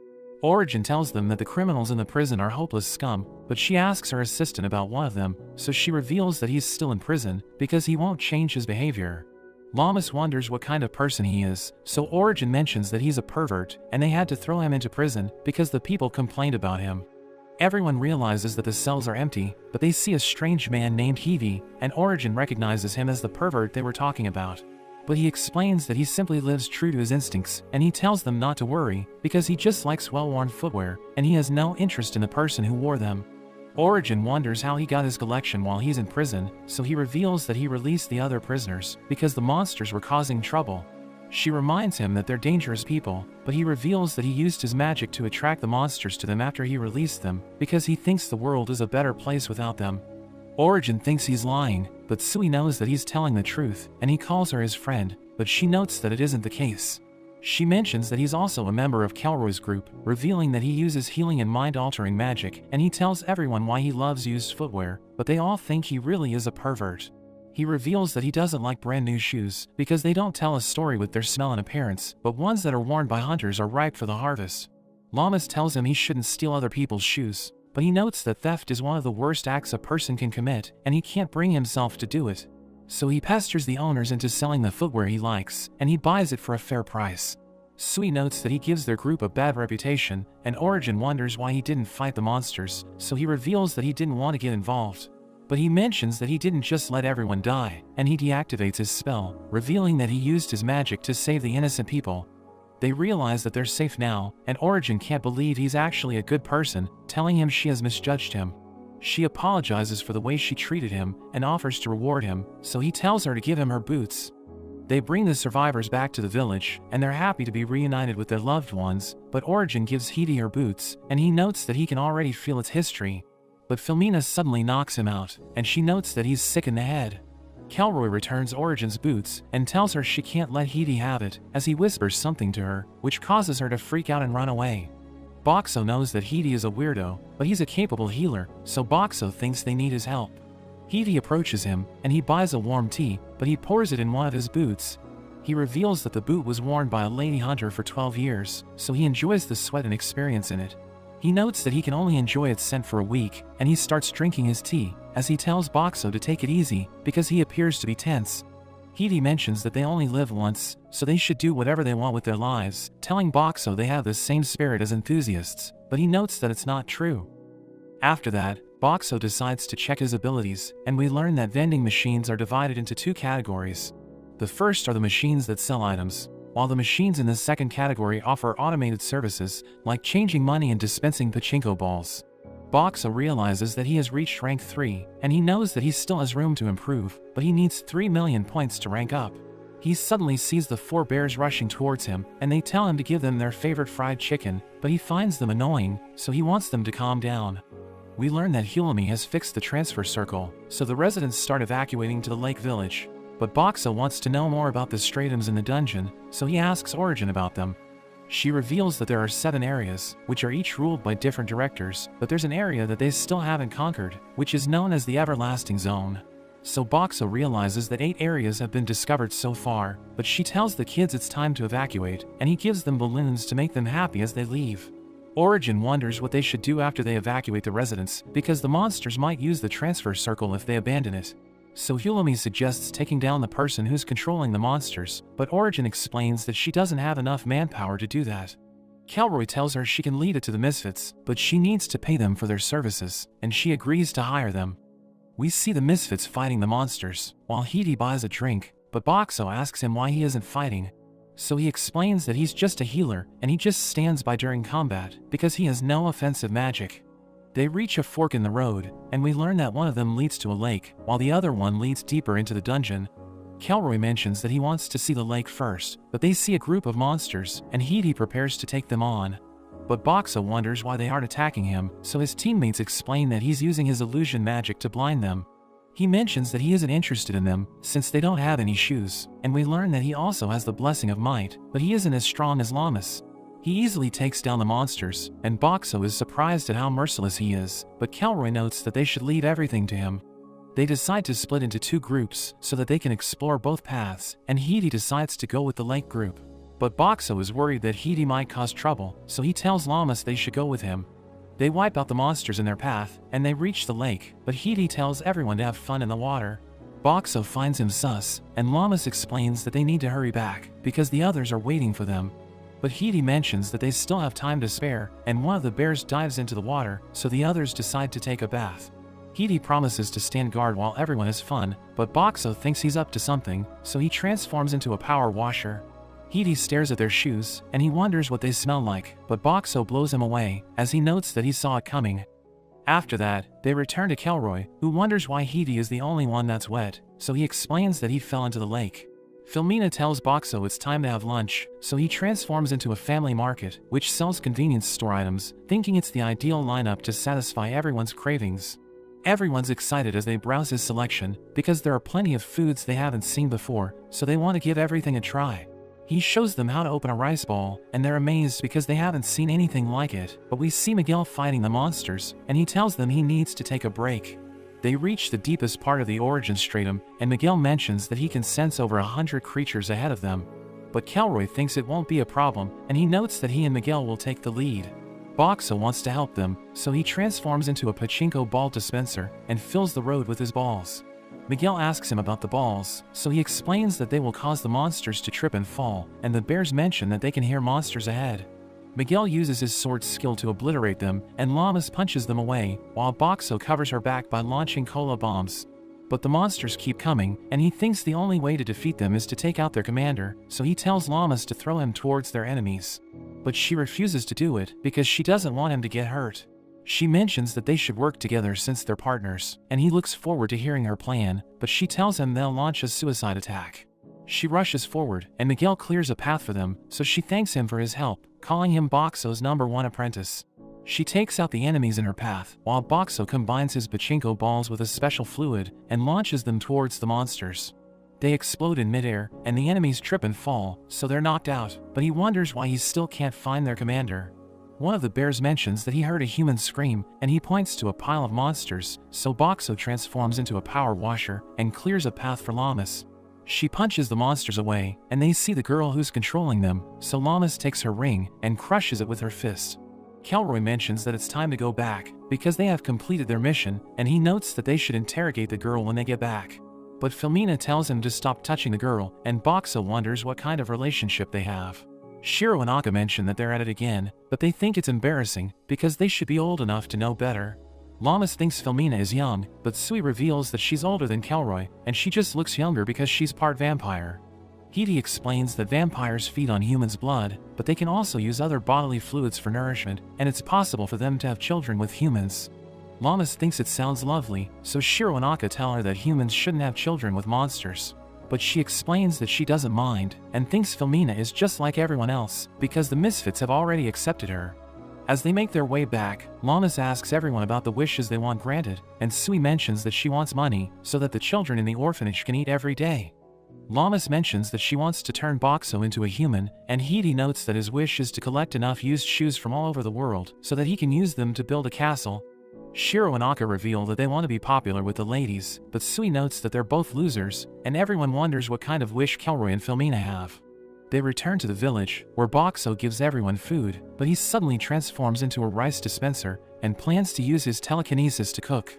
Origin tells them that the criminals in the prison are hopeless scum, but she asks her assistant about one of them, so she reveals that he's still in prison, because he won't change his behavior. Lammis wonders what kind of person he is, so Origin mentions that he's a pervert, and they had to throw him into prison because the people complained about him. Everyone realizes that the cells are empty, but they see a strange man named Heavy, and Origin recognizes him as the pervert they were talking about. But he explains that he simply lives true to his instincts, and he tells them not to worry, because he just likes well-worn footwear, and he has no interest in the person who wore them. Origin wonders how he got his collection while he's in prison, so he reveals that he released the other prisoners, because the monsters were causing trouble. She reminds him that they're dangerous people, but he reveals that he used his magic to attract the monsters to them after he released them, because he thinks the world is a better place without them. Origin thinks he's lying, but Sui knows that he's telling the truth, and he calls her his friend, but she notes that it isn't the case. She mentions that he's also a member of Kelroy's group, revealing that he uses healing and mind-altering magic, and he tells everyone why he loves used footwear, but they all think he really is a pervert. He reveals that he doesn't like brand new shoes, because they don't tell a story with their smell and appearance, but ones that are worn by hunters are ripe for the harvest. Lammis tells him he shouldn't steal other people's shoes, but he notes that theft is one of the worst acts a person can commit, and he can't bring himself to do it. So he pesters the owners into selling the footwear he likes, and he buys it for a fair price. Sui notes that he gives their group a bad reputation, and Origin wonders why he didn't fight the monsters, so he reveals that he didn't want to get involved. But he mentions that he didn't just let everyone die, and he deactivates his spell, revealing that he used his magic to save the innocent people. They realize that they're safe now, and Origin can't believe he's actually a good person, telling him she has misjudged him. She apologizes for the way she treated him, and offers to reward him, so he tells her to give him her boots. They bring the survivors back to the village, and they're happy to be reunited with their loved ones, but Origin gives Hidi her boots, and he notes that he can already feel its history. But Filmina suddenly knocks him out, and she notes that he's sick in the head. Kelroy returns Origin's boots, and tells her she can't let Hidi have it, as he whispers something to her, which causes her to freak out and run away. Boxxo knows that Hidi is a weirdo, but he's a capable healer, so Boxxo thinks they need his help. Hidi approaches him, and he buys a warm tea, but he pours it in one of his boots. He reveals that the boot was worn by a lady hunter for 12 years, so he enjoys the sweat and experience in it. He notes that he can only enjoy its scent for a week, and he starts drinking his tea, as he tells Boxxo to take it easy, because he appears to be tense. Hidi mentions that they only live once, so they should do whatever they want with their lives, telling Boxxo they have the same spirit as enthusiasts, but he notes that it's not true. After that, Boxxo decides to check his abilities, and we learn that vending machines are divided into two categories. The The first are the machines that sell items, while the machines in the second category offer automated services, like changing money and dispensing pachinko balls. Boxxo realizes that he has reached rank 3, and he knows that he still has room to improve, but he needs 3 million points to rank up. He suddenly sees the 4 bears rushing towards him, and they tell him to give them their favorite fried chicken, but he finds them annoying, so he wants them to calm down. We learn that Lammis has fixed the transfer circle, so the residents start evacuating to the lake village. But Boxxo wants to know more about the stratums in the dungeon, so he asks Origin about them. She reveals that there are 7 areas, which are each ruled by different directors, but there's an area that they still haven't conquered, which is known as the Everlasting Zone. So Boxxo realizes that 8 areas have been discovered so far, but she tells the kids it's time to evacuate, and he gives them balloons to make them happy as they leave. Origin wonders what they should do after they evacuate the residents, because the monsters might use the transfer circle if they abandon it. So Lammis suggests taking down the person who's controlling the monsters, but Origin explains that she doesn't have enough manpower to do that. Kelroy tells her she can lead it to the Misfits, but she needs to pay them for their services, and she agrees to hire them. We see the Misfits fighting the monsters, while Hidi buys a drink, but Boxxo asks him why he isn't fighting. So he explains that he's just a healer, and he just stands by during combat, because he has no offensive magic. They reach a fork in the road, and we learn that one of them leads to a lake, while the other one leads deeper into the dungeon. Kelroy mentions that he wants to see the lake first, but they see a group of monsters, and Hidi prepares to take them on. But Boxxo wonders why they aren't attacking him, so his teammates explain that he's using his illusion magic to blind them. He mentions that he isn't interested in them, since they don't have any shoes, and we learn that he also has the Blessing of Might, but he isn't as strong as Lammis. He easily takes down the monsters, and Boxxo is surprised at how merciless he is, but Kelroy notes that they should leave everything to him. They decide to split into 2 groups so that they can explore both paths, and Hidi decides to go with the lake group. But Boxxo is worried that Hidi might cause trouble, so he tells Lammis they should go with him. They wipe out the monsters in their path, and they reach the lake, but Hidi tells everyone to have fun in the water. Boxxo finds him sus, and Lammis explains that they need to hurry back, because the others are waiting for them. But Hidi mentions that they still have time to spare, and one of the bears dives into the water, so the others decide to take a bath. Hidi promises to stand guard while everyone has fun, but Boxxo thinks he's up to something, so he transforms into a power washer. Hidi stares at their shoes, and he wonders what they smell like, but Boxxo blows him away, as he notes that he saw it coming. After that, they return to Kelroy, who wonders why Hidi is the only one that's wet, so he explains that he fell into the lake. Filmina tells Boxxo it's time to have lunch, so he transforms into a family market, which sells convenience store items, thinking it's the ideal lineup to satisfy everyone's cravings. Everyone's excited as they browse his selection, because there are plenty of foods they haven't seen before, so they want to give everything a try. He shows them how to open a rice ball, and they're amazed because they haven't seen anything like it, but we see Miguel fighting the monsters, and he tells them he needs to take a break. They reach the deepest part of the origin stratum, and Miguel mentions that he can sense over 100 creatures ahead of them. But Kelroy thinks it won't be a problem, and he notes that he and Miguel will take the lead. Boxxo wants to help them, so he transforms into a pachinko ball dispenser and fills the road with his balls. Miguel asks him about the balls, so he explains that they will cause the monsters to trip and fall, and the bears mention that they can hear monsters ahead. Miguel uses his sword skill to obliterate them, and Lammis punches them away, while Boxxo covers her back by launching cola bombs. But the monsters keep coming, and he thinks the only way to defeat them is to take out their commander, so he tells Lammis to throw him towards their enemies. But she refuses to do it, because she doesn't want him to get hurt. She mentions that they should work together since they're partners, and he looks forward to hearing her plan, but she tells him they'll launch a suicide attack. She rushes forward, and Miguel clears a path for them, so she thanks him for his help, calling him Boxxo's #1 apprentice. She takes out the enemies in her path, while Boxxo combines his pachinko balls with a special fluid, and launches them towards the monsters. They explode in midair, and the enemies trip and fall, so they're knocked out, but he wonders why he still can't find their commander. One of the bears mentions that he heard a human scream, and he points to a pile of monsters, so Boxxo transforms into a power washer, and clears a path for Lammis. She punches the monsters away, and they see the girl who's controlling them, so Lammis takes her ring, and crushes it with her fist. Kelroy mentions that it's time to go back, because they have completed their mission, and he notes that they should interrogate the girl when they get back. But Filmina tells him to stop touching the girl, and Boxxo wonders what kind of relationship they have. Shiro and Aka mention that they're at it again, but they think it's embarrassing, because they should be old enough to know better. Lammis thinks Filmina is young, but Sui reveals that she's older than Kelroy, and she just looks younger because she's part vampire. Hidi explains that vampires feed on humans' blood, but they can also use other bodily fluids for nourishment, and it's possible for them to have children with humans. Lammis thinks it sounds lovely, so Shiro and Aka tell her that humans shouldn't have children with monsters. But she explains that she doesn't mind, and thinks Filmina is just like everyone else, because the misfits have already accepted her. As they make their way back, Lammis asks everyone about the wishes they want granted, and Sui mentions that she wants money, so that the children in the orphanage can eat every day. Lammis mentions that she wants to turn Boxxo into a human, and Hidi notes that his wish is to collect enough used shoes from all over the world, so that he can use them to build a castle. Shiro and Aka reveal that they want to be popular with the ladies, but Sui notes that they're both losers, and everyone wonders what kind of wish Kelroy and Filmina have. They return to the village, where Boxxo gives everyone food, but he suddenly transforms into a rice dispenser, and plans to use his telekinesis to cook.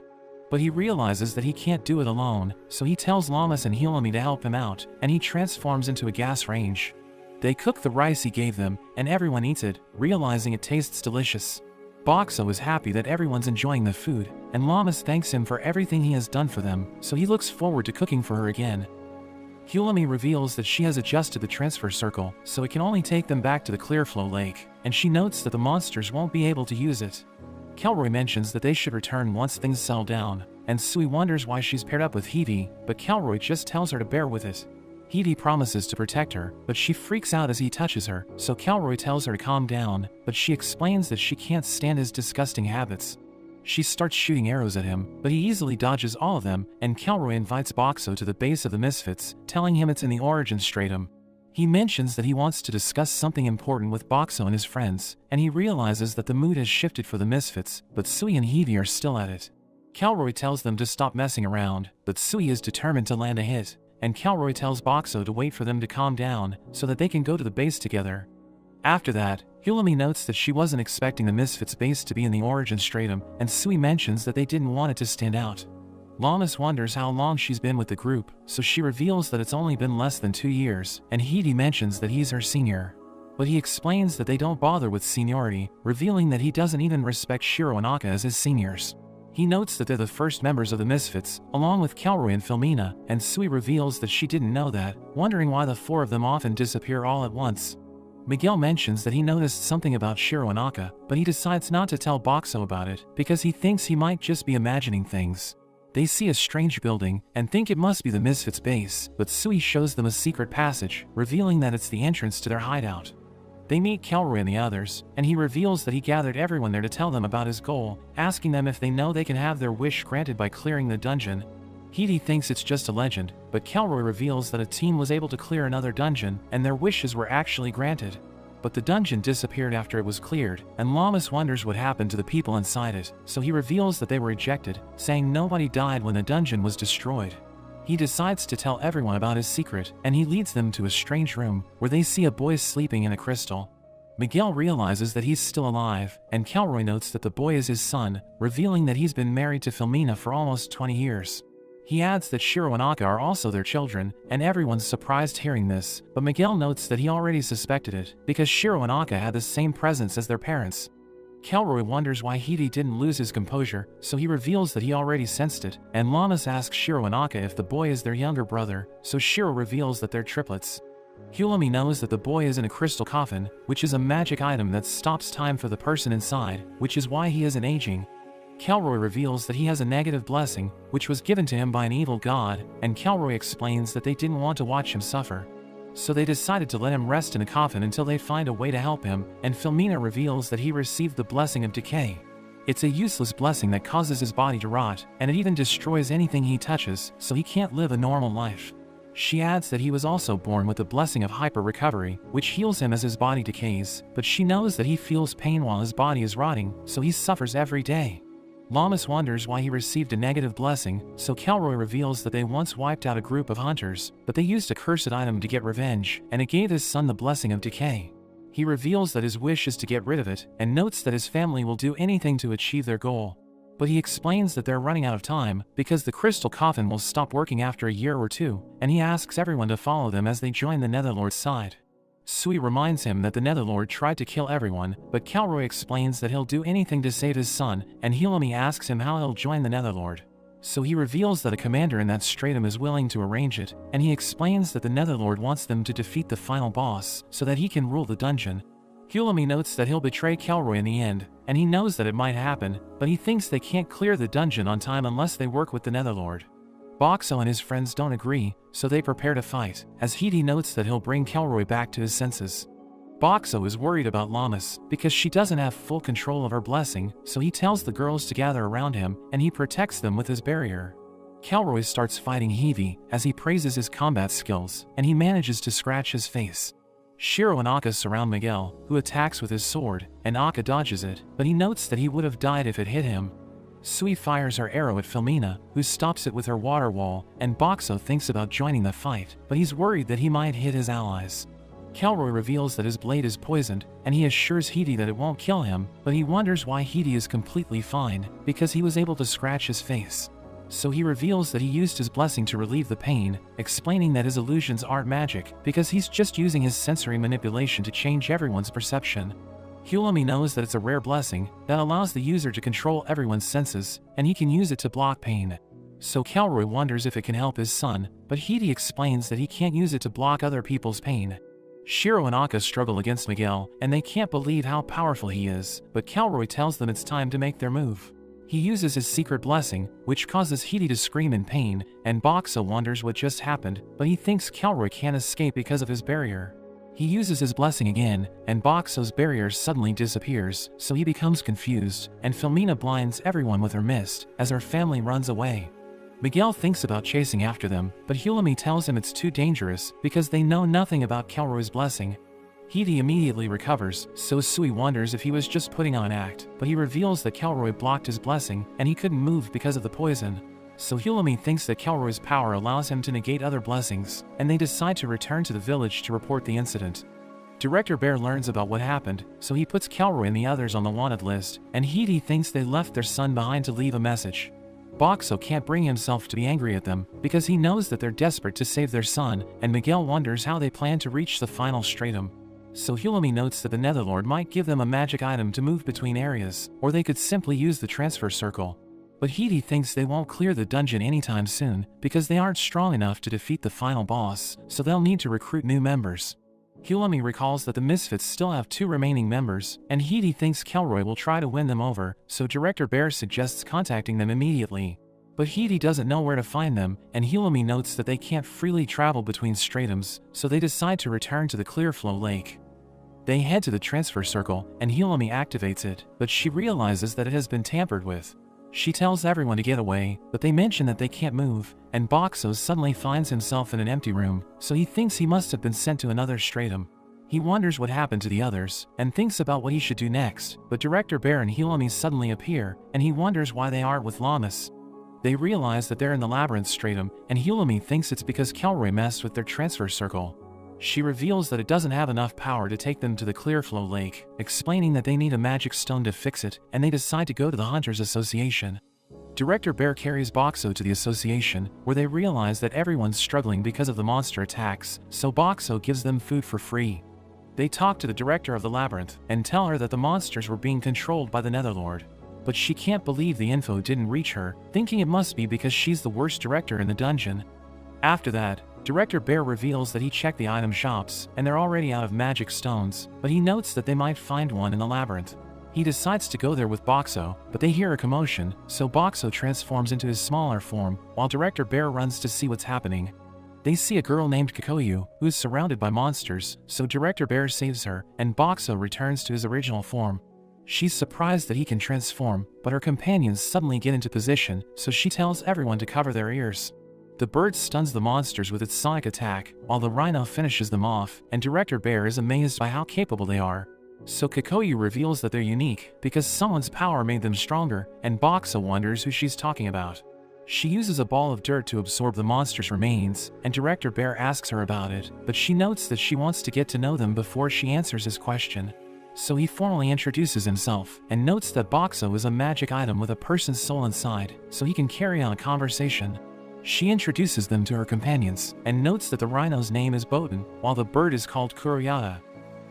But he realizes that he can't do it alone, so he tells Lammis and Hilami to help him out, and he transforms into a gas range. They cook the rice he gave them, and everyone eats it, realizing it tastes delicious. Boxxo is happy that everyone's enjoying the food, and Lammis thanks him for everything he has done for them, so he looks forward to cooking for her again. Hilami reveals that she has adjusted the transfer circle, so it can only take them back to the Clearflow Lake, and she notes that the monsters won't be able to use it. Kelroy mentions that they should return once things settle down, and Sui wonders why she's paired up with Hidi, but Kelroy just tells her to bear with it. Hidi promises to protect her, but she freaks out as he touches her, so Kelroy tells her to calm down, but she explains that she can't stand his disgusting habits. She starts shooting arrows at him, but he easily dodges all of them, and Kelroy invites Boxxo to the base of the Misfits, telling him it's in the Origin Stratum. He mentions that he wants to discuss something important with Boxxo and his friends, and he realizes that the mood has shifted for the Misfits, but Sui and Hidi are still at it. Kelroy tells them to stop messing around, but Sui is determined to land a hit, and Kelroy tells Boxxo to wait for them to calm down, so that they can go to the base together. After that, Hilami notes that she wasn't expecting the Misfits base to be in the Origin Stratum, and Sui mentions that they didn't want it to stand out. Lammis wonders how long she's been with the group, so she reveals that it's only been less than 2 years, and Hidi mentions that he's her senior. But he explains that they don't bother with seniority, revealing that he doesn't even respect Shiro and Aka as his seniors. He notes that they're the first members of the Misfits, along with Kelroy and Filmina, and Sui reveals that she didn't know that, wondering why the 4 of them often disappear all at once. Miguel mentions that he noticed something about Shiro and Aka, but he decides not to tell Boxxo about it, because he thinks he might just be imagining things. They see a strange building, and think it must be the Misfits base, but Sui shows them a secret passage, revealing that it's the entrance to their hideout. They meet Kelroy and the others, and he reveals that he gathered everyone there to tell them about his goal, asking them if they know they can have their wish granted by clearing the dungeon. Hidi thinks it's just a legend, but Kelroy reveals that a team was able to clear another dungeon, and their wishes were actually granted. But the dungeon disappeared after it was cleared, and Lammis wonders what happened to the people inside it, so he reveals that they were ejected, saying nobody died when the dungeon was destroyed. He decides to tell everyone about his secret, and he leads them to a strange room, where they see a boy sleeping in a crystal. Miguel realizes that he's still alive, and Kelroy notes that the boy is his son, revealing that he's been married to Filmina for almost 20 years. He adds that Shiro and Aka are also their children, and everyone's surprised hearing this, but Miguel notes that he already suspected it, because Shiro and Aka had the same presence as their parents. Kelroy wonders why Hidi didn't lose his composure, so he reveals that he already sensed it, and Lammis asks Shiro and Aka if the boy is their younger brother, so Shiro reveals that they're triplets. Hilami knows that the boy is in a crystal coffin, which is a magic item that stops time for the person inside, which is why he isn't aging. Kelroy reveals that he has a negative blessing, which was given to him by an evil god, and Kelroy explains that they didn't want to watch him suffer. So they decided to let him rest in a coffin until they find a way to help him, and Filmina reveals that he received the blessing of decay. It's a useless blessing that causes his body to rot, and it even destroys anything he touches, so he can't live a normal life. She adds that he was also born with the blessing of hyper-recovery, which heals him as his body decays, but she knows that he feels pain while his body is rotting, so he suffers every day. Lammis wonders why he received a negative blessing, so Kelroy reveals that they once wiped out a group of hunters, but they used a cursed item to get revenge, and it gave his son the blessing of decay. He reveals that his wish is to get rid of it, and notes that his family will do anything to achieve their goal. But he explains that they're running out of time, because the crystal coffin will stop working after a year or 2, and he asks everyone to follow them as they join the Netherlord's side. Sui reminds him that the Netherlord tried to kill everyone, but Kelroy explains that he'll do anything to save his son, and Hilami asks him how he'll join the Netherlord. So he reveals that a commander in that stratum is willing to arrange it, and he explains that the Netherlord wants them to defeat the final boss so that he can rule the dungeon. Lammis notes that he'll betray Kelroy in the end, and he knows that it might happen, but he thinks they can't clear the dungeon on time unless they work with the Netherlord. Boxxo and his friends don't agree, so they prepare to fight, as Hedy notes that he'll bring Kelroy back to his senses. Boxxo is worried about Lammis because she doesn't have full control of her blessing, so he tells the girls to gather around him, and he protects them with his barrier. Kelroy starts fighting Hedy as he praises his combat skills, and he manages to scratch his face. Shiro and Akka surround Miguel, who attacks with his sword, and Akka dodges it, but he notes that he would have died if it hit him. Sui fires her arrow at Filmina, who stops it with her water wall, and Boxxo thinks about joining the fight, but he's worried that he might hit his allies. Kelroy reveals that his blade is poisoned, and he assures Hedy that it won't kill him, but he wonders why Hedy is completely fine, because he was able to scratch his face. So he reveals that he used his blessing to relieve the pain, explaining that his illusions aren't magic, because he's just using his sensory manipulation to change everyone's perception. Lammis knows that it's a rare blessing that allows the user to control everyone's senses, and he can use it to block pain. So Kelroy wonders if it can help his son, but Hedy explains that he can't use it to block other people's pain. Shiro and Akka struggle against Miguel, and they can't believe how powerful he is, but Kelroy tells them it's time to make their move. He uses his secret blessing, which causes Hedy to scream in pain, and Boxxo wonders what just happened, but he thinks Kelroy can't escape because of his barrier. He uses his blessing again, and Boxxo's barrier suddenly disappears, so he becomes confused, and Filmina blinds everyone with her mist as her family runs away. Miguel thinks about chasing after them, but Lammis tells him it's too dangerous because they know nothing about Kelroy's blessing. Hedy immediately recovers, so Sui wonders if he was just putting on an act, but he reveals that Kelroy blocked his blessing and he couldn't move because of the poison. So Lammis thinks that Kelroy's power allows him to negate other blessings, and they decide to return to the village to report the incident. Director Bear learns about what happened, so he puts Kelroy and the others on the wanted list, and Hedy thinks they left their son behind to leave a message. Boxxo can't bring himself to be angry at them, because he knows that they're desperate to save their son, and Miguel wonders how they plan to reach the final stratum. So Lammis notes that the Netherlord might give them a magic item to move between areas, or they could simply use the transfer circle. But Hedy thinks they won't clear the dungeon anytime soon, because they aren't strong enough to defeat the final boss, so they'll need to recruit new members. Lammis recalls that the Misfits still have 2 remaining members, and Hedy thinks Kelroy will try to win them over, so Director Bear suggests contacting them immediately. But Hedy doesn't know where to find them, and Lammis notes that they can't freely travel between stratums, so they decide to return to the Clearflow Lake. They head to the transfer circle, and Lammis activates it, but she realizes that it has been tampered with. She tells everyone to get away, but they mention that they can't move, and Boxxo suddenly finds himself in an empty room, so he thinks he must have been sent to another stratum. He wonders what happened to the others, and thinks about what he should do next, but Director Bear and Lammis suddenly appear, and he wonders why they aren't with Lammis. They realize that they're in the labyrinth stratum, and Lammis thinks it's because Kelroy messed with their transfer circle. She reveals that it doesn't have enough power to take them to the Clearflow Lake, explaining that they need a magic stone to fix it, and they decide to go to the Hunters Association. Director Bear carries Boxxo to the association, where they realize that everyone's struggling because of the monster attacks, so Boxxo gives them food for free. They talk to the director of the labyrinth, and tell her that the monsters were being controlled by the Netherlord. But she can't believe the info didn't reach her, thinking it must be because she's the worst director in the dungeon. After that, Director Bear reveals that he checked the item shops, and they're already out of magic stones, but he notes that they might find one in the labyrinth. He decides to go there with Boxxo, but they hear a commotion, so Boxxo transforms into his smaller form, while Director Bear runs to see what's happening. They see a girl named Kikoyu, who is surrounded by monsters, so Director Bear saves her, and Boxxo returns to his original form. She's surprised that he can transform, but her companions suddenly get into position, so she tells everyone to cover their ears. The bird stuns the monsters with its sonic attack, while the rhino finishes them off, and Director Bear is amazed by how capable they are. So Kikoyu reveals that they're unique, because someone's power made them stronger, and Boxxo wonders who she's talking about. She uses a ball of dirt to absorb the monster's remains, and Director Bear asks her about it, but she notes that she wants to get to know them before she answers his question. So he formally introduces himself, and notes that Boxxo is a magic item with a person's soul inside, so he can carry on a conversation. She introduces them to her companions, and notes that the rhino's name is Botan, while the bird is called Kuruyata.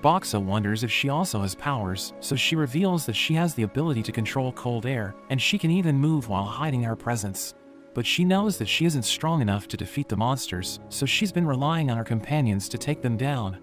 Boxxo wonders if she also has powers, so she reveals that she has the ability to control cold air, and she can even move while hiding her presence. but she knows that she isn't strong enough to defeat the monsters, so she's been relying on her companions to take them down.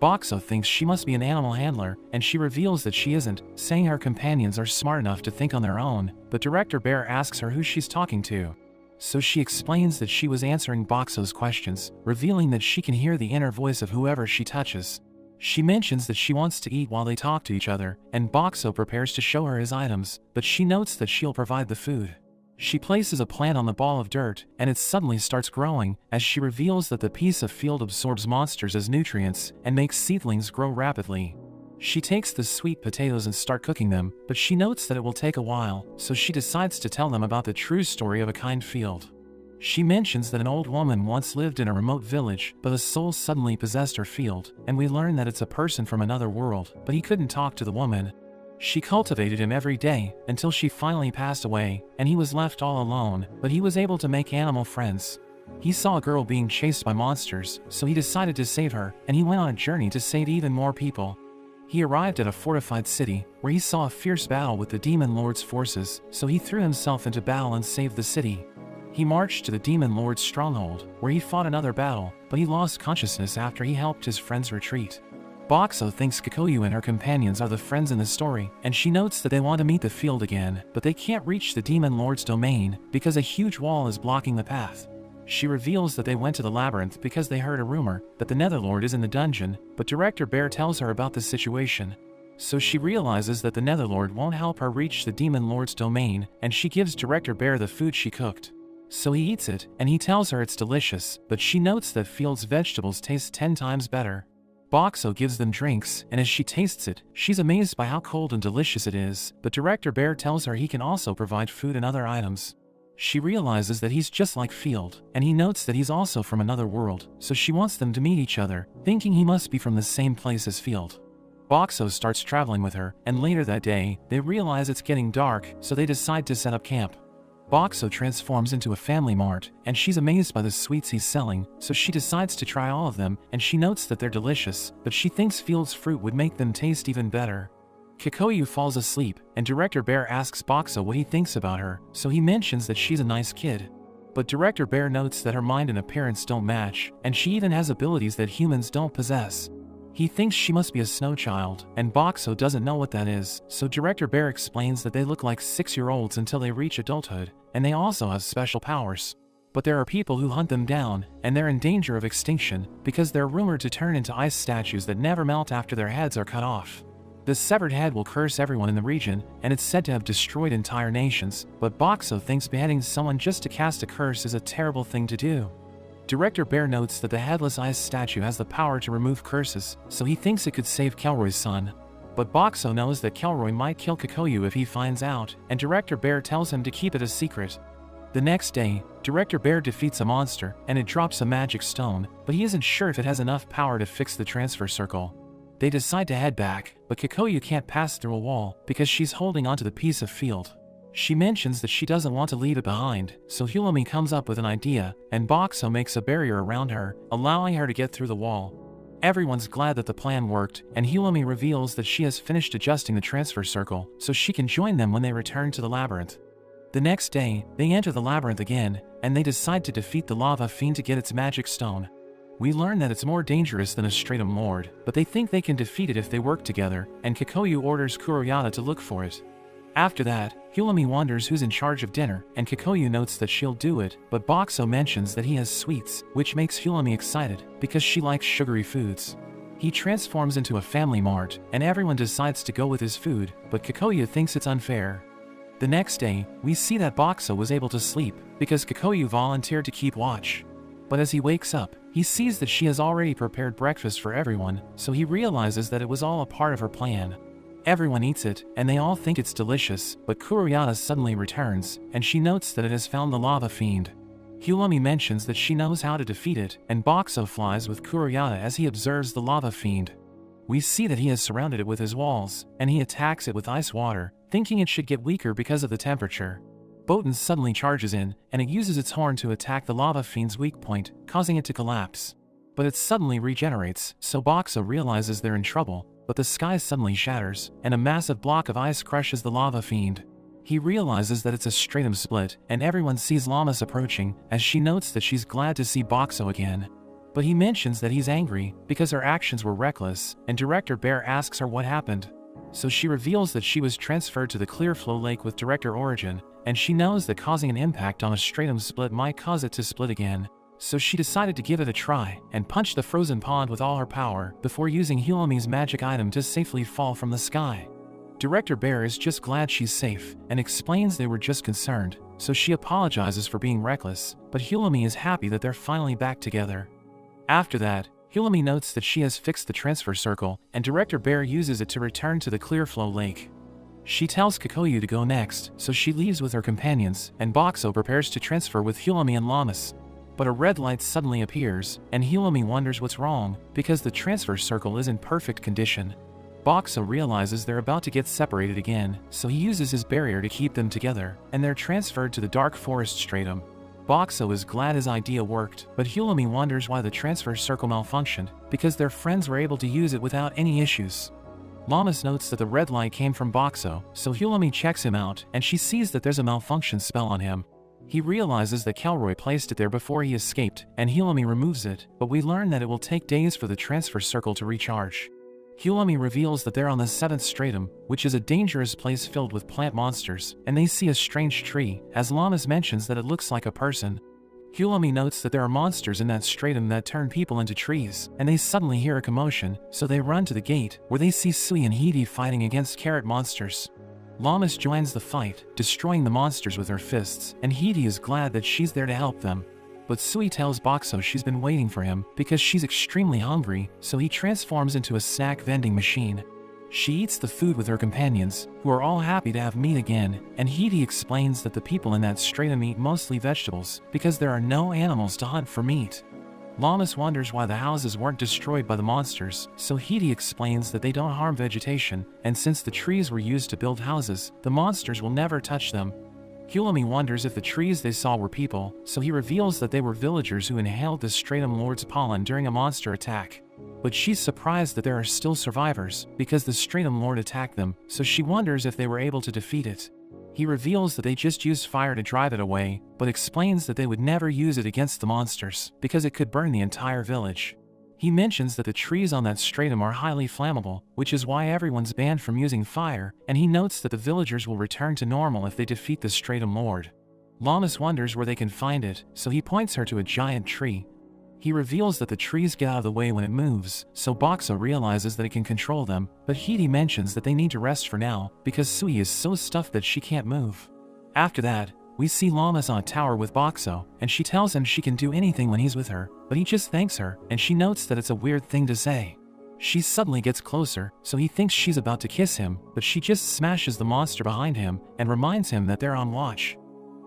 Boxxo thinks she must be an animal handler, and she reveals that she isn't, saying her companions are smart enough to think on their own, but Director Bear asks her who she's talking to. So she explains that she was answering Boxxo's questions, revealing that she can hear the inner voice of whoever she touches. She mentions that she wants to eat while they talk to each other, and Boxxo prepares to show her his items, but she notes that she'll provide the food. She places a plant on the ball of dirt, and it suddenly starts growing, as she reveals that the piece of field absorbs monsters as nutrients and makes seedlings grow rapidly. She takes the sweet potatoes and starts cooking them, but she notes that it will take a while, so she decides to tell them about the true story of a kind field. She mentions that an old woman once lived in a remote village, but a soul suddenly possessed her field, and we learn that it's a person from another world, but he couldn't talk to the woman. She cultivated him every day, until she finally passed away, and he was left all alone, but he was able to make animal friends. He saw a girl being chased by monsters, so he decided to save her, and he went on a journey to save even more people. He arrived at a fortified city, where he saw a fierce battle with the Demon Lord's forces, so he threw himself into battle and saved the city. He marched to the Demon Lord's stronghold, where he fought another battle, but he lost consciousness after he helped his friends retreat. Boxxo thinks Kikoyu and her companions are the friends in the story, and she notes that they want to meet the field again, but they can't reach the Demon Lord's domain because a huge wall is blocking the path. She reveals that they went to the labyrinth because they heard a rumor that the Netherlord is in the dungeon, but Director Bear tells her about the situation. So she realizes that the Netherlord won't help her reach the Demon Lord's domain, and she gives Director Bear the food she cooked. So he eats it, and he tells her it's delicious, but she notes that Field's vegetables taste 10 times better. Boxxo gives them drinks, and as she tastes it, she's amazed by how cold and delicious it is, but Director Bear tells her he can also provide food and other items. She realizes that he's just like Field, and he notes that he's also from another world, so she wants them to meet each other, thinking he must be from the same place as Field. Boxxo starts traveling with her, and later that day, they realize it's getting dark, so they decide to set up camp. Boxxo transforms into a family mart, and she's amazed by the sweets he's selling, so she decides to try all of them, and she notes that they're delicious, but she thinks Field's fruit would make them taste even better. Kikoyu falls asleep, and Director Bear asks Boxxo what he thinks about her, so he mentions that she's a nice kid. But Director Bear notes that her mind and appearance don't match, and she even has abilities that humans don't possess. He thinks she must be a snow child, and Boxxo doesn't know what that is, so Director Bear explains that they look like 6-year-olds until they reach adulthood, and they also have special powers. But there are people who hunt them down, and they're in danger of extinction, because they're rumored to turn into ice statues that never melt after their heads are cut off. The severed head will curse everyone in the region, and it's said to have destroyed entire nations, but Boxxo thinks beheading someone just to cast a curse is a terrible thing to do. Director Bear notes that the headless ice statue has the power to remove curses, so he thinks it could save Kelroy's son. But Boxxo knows that Kelroy might kill Kikoyu if he finds out, and Director Bear tells him to keep it a secret. The next day, Director Bear defeats a monster, and it drops a magic stone, but he isn't sure if it has enough power to fix the transfer circle. They decide to head back, but Kikoyu can't pass through a wall because she's holding onto the piece of field. She mentions that she doesn't want to leave it behind, so Hulami comes up with an idea, and Boxxo makes a barrier around her, allowing her to get through the wall. Everyone's glad that the plan worked, and Hulami reveals that she has finished adjusting the transfer circle, so she can join them when they return to the labyrinth. The next day, they enter the labyrinth again, and they decide to defeat the lava fiend to get its magic stone. We learn that it's more dangerous than a Stratum Lord, but they think they can defeat it if they work together, and Kikoyu orders Kuroyata to look for it. After that, Hulami wonders who's in charge of dinner, and Kikoyu notes that she'll do it, but Boxxo mentions that he has sweets, which makes Hulami excited, because she likes sugary foods. He transforms into a family mart, and everyone decides to go with his food, but Kikoyu thinks it's unfair. The next day, we see that Boxxo was able to sleep, because Kikoyu volunteered to keep watch. But as he wakes up, he sees that she has already prepared breakfast for everyone, so he realizes that it was all a part of her plan. Everyone eats it, and they all think it's delicious, but Kuroyata suddenly returns, and she notes that it has found the lava fiend. Hulami mentions that she knows how to defeat it, and Boxxo flies with Kuroyata as he observes the lava fiend. We see that he has surrounded it with his walls, and he attacks it with ice water, thinking it should get weaker because of the temperature. Botan suddenly charges in, and it uses its horn to attack the lava fiend's weak point, causing it to collapse. But it suddenly regenerates, so Boxxo realizes they're in trouble, but the sky suddenly shatters, and a massive block of ice crushes the lava fiend. He realizes that it's a stratum split, and everyone sees Lammis approaching, as she notes that she's glad to see Boxxo again. But he mentions that he's angry because her actions were reckless, and Director Bear asks her what happened. So she reveals that she was transferred to the Clearflow Lake with Director Origin, and she knows that causing an impact on a stratum split might cause it to split again. So she decided to give it a try, and punch the frozen pond with all her power before using Hilami's magic item to safely fall from the sky. Director Bear is just glad she's safe, and explains they were just concerned, so she apologizes for being reckless, but Hilami is happy that they're finally back together. After that, Hilami notes that she has fixed the transfer circle, and Director Bear uses it to return to the Clearflow Lake. She tells Kikoyu to go next, so she leaves with her companions, and Boxxo prepares to transfer with Hilami and Lammis. But a red light suddenly appears, and Hilami wonders what's wrong, because the transfer circle is in perfect condition. Boxxo realizes they're about to get separated again, so he uses his barrier to keep them together, and they're transferred to the dark forest stratum. Boxxo is glad his idea worked, but Hilami wonders why the transfer circle malfunctioned, because their friends were able to use it without any issues. Lammis notes that the red light came from Boxxo, so Hilami checks him out, and she sees that there's a malfunction spell on him. He realizes that Kelroy placed it there before he escaped, and Hilami removes it, but we learn that it will take days for the transfer circle to recharge. Hilami reveals that they're on the 7th stratum, which is a dangerous place filled with plant monsters, and they see a strange tree, as Lammis mentions that it looks like a person. Hilami notes that there are monsters in that stratum that turn people into trees, and they suddenly hear a commotion, so they run to the gate, where they see Sui and Hidi fighting against carrot monsters. Lammis joins the fight, destroying the monsters with her fists, and Hidi is glad that she's there to help them. But Sui tells Boxxo she's been waiting for him because she's extremely hungry, so he transforms into a snack vending machine. She eats the food with her companions, who are all happy to have meat again, and Hidi explains that the people in that stratum eat mostly vegetables because there are no animals to hunt for meat. Lammis wonders why the houses weren't destroyed by the monsters, so Hidi explains that they don't harm vegetation, and since the trees were used to build houses, the monsters will never touch them. Hilami wonders if the trees they saw were people, so he reveals that they were villagers who inhaled the stratum lord's pollen during a monster attack. But she's surprised that there are still survivors, because the stratum lord attacked them, so she wonders if they were able to defeat it. He reveals that they just used fire to drive it away, but explains that they would never use it against the monsters, because it could burn the entire village. He mentions that the trees on that stratum are highly flammable, which is why everyone's banned from using fire, and he notes that the villagers will return to normal if they defeat the stratum lord. Lammis wonders where they can find it, so he points her to a giant tree. He reveals that the trees get out of the way when it moves, so Boxxo realizes that it can control them, but Hidi mentions that they need to rest for now, because Sui is so stuffed that she can't move. After that, we see Lammis on a tower with Boxxo, and she tells him she can do anything when he's with her, but he just thanks her, and she notes that it's a weird thing to say. She suddenly gets closer, so he thinks she's about to kiss him, but she just smashes the monster behind him, and reminds him that they're on watch.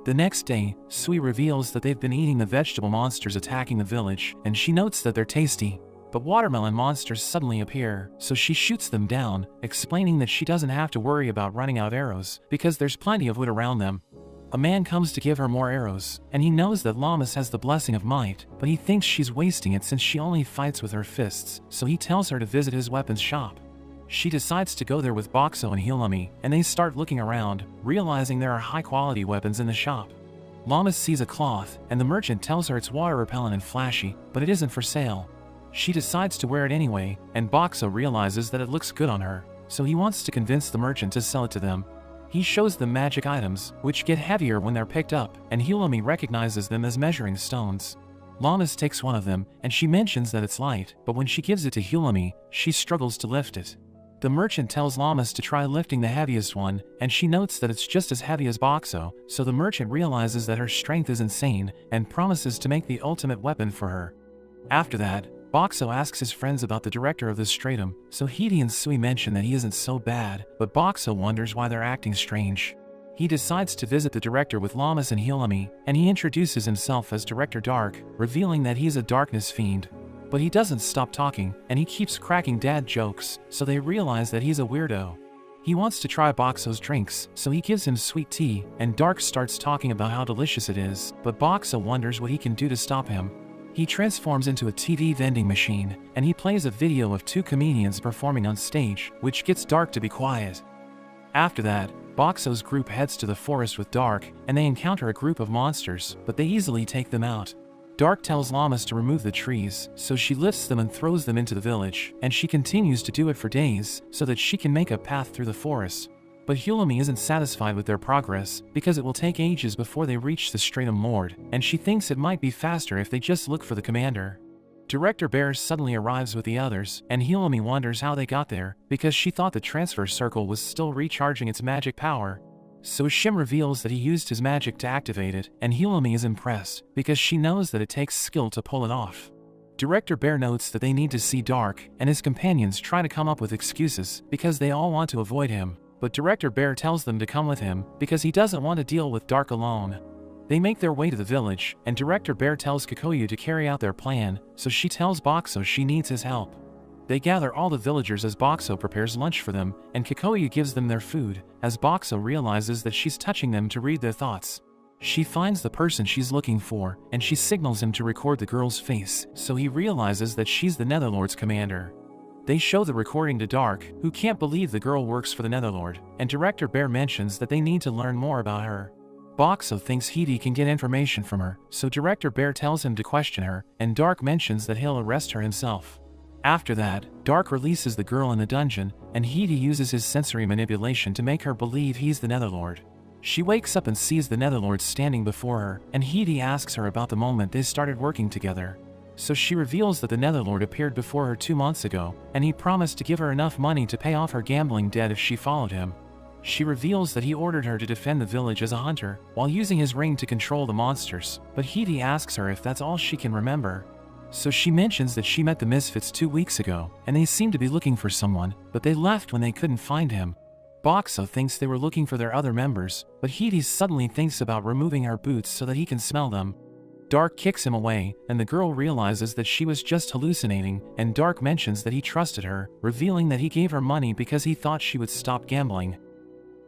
The next day, Sui reveals that they've been eating the vegetable monsters attacking the village, and she notes that they're tasty. But watermelon monsters suddenly appear, so she shoots them down, explaining that she doesn't have to worry about running out of arrows, because there's plenty of wood around them. A man comes to give her more arrows, and he knows that Lammis has the blessing of might, but he thinks she's wasting it since she only fights with her fists, so he tells her to visit his weapons shop. She decides to go there with Boxxo and Hilami, and they start looking around, realizing there are high-quality weapons in the shop. Lammis sees a cloth, and the merchant tells her it's water repellent and flashy, but it isn't for sale. She decides to wear it anyway, and Boxxo realizes that it looks good on her, so he wants to convince the merchant to sell it to them. He shows them magic items, which get heavier when they're picked up, and Hilami recognizes them as measuring stones. Lammis takes one of them, and she mentions that it's light, but when she gives it to Hilami, she struggles to lift it. The merchant tells Lammis to try lifting the heaviest one, and she notes that it's just as heavy as Boxxo, so the merchant realizes that her strength is insane, and promises to make the ultimate weapon for her. After that, Boxxo asks his friends about the director of the stratum, so Hidi and Sui mention that he isn't so bad, but Boxxo wonders why they're acting strange. He decides to visit the director with Lammis and Hilami, and he introduces himself as Director Dark, revealing that he's a darkness fiend. But he doesn't stop talking, and he keeps cracking dad jokes, so they realize that he's a weirdo. He wants to try Boxxo's drinks, so he gives him sweet tea, and Dark starts talking about how delicious it is, but Boxxo wonders what he can do to stop him. He transforms into a TV vending machine, and he plays a video of two comedians performing on stage, which gets Dark to be quiet. After that, Boxxo's group heads to the forest with Dark, and they encounter a group of monsters, but they easily take them out. Dark tells Lammis to remove the trees, so she lifts them and throws them into the village, and she continues to do it for days, so that she can make a path through the forest. But Lammis isn't satisfied with their progress, because it will take ages before they reach the Stratum Lord, and she thinks it might be faster if they just look for the commander. Director Bear suddenly arrives with the others, and Lammis wonders how they got there, because she thought the transfer circle was still recharging its magic power. So Shim reveals that he used his magic to activate it, and Lammis is impressed, because she knows that it takes skill to pull it off. Director Bear notes that they need to see Dark, and his companions try to come up with excuses, because they all want to avoid him, but Director Bear tells them to come with him, because he doesn't want to deal with Dark alone. They make their way to the village, and Director Bear tells Kikoyu to carry out their plan, so she tells Boxxo she needs his help. They gather all the villagers as Boxxo prepares lunch for them, and Kikoyu gives them their food, as Boxxo realizes that she's touching them to read their thoughts. She finds the person she's looking for, and she signals him to record the girl's face, so he realizes that she's the Netherlord's commander. They show the recording to Dark, who can't believe the girl works for the Netherlord, and Director Bear mentions that they need to learn more about her. Boxxo thinks Hidi can get information from her, so Director Bear tells him to question her, and Dark mentions that he'll arrest her himself. After that, Dark releases the girl in the dungeon, and Hidi uses his sensory manipulation to make her believe he's the Netherlord. She wakes up and sees the Netherlord standing before her, and Hidi asks her about the moment they started working together. So she reveals that the Netherlord appeared before her 2 months ago, and he promised to give her enough money to pay off her gambling debt if she followed him. She reveals that he ordered her to defend the village as a hunter, while using his ring to control the monsters, but Hidi asks her if that's all she can remember. So she mentions that she met the Misfits 2 weeks ago, and they seemed to be looking for someone, but they left when they couldn't find him. Boxxo thinks they were looking for their other members, but Hidi suddenly thinks about removing her boots so that he can smell them. Dark kicks him away, and the girl realizes that she was just hallucinating, and Dark mentions that he trusted her, revealing that he gave her money because he thought she would stop gambling.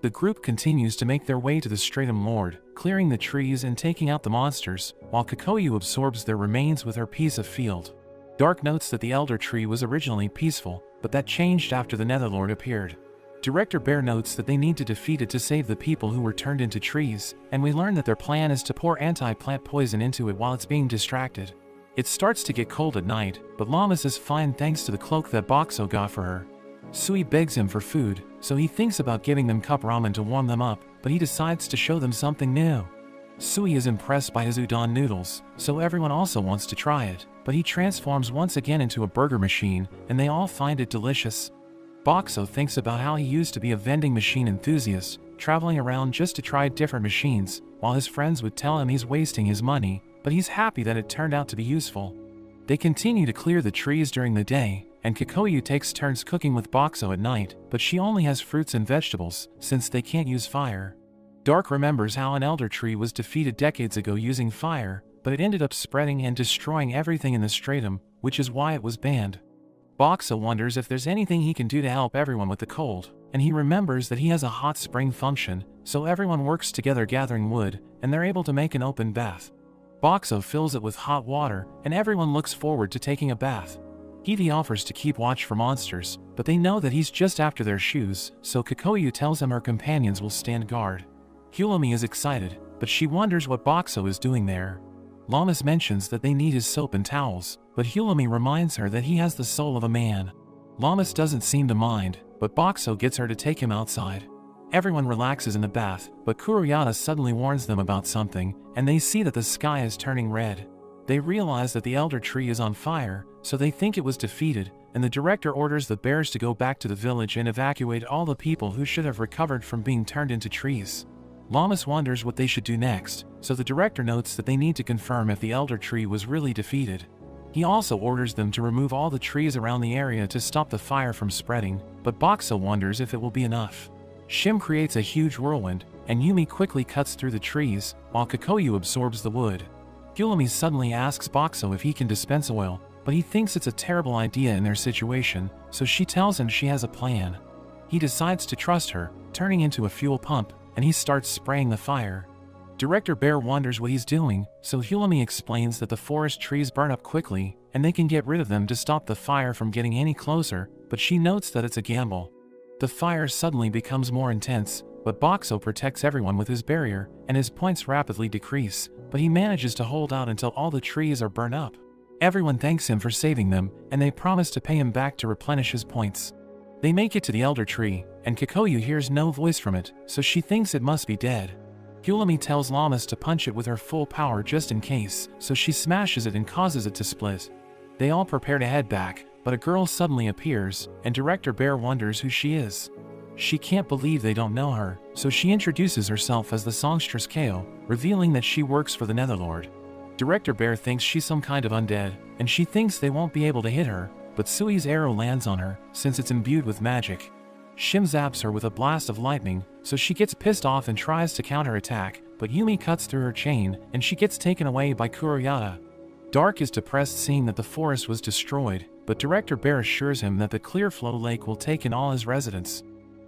The group continues to make their way to the Stratum Lord, clearing the trees and taking out the monsters, while Kikoyu absorbs their remains with her piece of field. Dark notes that the Elder Tree was originally peaceful, but that changed after the Netherlord appeared. Director Bear notes that they need to defeat it to save the people who were turned into trees, and we learn that their plan is to pour anti-plant poison into it while it's being distracted. It starts to get cold at night, but Lammis is fine thanks to the cloak that Boxxo got for her. Sui begs him for food, so he thinks about giving them cup ramen to warm them up, but he decides to show them something new. Sui is impressed by his udon noodles, so everyone also wants to try it, but he transforms once again into a burger machine, and they all find it delicious. Boxxo thinks about how he used to be a vending machine enthusiast, traveling around just to try different machines, while his friends would tell him he's wasting his money, but he's happy that it turned out to be useful. They continue to clear the trees during the day, and Kikoyu takes turns cooking with Boxxo at night, but she only has fruits and vegetables, since they can't use fire. Dark remembers how an elder tree was defeated decades ago using fire, but it ended up spreading and destroying everything in the stratum, which is why it was banned. Boxxo wonders if there's anything he can do to help everyone with the cold, and he remembers that he has a hot spring function, so everyone works together gathering wood, and they're able to make an open bath. Boxxo fills it with hot water, and everyone looks forward to taking a bath. Hidi offers to keep watch for monsters, but they know that he's just after their shoes, so Kikoyu tells him her companions will stand guard. Lammis is excited, but she wonders what Boxxo is doing there. Lammis mentions that they need his soap and towels, but Lammis reminds her that he has the soul of a man. Lammis doesn't seem to mind, but Boxxo gets her to take him outside. Everyone relaxes in the bath, but Kuroyata suddenly warns them about something, and they see that the sky is turning red. They realize that the elder tree is on fire, so they think it was defeated, and the director orders the bears to go back to the village and evacuate all the people who should have recovered from being turned into trees. Lammis wonders what they should do next, so the director notes that they need to confirm if the elder tree was really defeated. He also orders them to remove all the trees around the area to stop the fire from spreading, but Boxxo wonders if it will be enough. Shim creates a huge whirlwind, and Yumi quickly cuts through the trees, while Kikoyu absorbs the wood. Lammis suddenly asks Boxxo if he can dispense oil, but he thinks it's a terrible idea in their situation, so she tells him she has a plan. He decides to trust her, turning into a fuel pump, and he starts spraying the fire. Director Bear wonders what he's doing, so Lammis explains that the forest trees burn up quickly, and they can get rid of them to stop the fire from getting any closer, but she notes that it's a gamble. The fire suddenly becomes more intense, but Boxxo protects everyone with his barrier, and his points rapidly decrease, but he manages to hold out until all the trees are burned up. Everyone thanks him for saving them, and they promise to pay him back to replenish his points. They make it to the elder tree, and Kikoyu hears no voice from it, so she thinks it must be dead. Lammis tells Lammis to punch it with her full power just in case, so she smashes it and causes it to split. They all prepare to head back, but a girl suddenly appears, and Director Bear wonders who she is. She can't believe they don't know her, so she introduces herself as the songstress Kao, revealing that she works for the Netherlord. Director Bear thinks she's some kind of undead, and she thinks they won't be able to hit her, but Sui's arrow lands on her, since it's imbued with magic. Shim zaps her with a blast of lightning, so she gets pissed off and tries to counterattack, but Yumi cuts through her chain, and she gets taken away by Kuroyata. Dark is depressed seeing that the forest was destroyed, but Director Bear assures him that the Clearflow Lake will take in all his residents.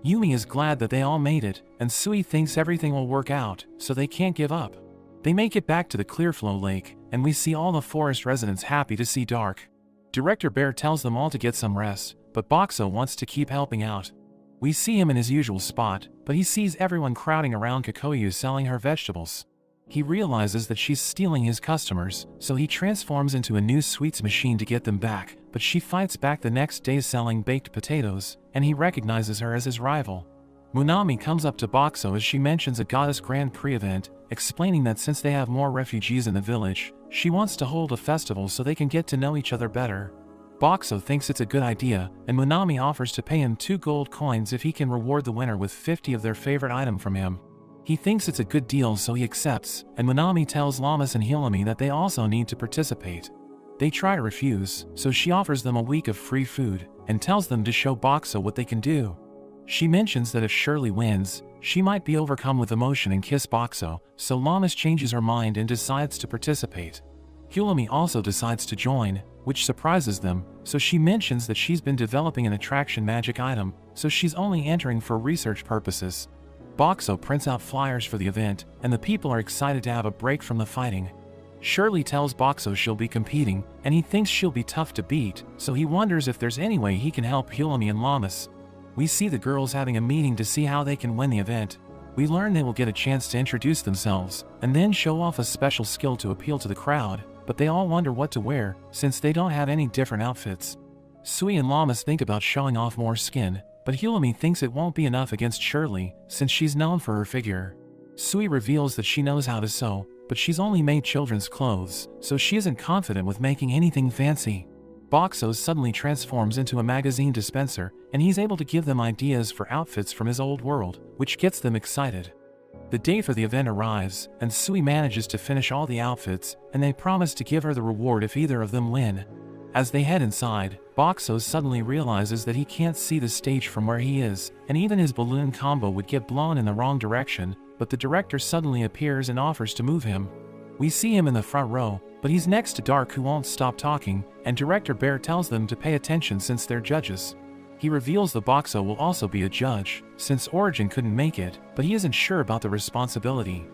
Yumi is glad that they all made it, and Sui thinks everything will work out, so they can't give up. They make it back to the Clearflow Lake, and we see all the forest residents happy to see Dark. Director Bear tells them all to get some rest, but Boxxo wants to keep helping out. We see him in his usual spot, but he sees everyone crowding around Kikoyu selling her vegetables. He realizes that she's stealing his customers, so he transforms into a new sweets machine to get them back, but she fights back the next day selling baked potatoes, and he recognizes her as his rival. Munami comes up to Boxxo as she mentions a Goddess Grand Prix event, explaining that since they have more refugees in the village, she wants to hold a festival so they can get to know each other better. Boxxo thinks it's a good idea, and Munami offers to pay him 2 gold coins if he can reward the winner with 50 of their favorite item from him. He thinks it's a good deal, so he accepts, and Munami tells Lammis and Hilami that they also need to participate. They try to refuse, so she offers them a week of free food, and tells them to show Boxxo what they can do. She mentions that if Shirley wins, she might be overcome with emotion and kiss Boxxo, so Lammis changes her mind and decides to participate. Hilami also decides to join, which surprises them, so she mentions that she's been developing an attraction magic item, so she's only entering for research purposes. Boxxo prints out flyers for the event, and the people are excited to have a break from the fighting. Shirley tells Boxxo she'll be competing, and he thinks she'll be tough to beat, so he wonders if there's any way he can help Hilami and Lammis. We see the girls having a meeting to see how they can win the event. We learn they will get a chance to introduce themselves, and then show off a special skill to appeal to the crowd, but they all wonder what to wear, since they don't have any different outfits. Sui and Lammis think about showing off more skin, but Hilami thinks it won't be enough against Shirley, since she's known for her figure. Sui reveals that she knows how to sew, but she's only made children's clothes, so she isn't confident with making anything fancy. Boxxo suddenly transforms into a magazine dispenser, and he's able to give them ideas for outfits from his old world, which gets them excited. The day for the event arrives, and Sui manages to finish all the outfits, and they promise to give her the reward if either of them win. As they head inside, Boxxo suddenly realizes that he can't see the stage from where he is, and even his balloon combo would get blown in the wrong direction, but the director suddenly appears and offers to move him. We see him in the front row, but he's next to Dark, who won't stop talking, and Director Bear tells them to pay attention since they're judges. He reveals that Boxxo will also be a judge, since Origin couldn't make it, but he isn't sure about the responsibility.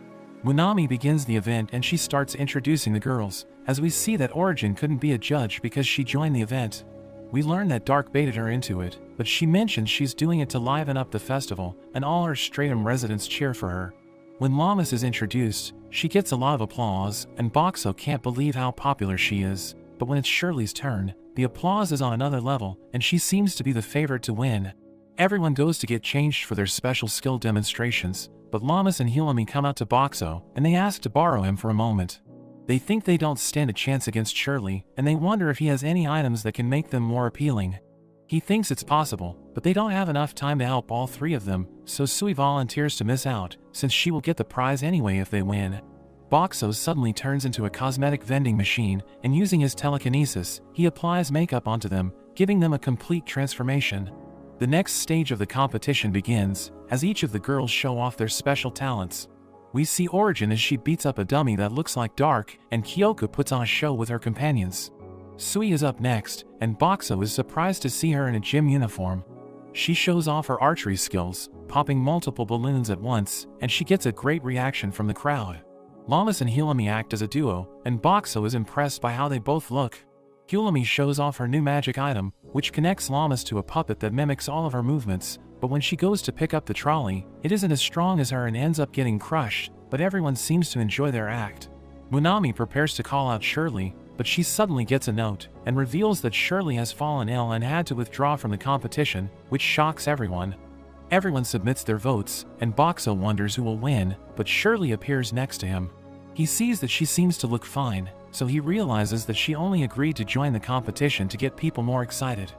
Munami begins the event and she starts introducing the girls, as we see that Origin couldn't be a judge because she joined the event. We learn that Dark baited her into it, but she mentions she's doing it to liven up the festival, and all her Stratum residents cheer for her. When Lammis is introduced, she gets a lot of applause, and Boxxo can't believe how popular she is, but when it's Shirley's turn, the applause is on another level, and she seems to be the favorite to win. Everyone goes to get changed for their special skill demonstrations, but Lammis and Hilami come out to Boxxo, and they ask to borrow him for a moment. They think they don't stand a chance against Shirley, and they wonder if he has any items that can make them more appealing. He thinks it's possible, but they don't have enough time to help all 3 of them, so Sui volunteers to miss out, since she will get the prize anyway if they win. Boxxo suddenly turns into a cosmetic vending machine, and using his telekinesis, he applies makeup onto them, giving them a complete transformation. The next stage of the competition begins, as each of the girls show off their special talents. We see Origin as she beats up a dummy that looks like Dark, and Kyoka puts on a show with her companions. Sui is up next, and Boxxo is surprised to see her in a gym uniform. She shows off her archery skills, popping multiple balloons at once, and she gets a great reaction from the crowd. Lammis and Hilami act as a duo, and Boxxo is impressed by how they both look. Hilami shows off her new magic item, which connects Lammis to a puppet that mimics all of her movements, but when she goes to pick up the trolley, it isn't as strong as her and ends up getting crushed, but everyone seems to enjoy their act. Munami prepares to call out Shirley, but she suddenly gets a note, and reveals that Shirley has fallen ill and had to withdraw from the competition, which shocks everyone. Everyone submits their votes, and Boxxo wonders who will win, but Shirley appears next to him. He sees that she seems to look fine, so he realizes that she only agreed to join the competition to get people more excited.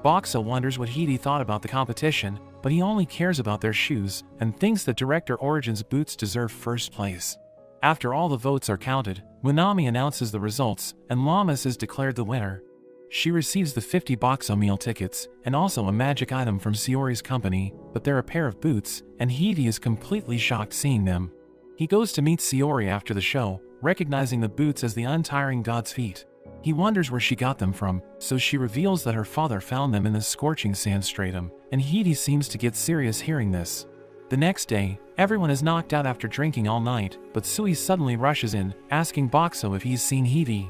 Boxxo wonders what Hidi thought about the competition, but he only cares about their shoes, and thinks that Director Origin's boots deserve first place. After all the votes are counted, Munami announces the results, and Lammis is declared the winner. She receives the 50 Boxxo meal tickets, and also a magic item from Sayori's company, but they're a pair of boots, and Hidi is completely shocked seeing them. He goes to meet Sayori after the show, recognizing the boots as the untiring god's feet. He wonders where she got them from, so she reveals that her father found them in the scorching sand stratum, and Hidi seems to get serious hearing this. The next day, everyone is knocked out after drinking all night, but Sui suddenly rushes in, asking Boxxo if he's seen Hidi.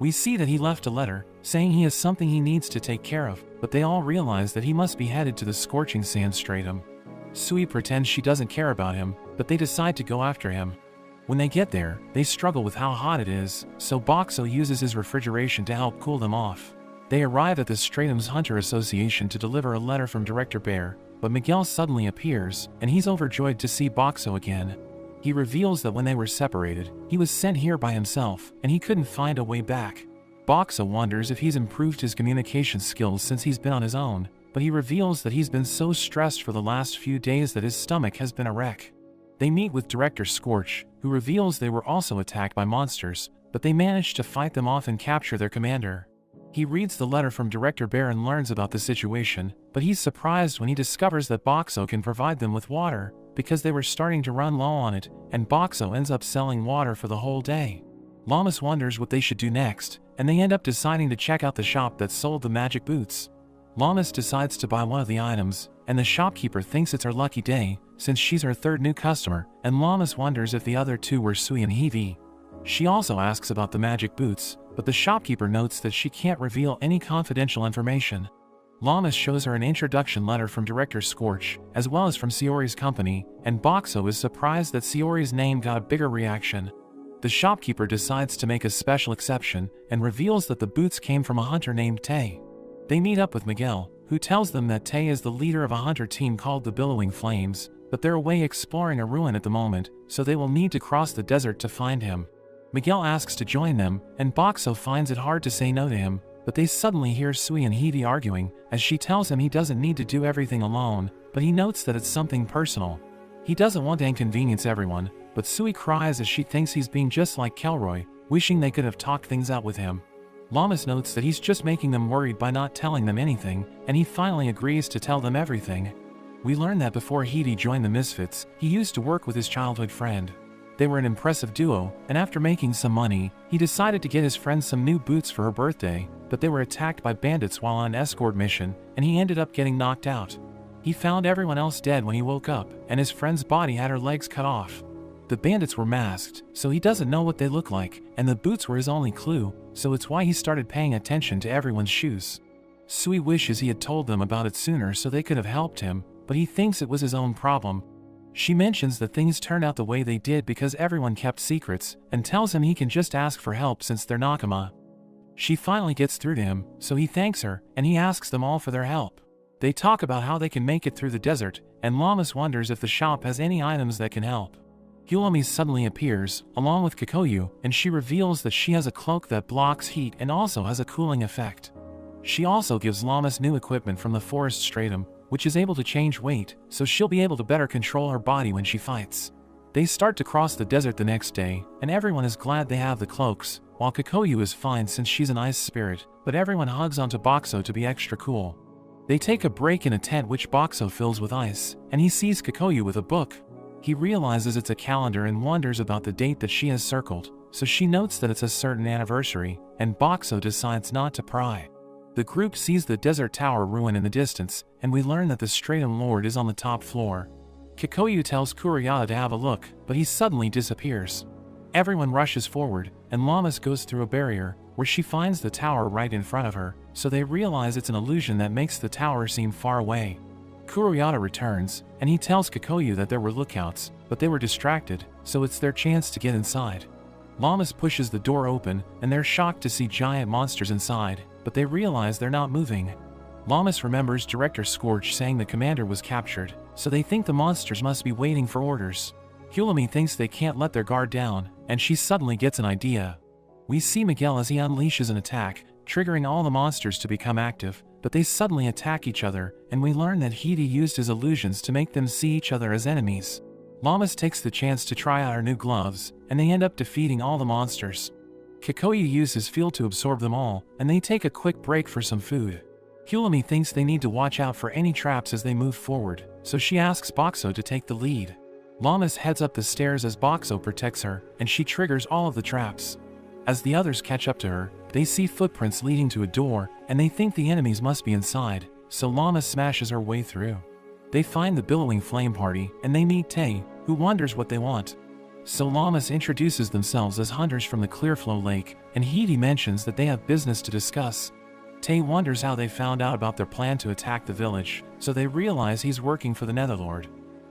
We see that he left a letter, saying he has something he needs to take care of, but they all realize that he must be headed to the scorching sand stratum. Sui pretends she doesn't care about him, but they decide to go after him. When they get there, they struggle with how hot it is, so Boxxo uses his refrigeration to help cool them off. They arrive at the Stratum's Hunter Association to deliver a letter from Director Bear, but Miguel suddenly appears, and he's overjoyed to see Boxxo again. He reveals that when they were separated, he was sent here by himself, and he couldn't find a way back. Boxxo wonders if he's improved his communication skills since he's been on his own, but he reveals that he's been so stressed for the last few days that his stomach has been a wreck. They meet with Director Scorch, who reveals they were also attacked by monsters, but they managed to fight them off and capture their commander. He reads the letter from Director Bear and learns about the situation, but he's surprised when he discovers that Boxxo can provide them with water, because they were starting to run low on it, and Boxxo ends up selling water for the whole day. Lammis wonders what they should do next, and they end up deciding to check out the shop that sold the magic boots. Lammis decides to buy one of the items, and the shopkeeper thinks it's her lucky day, since she's her third new customer, and Lammis wonders if the other two were Sui and Hidi. She also asks about the magic boots, but the shopkeeper notes that she can't reveal any confidential information. Lammis shows her an introduction letter from Director Scorch, as well as from Sayori's company, and Boxxo is surprised that Sayori's name got a bigger reaction. The shopkeeper decides to make a special exception, and reveals that the boots came from a hunter named Tay. They meet up with Miguel, who tells them that Tay is the leader of a hunter team called the Billowing Flames, but they're away exploring a ruin at the moment, so they will need to cross the desert to find him. Miguel asks to join them, and Boxxo finds it hard to say no to him, but they suddenly hear Sui and Hidi arguing, as she tells him he doesn't need to do everything alone, but he notes that it's something personal. He doesn't want to inconvenience everyone, but Sui cries as she thinks he's being just like Kelroy, wishing they could have talked things out with him. Lammis notes that he's just making them worried by not telling them anything, and he finally agrees to tell them everything. We learn that before Hidi joined the Misfits, he used to work with his childhood friend. They were an impressive duo, and after making some money, he decided to get his friend some new boots for her birthday, but they were attacked by bandits while on an escort mission, and he ended up getting knocked out. He found everyone else dead when he woke up, and his friend's body had her legs cut off. The bandits were masked, so he doesn't know what they look like, and the boots were his only clue, so it's why he started paying attention to everyone's shoes. Sui wishes he had told them about it sooner so they could have helped him, but he thinks it was his own problem. She mentions that things turned out the way they did because everyone kept secrets, and tells him he can just ask for help since they're Nakama. She finally gets through to him, so he thanks her, and he asks them all for their help. They talk about how they can make it through the desert, and Lammis wonders if the shop has any items that can help. Yuami suddenly appears, along with Kikoyu, and she reveals that she has a cloak that blocks heat and also has a cooling effect. She also gives Lammis new equipment from the forest stratum, which is able to change weight, so she'll be able to better control her body when she fights. They start to cross the desert the next day, and everyone is glad they have the cloaks, while Kikoyu is fine since she's an ice spirit, but everyone hugs onto Boxxo to be extra cool. They take a break in a tent which Boxxo fills with ice, and he sees Kikoyu with a book. He realizes it's a calendar and wonders about the date that she has circled, so she notes that it's a certain anniversary, and Boxxo decides not to pry. The group sees the desert tower ruin in the distance, and we learn that the Stratum Lord is on the top floor. Kikoyu tells Kuriyata to have a look, but he suddenly disappears. Everyone rushes forward, and Lammis goes through a barrier, where she finds the tower right in front of her, so they realize it's an illusion that makes the tower seem far away. Kuroyata returns, and he tells Kikoyu that there were lookouts, but they were distracted, so it's their chance to get inside. Lammis pushes the door open, and they're shocked to see giant monsters inside, but they realize they're not moving. Lammis remembers Director Scorch saying the commander was captured, so they think the monsters must be waiting for orders. Hulami thinks they can't let their guard down, and she suddenly gets an idea. We see Miguel as he unleashes an attack, triggering all the monsters to become active, but they suddenly attack each other, and we learn that Hidi used his illusions to make them see each other as enemies. Lammis takes the chance to try out her new gloves, and they end up defeating all the monsters. Kikoyu uses Feel to absorb them all, and they take a quick break for some food. Hulami thinks they need to watch out for any traps as they move forward, so she asks Boxxo to take the lead. Lammis heads up the stairs as Boxxo protects her, and she triggers all of the traps. As the others catch up to her, they see footprints leading to a door, and they think the enemies must be inside, so Lammis smashes her way through. They find the billowing flame party, and they meet Tay, who wonders what they want. So Lammis introduces themselves as hunters from the Clearflow Lake, and Hidi mentions that they have business to discuss. Tay wonders how they found out about their plan to attack the village, so they realize he's working for the Netherlord.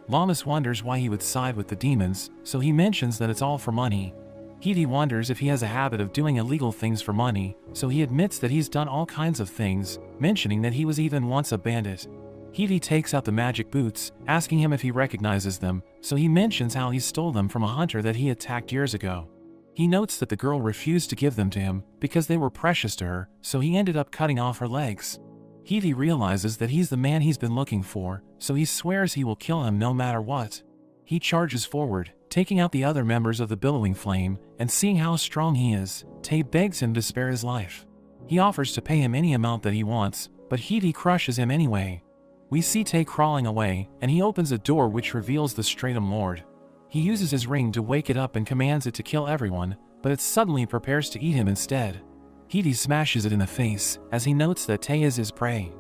Lammis wonders why he would side with the demons, so he mentions that it's all for money. Hidi wonders if he has a habit of doing illegal things for money, so he admits that he's done all kinds of things, mentioning that he was even once a bandit. Hidi takes out the magic boots, asking him if he recognizes them, so he mentions how he stole them from a hunter that he attacked years ago. He notes that the girl refused to give them to him because they were precious to her, so he ended up cutting off her legs. Hidi realizes that he's the man he's been looking for, so he swears he will kill him no matter what. He charges forward, taking out the other members of the billowing flame, and seeing how strong he is, Tay begs him to spare his life. He offers to pay him any amount that he wants, but Hidi crushes him anyway. We see Tay crawling away, and he opens a door which reveals the Stratum Lord. He uses his ring to wake it up and commands it to kill everyone, but it suddenly prepares to eat him instead. Hidi smashes it in the face, as he notes that Tay is his prey.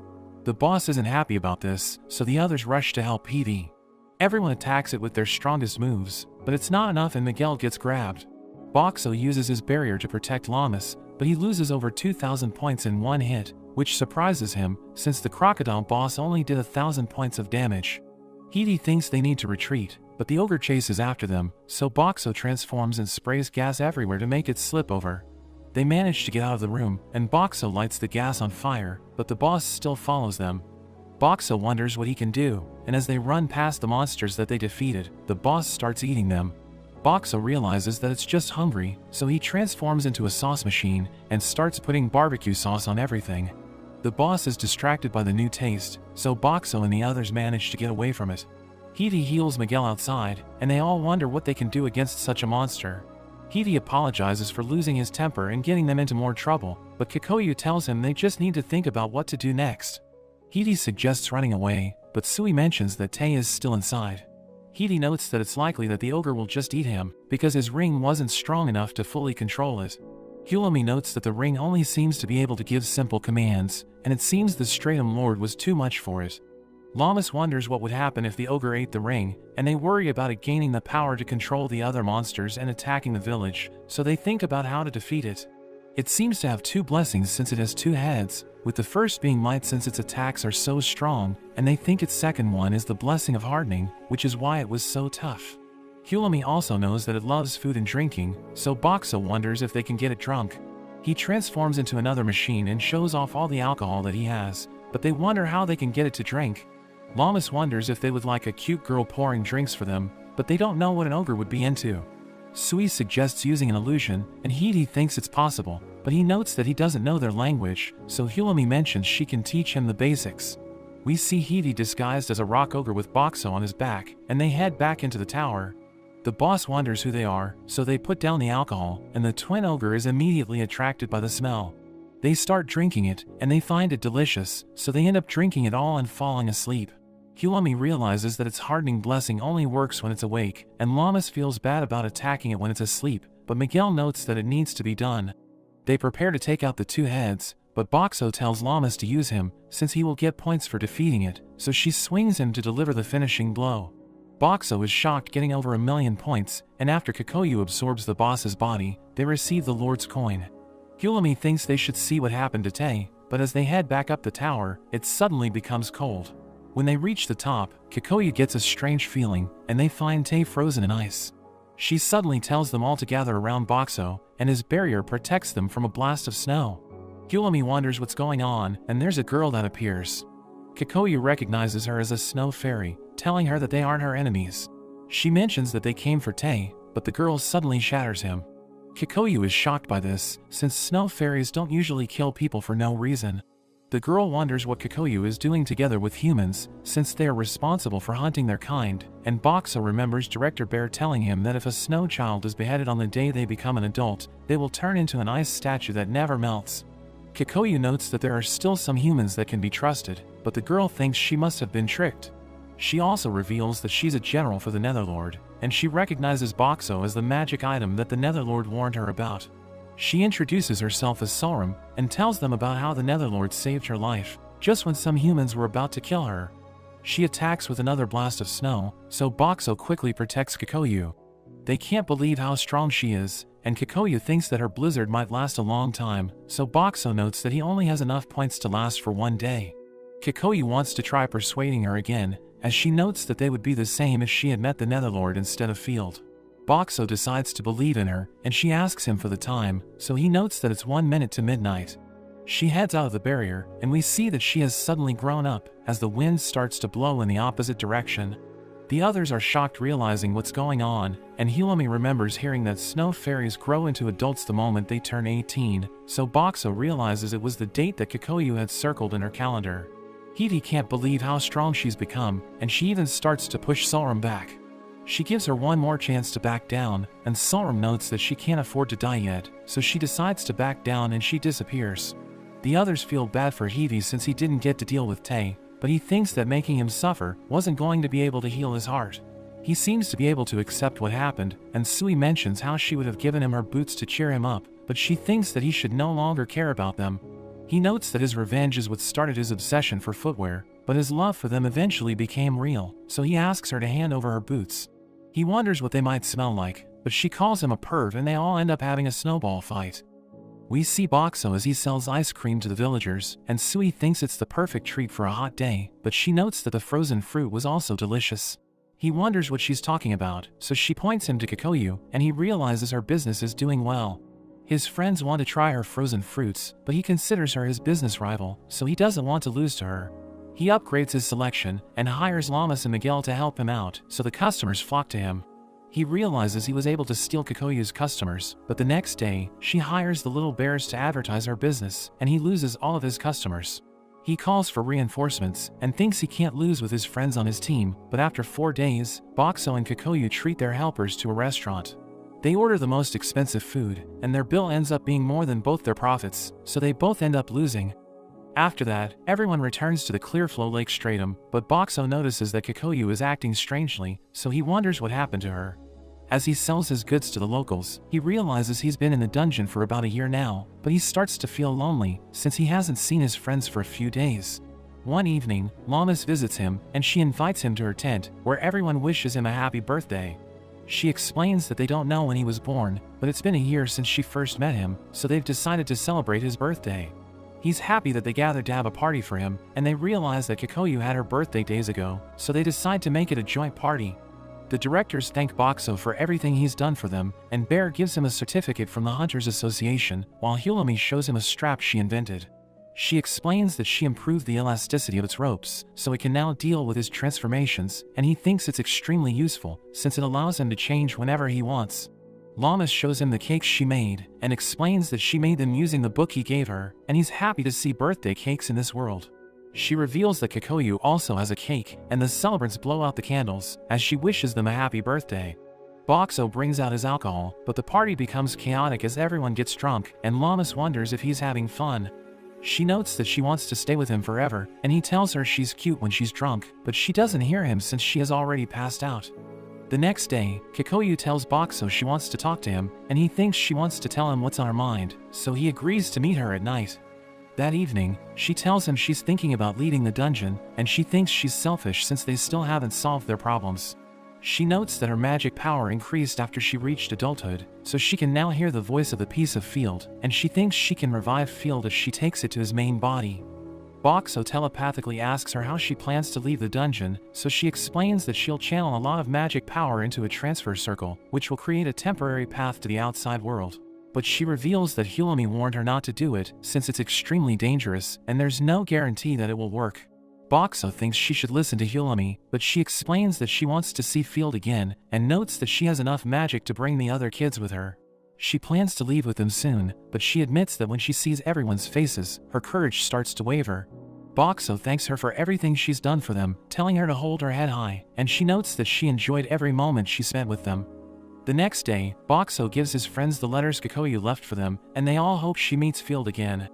The boss isn't happy about this, so the others rush to help Hidi. Everyone attacks it with their strongest moves, but it's not enough and Miguel gets grabbed. Boxxo uses his barrier to protect Lammis, but he loses over 2,000 points in one hit, which surprises him, since the crocodile boss only did 1,000 points of damage. Hidi thinks they need to retreat, but the ogre chases after them, so Boxxo transforms and sprays gas everywhere to make it slip over. They manage to get out of the room, and Boxxo lights the gas on fire, but the boss still follows them. Boxxo wonders what he can do, and as they run past the monsters that they defeated, the boss starts eating them. Boxxo realizes that it's just hungry, so he transforms into a sauce machine and starts putting barbecue sauce on everything. The boss is distracted by the new taste, so Boxxo and the others manage to get away from it. Hidi heals Miguel outside, and they all wonder what they can do against such a monster. Hidi apologizes for losing his temper and getting them into more trouble, but Kikoyu tells him they just need to think about what to do next. Hidi suggests running away, but Sui mentions that Tay is still inside. Hidi notes that it's likely that the ogre will just eat him, because his ring wasn't strong enough to fully control it. Hulami notes that the ring only seems to be able to give simple commands, and it seems the Stratum Lord was too much for it. Lammis wonders what would happen if the ogre ate the ring, and they worry about it gaining the power to control the other monsters and attacking the village, so they think about how to defeat it. It seems to have two blessings since it has two heads, with the first being might since its attacks are so strong, and they think its second one is the blessing of hardening, which is why it was so tough. Hulami also knows that it loves food and drinking, so Boxxo wonders if they can get it drunk. He transforms into another machine and shows off all the alcohol that he has, but they wonder how they can get it to drink. Lammis wonders if they would like a cute girl pouring drinks for them, but they don't know what an ogre would be into. Sui suggests using an illusion, and Hidi thinks it's possible, but he notes that he doesn't know their language, so Hulami mentions she can teach him the basics. We see Hidi disguised as a rock ogre with Boxxo on his back, and they head back into the tower. The boss wonders who they are, so they put down the alcohol, and the twin ogre is immediately attracted by the smell. They start drinking it, and they find it delicious, so they end up drinking it all and falling asleep. Hulami realizes that its hardening blessing only works when it's awake, and Lammis feels bad about attacking it when it's asleep, but Miguel notes that it needs to be done. They prepare to take out the two heads, but Boxxo tells Lammis to use him, since he will get points for defeating it, so she swings him to deliver the finishing blow. Boxxo is shocked, getting over 1,000,000 points, and after Kikoyu absorbs the boss's body, they receive the Lord's coin. Hulami thinks they should see what happened to Tay, but as they head back up the tower, it suddenly becomes cold. When they reach the top, Kikoyu gets a strange feeling, and they find Tae frozen in ice. She suddenly tells them all to gather around Boxxo, and his barrier protects them from a blast of snow. Hulami wonders what's going on, and there's a girl that appears. Kikoyu recognizes her as a snow fairy, telling her that they aren't her enemies. She mentions that they came for Tae, but the girl suddenly shatters him. Kikoyu is shocked by this, since snow fairies don't usually kill people for no reason. The girl wonders what Kikoyu is doing together with humans, since they are responsible for hunting their kind, and Boxxo remembers Director Bear telling him that if a snow child is beheaded on the day they become an adult, they will turn into an ice statue that never melts. Kikoyu notes that there are still some humans that can be trusted, but the girl thinks she must have been tricked. She also reveals that she's a general for the Netherlord, and she recognizes Boxxo as the magic item that the Netherlord warned her about. She introduces herself as Solrum, and tells them about how the Netherlord saved her life, just when some humans were about to kill her. She attacks with another blast of snow, so Boxxo quickly protects Kikoyu. They can't believe how strong she is, and Kikoyu thinks that her blizzard might last a long time, so Boxxo notes that he only has enough points to last for one day. Kikoyu wants to try persuading her again, as she notes that they would be the same if she had met the Netherlord instead of Field. Boxxo decides to believe in her, and she asks him for the time, so he notes that it's 1 minute to midnight. She heads out of the barrier, and we see that she has suddenly grown up, as the wind starts to blow in the opposite direction. The others are shocked realizing what's going on, and Hulami remembers hearing that snow fairies grow into adults the moment they turn 18, so Boxxo realizes it was the date that Kikoyu had circled in her calendar. Hiti can't believe how strong she's become, and she even starts to push Solrum back. She gives her one more chance to back down, and Solrum notes that she can't afford to die yet, so she decides to back down and she disappears. The others feel bad for Hiti since he didn't get to deal with Tae, but he thinks that making him suffer wasn't going to be able to heal his heart. He seems to be able to accept what happened, and Sui mentions how she would have given him her boots to cheer him up, but she thinks that he should no longer care about them. He notes that his revenge is what started his obsession for footwear, but his love for them eventually became real, so he asks her to hand over her boots. He wonders what they might smell like, but she calls him a perv and they all end up having a snowball fight. We see Boxxo as he sells ice cream to the villagers, and Sui thinks it's the perfect treat for a hot day, but she notes that the frozen fruit was also delicious. He wonders what she's talking about, so she points him to Kikoyu, and he realizes her business is doing well. His friends want to try her frozen fruits, but he considers her his business rival, so he doesn't want to lose to her. He upgrades his selection, and hires Lammis and Miguel to help him out, so the customers flock to him. He realizes he was able to steal Kikoyu's customers, but the next day, she hires the little bears to advertise her business, and he loses all of his customers. He calls for reinforcements, and thinks he can't lose with his friends on his team, but after 4 days, Boxxo and Kikoyu treat their helpers to a restaurant. They order the most expensive food, and their bill ends up being more than both their profits, so they both end up losing. After that, everyone returns to the Clearflow Lake stratum, but Boxxo notices that Kikoyu is acting strangely, so he wonders what happened to her. As he sells his goods to the locals, he realizes he's been in the dungeon for about a year now, but he starts to feel lonely, since he hasn't seen his friends for a few days. One evening, Lammis visits him, and she invites him to her tent, where everyone wishes him a happy birthday. She explains that they don't know when he was born, but it's been a year since she first met him, so they've decided to celebrate his birthday. He's happy that they gathered to have a party for him, and they realize that Kikoyu had her birthday days ago, so they decide to make it a joint party. The directors thank Boxxo for everything he's done for them, and Bear gives him a certificate from the Hunters Association, while Hulami shows him a strap she invented. She explains that she improved the elasticity of its ropes, so it can now deal with his transformations, and he thinks it's extremely useful, since it allows him to change whenever he wants. Lammis shows him the cakes she made, and explains that she made them using the book he gave her, and he's happy to see birthday cakes in this world. She reveals that Kikoyu also has a cake, and the celebrants blow out the candles, as she wishes them a happy birthday. Boxxo brings out his alcohol, but the party becomes chaotic as everyone gets drunk, and Lammis wonders if he's having fun. She notes that she wants to stay with him forever, and he tells her she's cute when she's drunk, but she doesn't hear him since she has already passed out. The next day, Kikoyu tells Boxxo she wants to talk to him, and he thinks she wants to tell him what's on her mind, so he agrees to meet her at night. That evening, she tells him she's thinking about leaving the dungeon, and she thinks she's selfish since they still haven't solved their problems. She notes that her magic power increased after she reached adulthood, so she can now hear the voice of the piece of Field, and she thinks she can revive Field if she takes it to his main body. Boxxo telepathically asks her how she plans to leave the dungeon, so she explains that she'll channel a lot of magic power into a transfer circle, which will create a temporary path to the outside world. But she reveals that Hulami warned her not to do it, since it's extremely dangerous, and there's no guarantee that it will work. Boxxo thinks she should listen to Hulami, but she explains that she wants to see Field again, and notes that she has enough magic to bring the other kids with her. She plans to leave with them soon, but she admits that when she sees everyone's faces, her courage starts to waver. Boxxo thanks her for everything she's done for them, telling her to hold her head high, and she notes that she enjoyed every moment she spent with them. The next day, Boxxo gives his friends the letters Kikoyu left for them, and they all hope she meets Field again.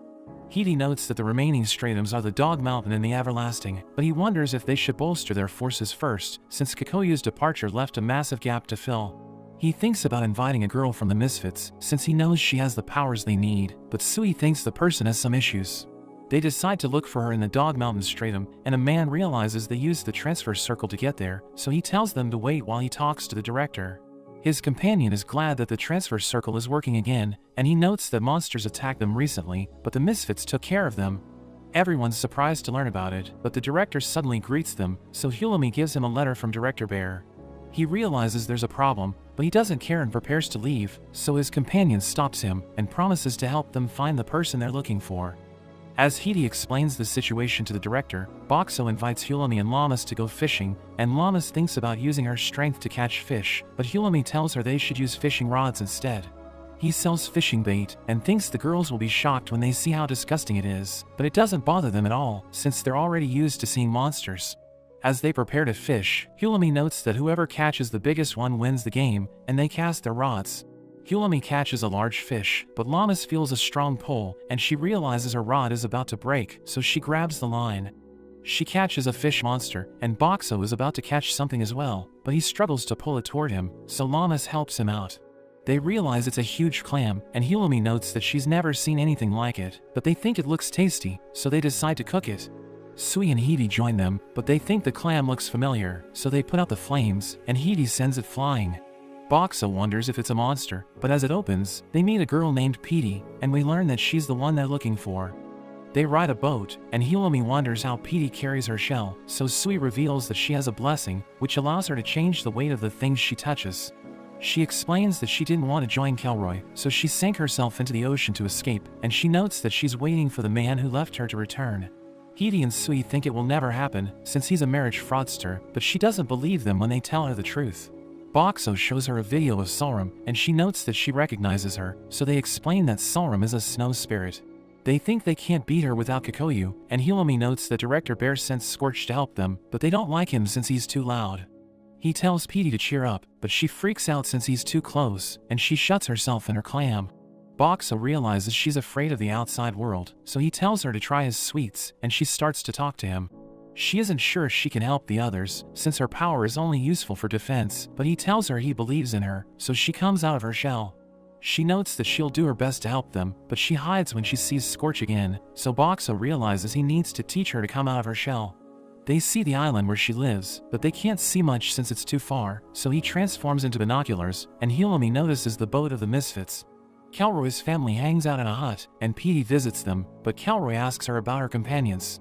Hidi notes that the remaining stratums are the Dog Mountain and the Everlasting, but he wonders if they should bolster their forces first, since Kikoyu's departure left a massive gap to fill. He thinks about inviting a girl from the Misfits, since he knows she has the powers they need, but Sui thinks the person has some issues. They decide to look for her in the Dog Mountain stratum, and a man realizes they used the transfer circle to get there, so he tells them to wait while he talks to the director. His companion is glad that the transfer circle is working again, and he notes that monsters attacked them recently, but the Misfits took care of them. Everyone's surprised to learn about it, but the director suddenly greets them, so Hulami gives him a letter from Director Bear. He realizes there's a problem, but he doesn't care and prepares to leave, so his companion stops him and promises to help them find the person they're looking for. As Hidi explains the situation to the director, Boxxo invites Hulami and Lammis to go fishing, and Lammis thinks about using her strength to catch fish, but Hulami tells her they should use fishing rods instead. He sells fishing bait, and thinks the girls will be shocked when they see how disgusting it is, but it doesn't bother them at all, since they're already used to seeing monsters. As they prepare to fish, Hulami notes that whoever catches the biggest one wins the game, and they cast their rods. Hulami catches a large fish, but Lammis feels a strong pull, and she realizes her rod is about to break, so she grabs the line. She catches a fish monster, and Boxxo is about to catch something as well, but he struggles to pull it toward him, so Lammis helps him out. They realize it's a huge clam, and Hulami notes that she's never seen anything like it, but they think it looks tasty, so they decide to cook it. Sui and Hidi join them, but they think the clam looks familiar, so they put out the flames, and Hidi sends it flying. Boxxo wonders if it's a monster, but as it opens, they meet a girl named Petey, and we learn that she's the one they're looking for. They ride a boat, and Hulami wonders how Petey carries her shell, so Sui reveals that she has a blessing, which allows her to change the weight of the things she touches. She explains that she didn't want to join Kelroy, so she sank herself into the ocean to escape, and she notes that she's waiting for the man who left her to return. Hidi and Sui think it will never happen, since he's a marriage fraudster, but she doesn't believe them when they tell her the truth. Boxxo shows her a video of Sulram, and she notes that she recognizes her, so they explain that Sulram is a snow spirit. They think they can't beat her without Kikoyu, and Hulami notes that Director Bear sent Scorch to help them, but they don't like him since he's too loud. He tells Petey to cheer up, but she freaks out since he's too close, and she shuts herself in her clam. Boxxo realizes she's afraid of the outside world, so he tells her to try his sweets, and she starts to talk to him. She isn't sure if she can help the others, since her power is only useful for defense, but he tells her he believes in her, so she comes out of her shell. She notes that she'll do her best to help them, but she hides when she sees Scorch again, so Boxxo realizes he needs to teach her to come out of her shell. They see the island where she lives, but they can't see much since it's too far, so he transforms into binoculars, and Hulami notices the boat of the Misfits. Kelroy's family hangs out in a hut, and Petey visits them, but Kelroy asks her about her companions.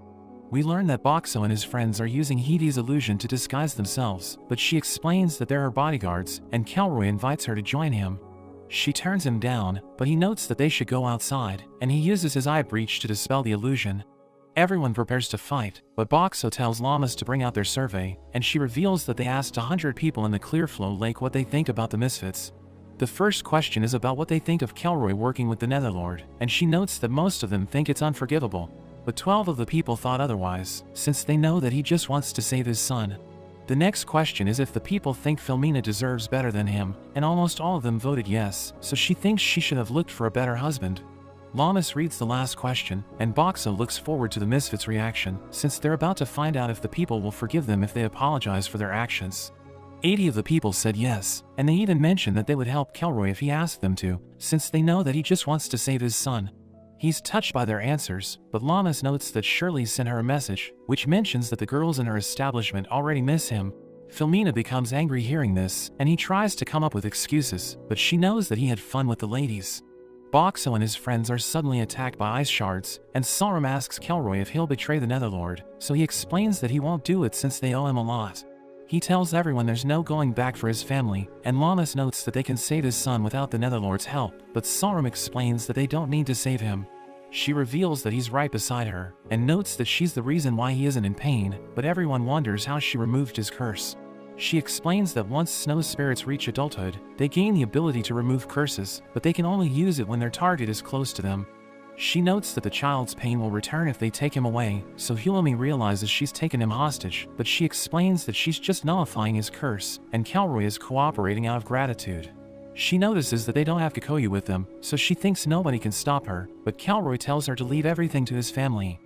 We learn that Boxxo and his friends are using Hidi's illusion to disguise themselves, but she explains that they're her bodyguards, and Kelroy invites her to join him. She turns him down, but he notes that they should go outside, and he uses his eye breach to dispel the illusion. Everyone prepares to fight, but Boxxo tells Lammis to bring out their survey, and she reveals that they asked 100 people in the Clearflow Lake what they think about the Misfits. The first question is about what they think of Kelroy working with the Netherlord, and she notes that most of them think it's unforgivable. But 12 of the people thought otherwise, since they know that he just wants to save his son. The next question is if the people think Filmina deserves better than him, and almost all of them voted yes, so she thinks she should have looked for a better husband. Lammis reads the last question, and Boxxo looks forward to the Misfits' reaction, since they're about to find out if the people will forgive them if they apologize for their actions. 80 of the people said yes, and they even mentioned that they would help Kelroy if he asked them to, since they know that he just wants to save his son. He's touched by their answers, but Lammis notes that Shirley sent her a message, which mentions that the girls in her establishment already miss him. Filmina becomes angry hearing this, and he tries to come up with excuses, but she knows that he had fun with the ladies. Boxxo and his friends are suddenly attacked by ice shards, and Solrum asks Kelroy if he'll betray the Netherlord, so he explains that he won't do it since they owe him a lot. He tells everyone there's no going back for his family, and Lammis notes that they can save his son without the Netherlord's help, but Solrum explains that they don't need to save him. She reveals that he's right beside her, and notes that she's the reason why he isn't in pain, but everyone wonders how she removed his curse. She explains that once snow spirits reach adulthood, they gain the ability to remove curses, but they can only use it when their target is close to them. She notes that the child's pain will return if they take him away, so Hulami realizes she's taken him hostage, but she explains that she's just nullifying his curse, and Kelroy is cooperating out of gratitude. She notices that they don't have Kikoyu with them, so she thinks nobody can stop her, but Kelroy tells her to leave everything to his family.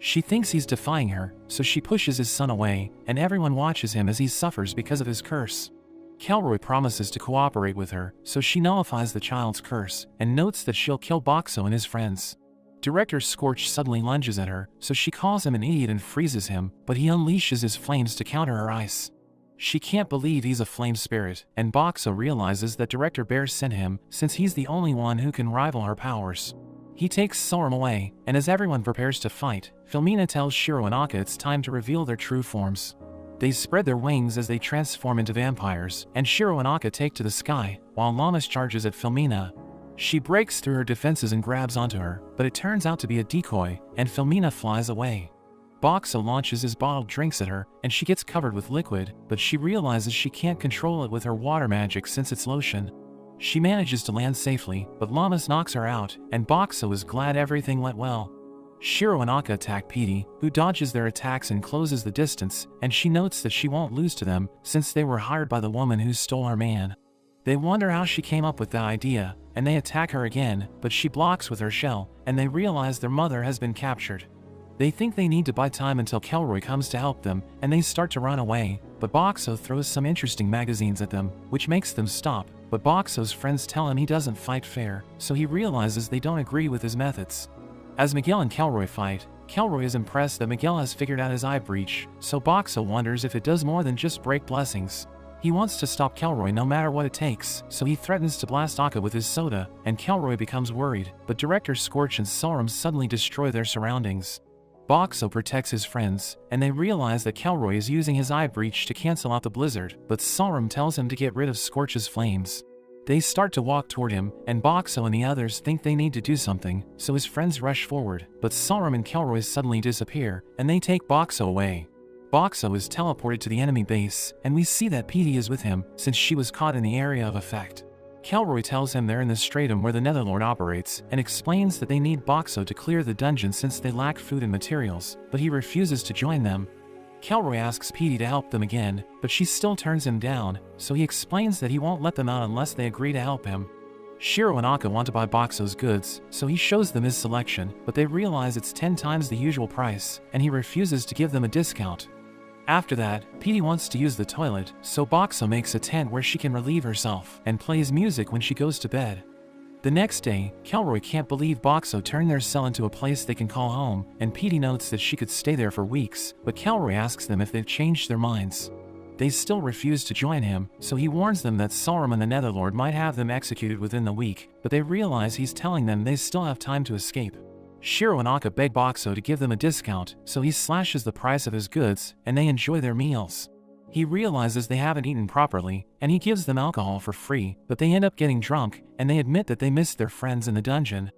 She thinks he's defying her, so she pushes his son away, and everyone watches him as he suffers because of his curse. Kelroy promises to cooperate with her, so she nullifies the child's curse, and notes that she'll kill Boxxo and his friends. Director Scorch suddenly lunges at her, so she calls him an idiot and freezes him, but he unleashes his flames to counter her ice. She can't believe he's a flame spirit, and Boxxo realizes that Director Bear sent him, since he's the only one who can rival her powers. He takes Solrum away, and as everyone prepares to fight, Filmina tells Shiro and Akka it's time to reveal their true forms. They spread their wings as they transform into vampires, and Shiro and Akka take to the sky, while Lammis charges at Filmina. She breaks through her defenses and grabs onto her, but it turns out to be a decoy, and Filmina flies away. Boxxo launches his bottled drinks at her, and she gets covered with liquid, but she realizes she can't control it with her water magic since it's lotion. She manages to land safely, but Lammis knocks her out, and Boxxo is glad everything went well. Shiro and Akka attack Petey, who dodges their attacks and closes the distance, and she notes that she won't lose to them, since they were hired by the woman who stole her man. They wonder how she came up with that idea, and they attack her again, but she blocks with her shell, and they realize their mother has been captured. They think they need to buy time until Kelroy comes to help them, and they start to run away, but Boxxo throws some interesting magazines at them, which makes them stop, but Boxxo's friends tell him he doesn't fight fair, so he realizes they don't agree with his methods. As Miguel and Kelroy fight, Kelroy is impressed that Miguel has figured out his eye breach, so Boxxo wonders if it does more than just break blessings. He wants to stop Kelroy no matter what it takes, so he threatens to blast Akka with his soda, and Kelroy becomes worried, but Director Scorch and Solrum suddenly destroy their surroundings. Boxxo protects his friends, and they realize that Kelroy is using his eye breach to cancel out the blizzard, but Solrum tells him to get rid of Scorch's flames. They start to walk toward him, and Boxxo and the others think they need to do something, so his friends rush forward, but Solrum and Kelroy suddenly disappear, and they take Boxxo away. Boxxo is teleported to the enemy base, and we see that Petey is with him, since she was caught in the area of effect. Kelroy tells him they're in the stratum where the Netherlord operates, and explains that they need Boxxo to clear the dungeon since they lack food and materials, but he refuses to join them. Kelroy asks Petey to help them again, but she still turns him down, so he explains that he won't let them out unless they agree to help him. Shiro and Akka want to buy Boxxo's goods, so he shows them his selection, but they realize it's 10 times the usual price, and he refuses to give them a discount. After that, Petey wants to use the toilet, so Boxxo makes a tent where she can relieve herself, and plays music when she goes to bed. The next day, Kelroy can't believe Boxxo turned their cell into a place they can call home, and Petey notes that she could stay there for weeks, but Kelroy asks them if they've changed their minds. They still refuse to join him, so he warns them that Solrum and the Netherlord might have them executed within the week, but they realize he's telling them they still have time to escape. Shiro and Akka beg Boxxo to give them a discount, so he slashes the price of his goods, and they enjoy their meals. He realizes they haven't eaten properly, and he gives them alcohol for free, but they end up getting drunk, and they admit that they missed their friends in the dungeon.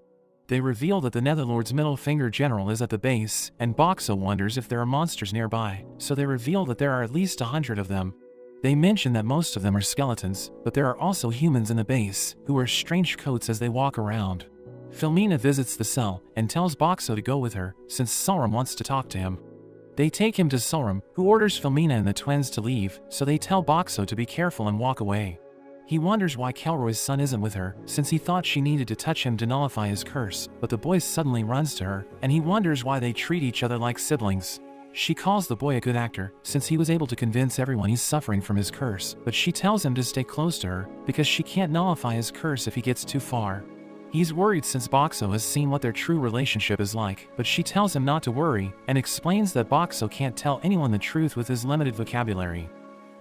They reveal that the Netherlord's middle finger general is at the base, and Boxxo wonders if there are monsters nearby, so they reveal that there are at least 100 of them. They mention that most of them are skeletons, but there are also humans in the base, who wear strange coats as they walk around. Filmina visits the cell, and tells Boxxo to go with her, since Solrum wants to talk to him. They take him to Solrum, who orders Filmina and the twins to leave, so they tell Boxxo to be careful and walk away. He wonders why Kelroy's son isn't with her, since he thought she needed to touch him to nullify his curse, but the boy suddenly runs to her, and he wonders why they treat each other like siblings. She calls the boy a good actor, since he was able to convince everyone he's suffering from his curse, but she tells him to stay close to her, because she can't nullify his curse if he gets too far. He's worried since Boxxo has seen what their true relationship is like, but she tells him not to worry, and explains that Boxxo can't tell anyone the truth with his limited vocabulary.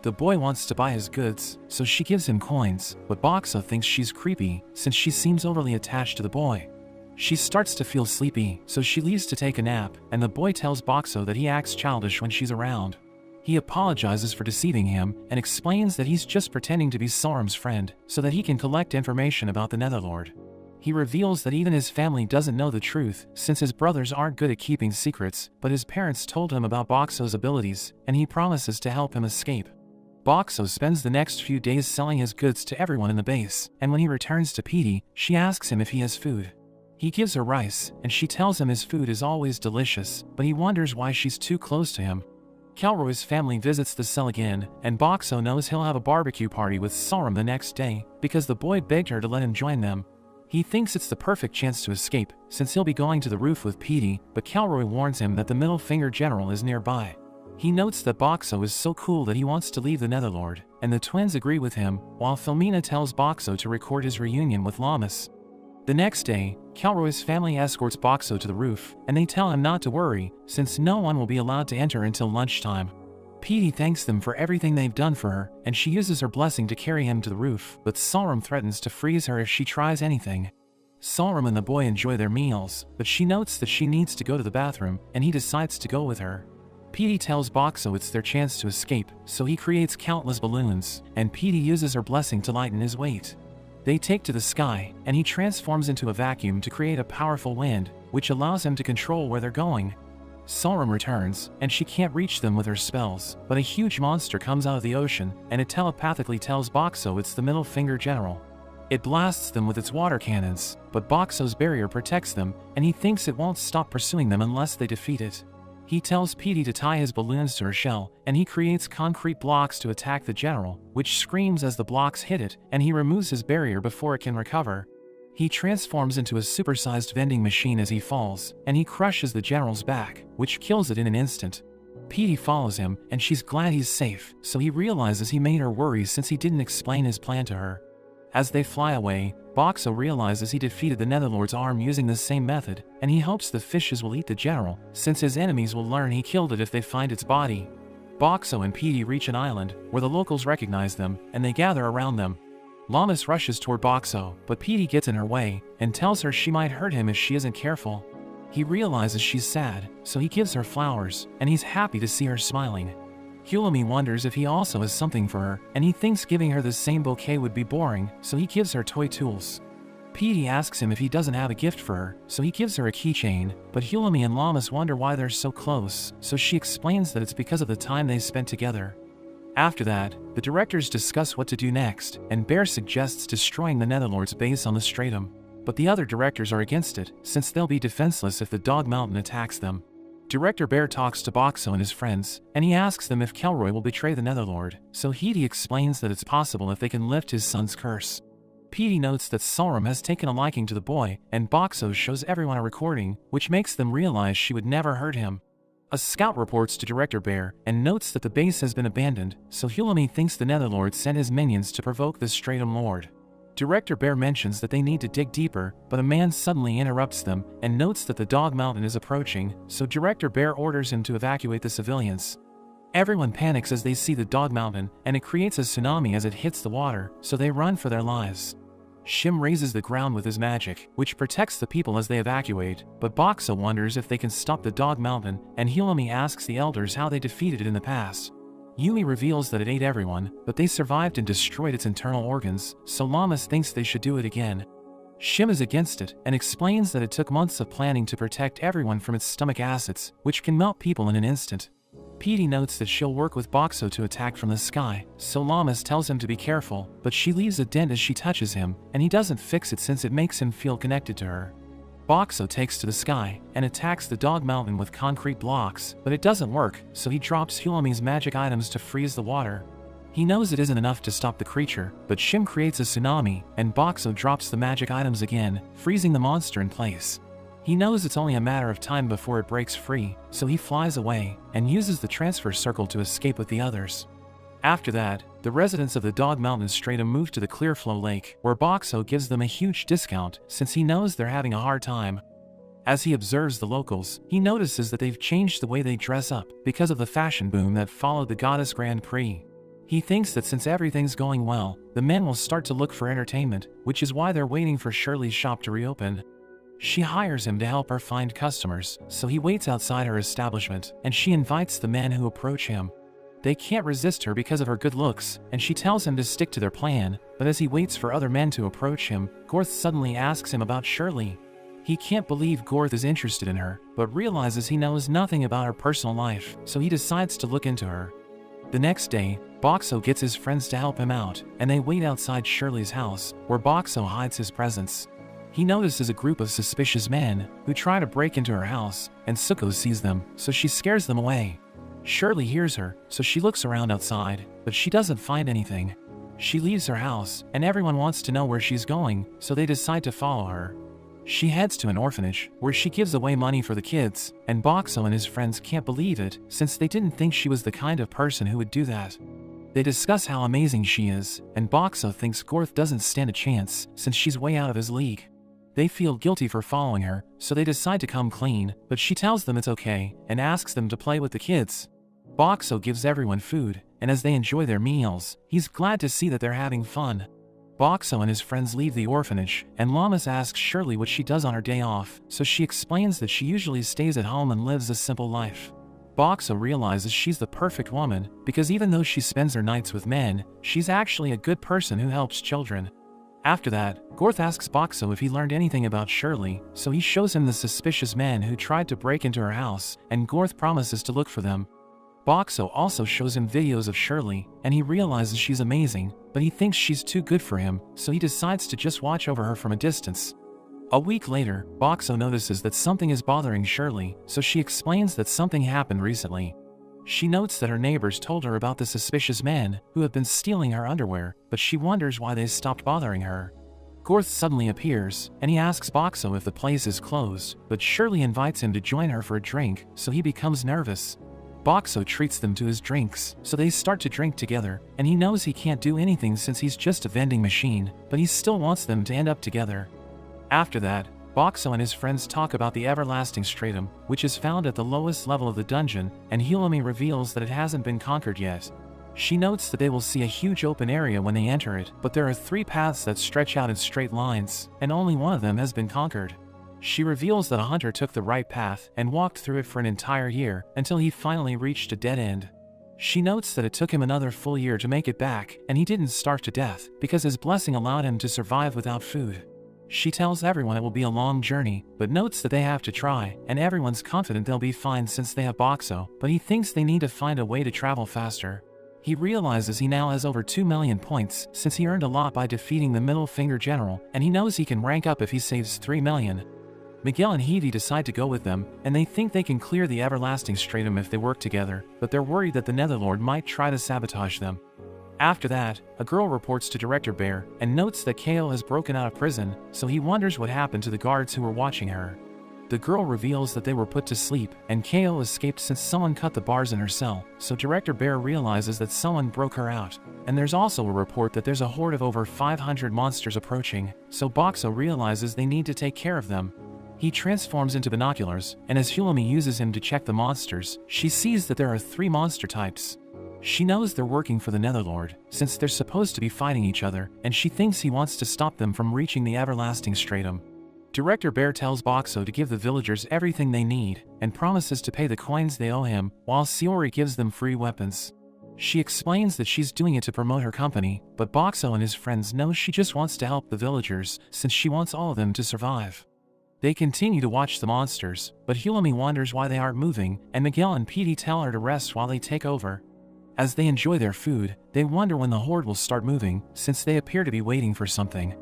The boy wants to buy his goods, so she gives him coins, but Boxxo thinks she's creepy since she seems overly attached to the boy. She starts to feel sleepy, so she leaves to take a nap, and the boy tells Boxxo that he acts childish when she's around. He apologizes for deceiving him and explains that he's just pretending to be Soram's friend so that he can collect information about the Netherlord. He reveals that even his family doesn't know the truth since his brothers aren't good at keeping secrets, but his parents told him about Boxxo's abilities and he promises to help him escape. Boxxo spends the next few days selling his goods to everyone in the base, and when he returns to Petey, she asks him if he has food. He gives her rice, and she tells him his food is always delicious, but he wonders why she's too close to him. Kelroy's family visits the cell again, and Boxxo knows he'll have a barbecue party with Soram the next day because the boy begged her to let him join them. He thinks it's the perfect chance to escape, since he'll be going to the roof with Petey, but Kelroy warns him that the Middle Finger General is nearby. He notes that Boxxo is so cool that he wants to leave the Netherlord, and the twins agree with him, while Filmina tells Boxxo to record his reunion with Lammis. The next day, Kelroy's family escorts Boxxo to the roof, and they tell him not to worry, since no one will be allowed to enter until lunchtime. Petey thanks them for everything they've done for her, and she uses her blessing to carry him to the roof, but Soram threatens to freeze her if she tries anything. Soram and the boy enjoy their meals, but she notes that she needs to go to the bathroom, and he decides to go with her. Petey tells Boxxo it's their chance to escape, so he creates countless balloons, and Petey uses her blessing to lighten his weight. They take to the sky, and he transforms into a vacuum to create a powerful wind, which allows him to control where they're going. Soram returns, and she can't reach them with her spells, but a huge monster comes out of the ocean, and it telepathically tells Boxxo it's the Middle Finger General. It blasts them with its water cannons, but Boxxo's barrier protects them, and he thinks it won't stop pursuing them unless they defeat it. He tells Petey to tie his balloons to her shell, and he creates concrete blocks to attack the general, which screams as the blocks hit it, and he removes his barrier before it can recover. He transforms into a supersized vending machine as he falls, and he crushes the general's back, which kills it in an instant. Petey follows him, and she's glad he's safe, so he realizes he made her worry since he didn't explain his plan to her. As they fly away, Boxxo realizes he defeated the Netherlord's arm using the same method, and he hopes the fishes will eat the general, since his enemies will learn he killed it if they find its body. Boxxo and Petey reach an island, where the locals recognize them, and they gather around them. Lammis rushes toward Boxxo, but Petey gets in her way, and tells her she might hurt him if she isn't careful. He realizes she's sad, so he gives her flowers, and he's happy to see her smiling. Hulami wonders if he also has something for her, and he thinks giving her the same bouquet would be boring, so he gives her toy tools. Petey asks him if he doesn't have a gift for her, so he gives her a keychain, but Hulami and Lammis wonder why they're so close, so she explains that it's because of the time they spent together. After that, the directors discuss what to do next, and Bear suggests destroying the Netherlord's base on the Stratum. But the other directors are against it, since they'll be defenseless if the Dog Mountain attacks them. Director Bear talks to Boxxo and his friends, and he asks them if Kelroy will betray the Netherlord, so Petey explains that it's possible if they can lift his son's curse. Petey notes that Soram has taken a liking to the boy, and Boxxo shows everyone a recording, which makes them realize she would never hurt him. A scout reports to Director Bear, and notes that the base has been abandoned, so Hulami thinks the Netherlord sent his minions to provoke the Stratum Lord. Director Bear mentions that they need to dig deeper, but a man suddenly interrupts them, and notes that the Dog Mountain is approaching, so Director Bear orders him to evacuate the civilians. Everyone panics as they see the Dog Mountain, and it creates a tsunami as it hits the water, so they run for their lives. Shim raises the ground with his magic, which protects the people as they evacuate, but Boxxo wonders if they can stop the Dog Mountain, and Hulami asks the elders how they defeated it in the past. Yumi reveals that it ate everyone, but they survived and destroyed its internal organs, so Lammis thinks they should do it again. Shim is against it, and explains that it took months of planning to protect everyone from its stomach acids, which can melt people in an instant. Petey notes that she'll work with Boxxo to attack from the sky, so Lammis tells him to be careful, but she leaves a dent as she touches him, and he doesn't fix it since it makes him feel connected to her. Boxxo takes to the sky, and attacks the Dog Mountain with concrete blocks, but it doesn't work, so he drops Hulami's magic items to freeze the water. He knows it isn't enough to stop the creature, but Shim creates a tsunami, and Boxxo drops the magic items again, freezing the monster in place. He knows it's only a matter of time before it breaks free, so he flies away, and uses the transfer circle to escape with the others. After that, the residents of the Dog Mountain Stratum move to the Clearflow Lake, where Boxxo gives them a huge discount since he knows they're having a hard time. As he observes the locals, he notices that they've changed the way they dress up because of the fashion boom that followed the Goddess Grand Prix. He thinks that since everything's going well, the men will start to look for entertainment, which is why they're waiting for Shirley's shop to reopen. She hires him to help her find customers, so he waits outside her establishment, and she invites the men who approach him. They can't resist her because of her good looks, and she tells him to stick to their plan, but as he waits for other men to approach him, Gorth suddenly asks him about Shirley. He can't believe Gorth is interested in her, but realizes he knows nothing about her personal life, so he decides to look into her. The next day, Boxxo gets his friends to help him out, and they wait outside Shirley's house, where Boxxo hides his presence. He notices a group of suspicious men who try to break into her house, and Suko sees them, so she scares them away. Shirley hears her, so she looks around outside, but she doesn't find anything. She leaves her house, and everyone wants to know where she's going, so they decide to follow her. She heads to an orphanage, where she gives away money for the kids, and Boxxo and his friends can't believe it, since they didn't think she was the kind of person who would do that. They discuss how amazing she is, and Boxxo thinks Gorth doesn't stand a chance, since she's way out of his league. They feel guilty for following her, so they decide to come clean, but she tells them it's okay, and asks them to play with the kids. Boxxo gives everyone food, and as they enjoy their meals, he's glad to see that they're having fun. Boxxo and his friends leave the orphanage, and Lammis asks Shirley what she does on her day off, so she explains that she usually stays at home and lives a simple life. Boxxo realizes she's the perfect woman, because even though she spends her nights with men, she's actually a good person who helps children. After that, Gorth asks Boxxo if he learned anything about Shirley, so he shows him the suspicious men who tried to break into her house, and Gorth promises to look for them. Boxxo also shows him videos of Shirley, and he realizes she's amazing, but he thinks she's too good for him, so he decides to just watch over her from a distance. A week later, Boxxo notices that something is bothering Shirley, so she explains that something happened recently. She notes that her neighbors told her about the suspicious men who have been stealing her underwear, but she wonders why they stopped bothering her. Gorth suddenly appears, and he asks Boxxo if the place is closed, but Shirley invites him to join her for a drink, so he becomes nervous. Boxxo treats them to his drinks, so they start to drink together, and he knows he can't do anything since he's just a vending machine, but he still wants them to end up together. After that, Boxxo and his friends talk about the everlasting stratum, which is found at the lowest level of the dungeon, and Lammis reveals that it hasn't been conquered yet. She notes that they will see a huge open area when they enter it, but there are 3 paths that stretch out in straight lines, and only one of them has been conquered. She reveals that a hunter took the right path and walked through it for an entire year, until he finally reached a dead end. She notes that it took him another full year to make it back, and he didn't starve to death, because his blessing allowed him to survive without food. She tells everyone it will be a long journey, but notes that they have to try, and everyone's confident they'll be fine since they have Boxxo, but he thinks they need to find a way to travel faster. He realizes he now has over 2 million points, since he earned a lot by defeating the Middle Finger General, and he knows he can rank up if he saves 3 million. Miguel and Hevie decide to go with them, and they think they can clear the everlasting stratum if they work together, but they're worried that the Netherlord might try to sabotage them. After that, a girl reports to Director Bear and notes that Kale has broken out of prison, so he wonders what happened to the guards who were watching her. The girl reveals that they were put to sleep, and Kale escaped since someone cut the bars in her cell, so Director Bear realizes that someone broke her out. And there's also a report that there's a horde of over 500 monsters approaching, so Boxxo realizes they need to take care of them. He transforms into binoculars, and as Lammis uses him to check the monsters, she sees that there are 3 monster types. She knows they're working for the Netherlord, since they're supposed to be fighting each other, and she thinks he wants to stop them from reaching the everlasting stratum. Director Bear tells Boxxo to give the villagers everything they need, and promises to pay the coins they owe him, while Shiori gives them free weapons. She explains that she's doing it to promote her company, but Boxxo and his friends know she just wants to help the villagers, since she wants all of them to survive. They continue to watch the monsters, but Lammis wonders why they aren't moving, and Miguel and Petey tell her to rest while they take over. As they enjoy their food, they wonder when the horde will start moving, since they appear to be waiting for something.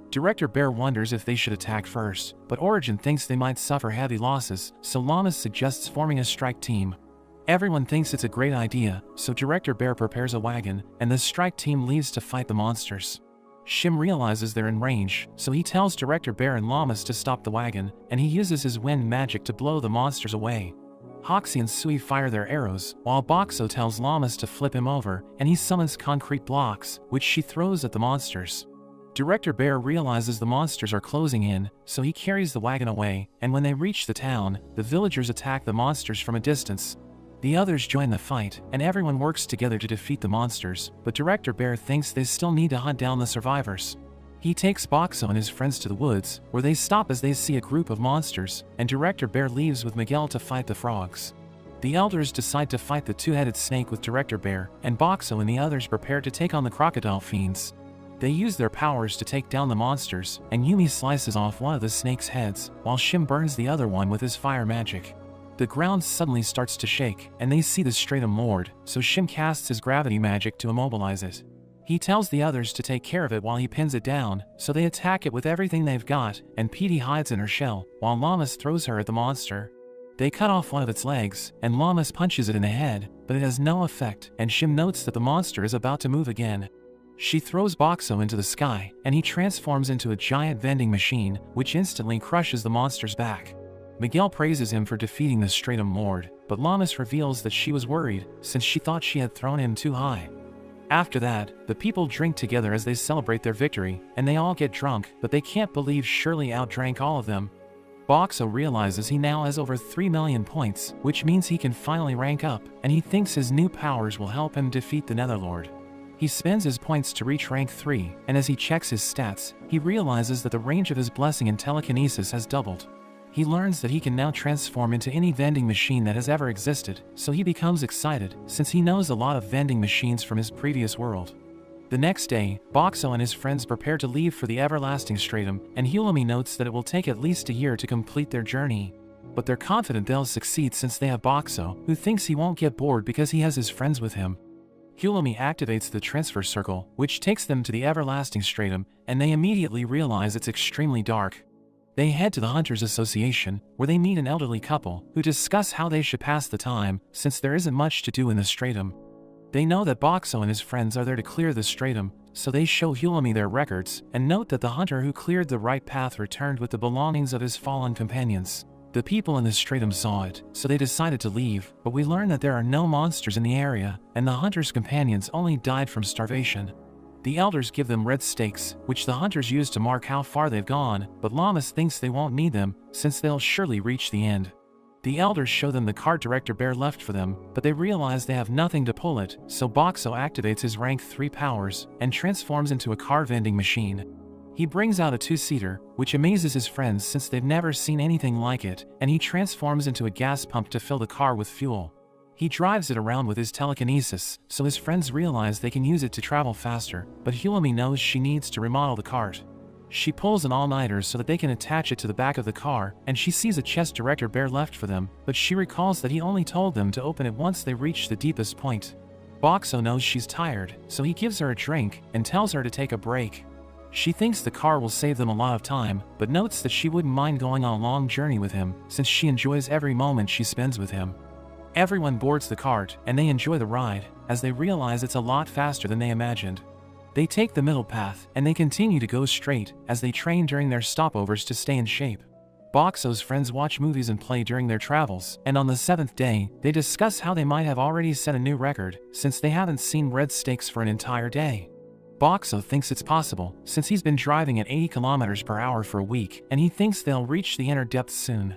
Director Bear wonders if they should attack first, but Origin thinks they might suffer heavy losses, so Lammis suggests forming a strike team. Everyone thinks it's a great idea, so Director Bear prepares a wagon, and the strike team leaves to fight the monsters. Shim realizes they're in range, so he tells Director Bear and Lammis to stop the wagon, and he uses his wind magic to blow the monsters away. Hoxie and Sui fire their arrows, while Boxxo tells Lammis to flip him over, and he summons concrete blocks, which she throws at the monsters. Director Bear realizes the monsters are closing in, so he carries the wagon away, and when they reach the town, the villagers attack the monsters from a distance. The others join the fight, and everyone works together to defeat the monsters, but Director Bear thinks they still need to hunt down the survivors. He takes Boxxo and his friends to the woods, where they stop as they see a group of monsters, and Director Bear leaves with Miguel to fight the frogs. The elders decide to fight the two-headed snake with Director Bear, and Boxxo and the others prepare to take on the crocodile fiends. They use their powers to take down the monsters, and Yumi slices off one of the snake's heads, while Shim burns the other one with his fire magic. The ground suddenly starts to shake, and they see the Stratum Lord, so Shim casts his gravity magic to immobilize it. He tells the others to take care of it while he pins it down, so they attack it with everything they've got, and Petey hides in her shell, while Lammis throws her at the monster. They cut off one of its legs, and Lammis punches it in the head, but it has no effect, and Shim notes that the monster is about to move again. She throws Boxxo into the sky, and he transforms into a giant vending machine, which instantly crushes the monster's back. Miguel praises him for defeating the Stratum Lord, but Lammis reveals that she was worried, since she thought she had thrown him too high. After that, the people drink together as they celebrate their victory, and they all get drunk, but they can't believe Shirley outdrank all of them. Boxxo realizes he now has over 3 million points, which means he can finally rank up, and he thinks his new powers will help him defeat the Netherlord. He spends his points to reach rank 3, and as he checks his stats, he realizes that the range of his blessing and telekinesis has doubled. He learns that he can now transform into any vending machine that has ever existed, so he becomes excited, since he knows a lot of vending machines from his previous world. The next day, Boxxo and his friends prepare to leave for the everlasting stratum, and Hulumi notes that it will take at least a year to complete their journey. But they're confident they'll succeed since they have Boxxo, who thinks he won't get bored because he has his friends with him. Hulumi activates the transfer circle, which takes them to the everlasting stratum, and they immediately realize it's extremely dark. They head to the Hunters Association, where they meet an elderly couple, who discuss how they should pass the time, since there isn't much to do in the stratum. They know that Boxxo and his friends are there to clear the stratum, so they show Hulumi their records, and note that the hunter who cleared the right path returned with the belongings of his fallen companions. The people in the stratum saw it, so they decided to leave, but we learn that there are no monsters in the area, and the hunter's companions only died from starvation. The elders give them red stakes, which the hunters use to mark how far they've gone, but Lammis thinks they won't need them, since they'll surely reach the end. The elders show them the cart Director Bear left for them, but they realize they have nothing to pull it, so Boxxo activates his rank 3 powers, and transforms into a car vending machine. He brings out a 2-seater, which amazes his friends since they've never seen anything like it, and he transforms into a gas pump to fill the car with fuel. He drives it around with his telekinesis, so his friends realize they can use it to travel faster, but Hulumi knows she needs to remodel the cart. She pulls an all-nighter so that they can attach it to the back of the car, and she sees a chest Director Bear left for them, but she recalls that he only told them to open it once they reach the deepest point. Boxxo knows she's tired, so he gives her a drink, and tells her to take a break. She thinks the car will save them a lot of time, but notes that she wouldn't mind going on a long journey with him, since she enjoys every moment she spends with him. Everyone boards the cart, and they enjoy the ride, as they realize it's a lot faster than they imagined. They take the middle path, and they continue to go straight, as they train during their stopovers to stay in shape. Boxxo's friends watch movies and play during their travels, and on the 7th day, they discuss how they might have already set a new record, since they haven't seen red stakes for an entire day. Boxxo thinks it's possible, since he's been driving at 80 km/h for a week, and he thinks they'll reach the inner depths soon.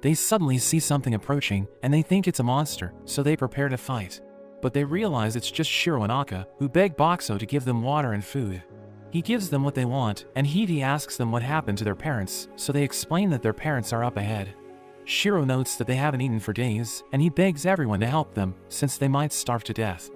They suddenly see something approaching, and they think it's a monster, so they prepare to fight. But they realize it's just Shiro and Aka, who beg Boxxo to give them water and food. He gives them what they want, and Hidi asks them what happened to their parents, so they explain that their parents are up ahead. Shiro notes that they haven't eaten for days, and he begs everyone to help them, since they might starve to death.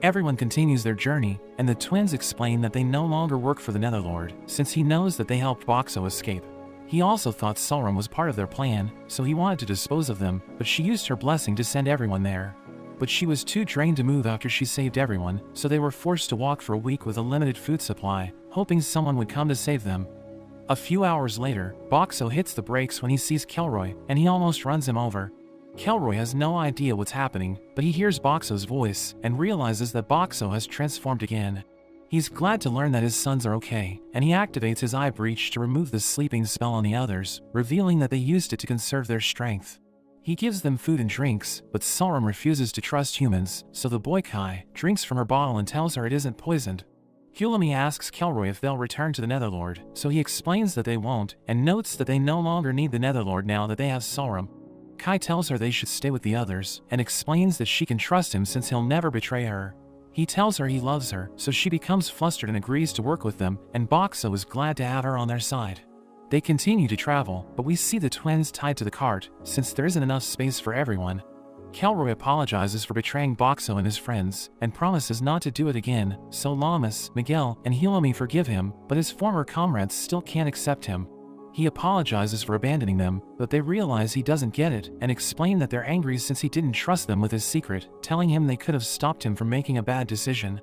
Everyone continues their journey, and the twins explain that they no longer work for the Netherlord, since he knows that they helped Boxxo escape. He also thought Sulram was part of their plan, so he wanted to dispose of them, but she used her blessing to send everyone there. But she was too drained to move after she saved everyone, so they were forced to walk for a week with a limited food supply, hoping someone would come to save them. A few hours later, Boxxo hits the brakes when he sees Kelroy, and he almost runs him over. Kelroy has no idea what's happening, but he hears Boxxo's voice, and realizes that Boxxo has transformed again. He's glad to learn that his sons are okay, and he activates his eye breach to remove the sleeping spell on the others, revealing that they used it to conserve their strength. He gives them food and drinks, but Sulram refuses to trust humans, so the boy Kai drinks from her bottle and tells her it isn't poisoned. Hulumi asks Kelroy if they'll return to the Netherlord, so he explains that they won't, and notes that they no longer need the Netherlord now that they have Sulram. Kai tells her they should stay with the others, and explains that she can trust him since he'll never betray her. He tells her he loves her, so she becomes flustered and agrees to work with them, and Boxxo is glad to have her on their side. They continue to travel, but we see the twins tied to the cart, since there isn't enough space for everyone. Kelroy apologizes for betraying Boxxo and his friends, and promises not to do it again, so Lammis, Miguel, and Hilami forgive him, but his former comrades still can't accept him. He apologizes for abandoning them, but they realize he doesn't get it, and explain that they're angry since he didn't trust them with his secret, telling him they could have stopped him from making a bad decision.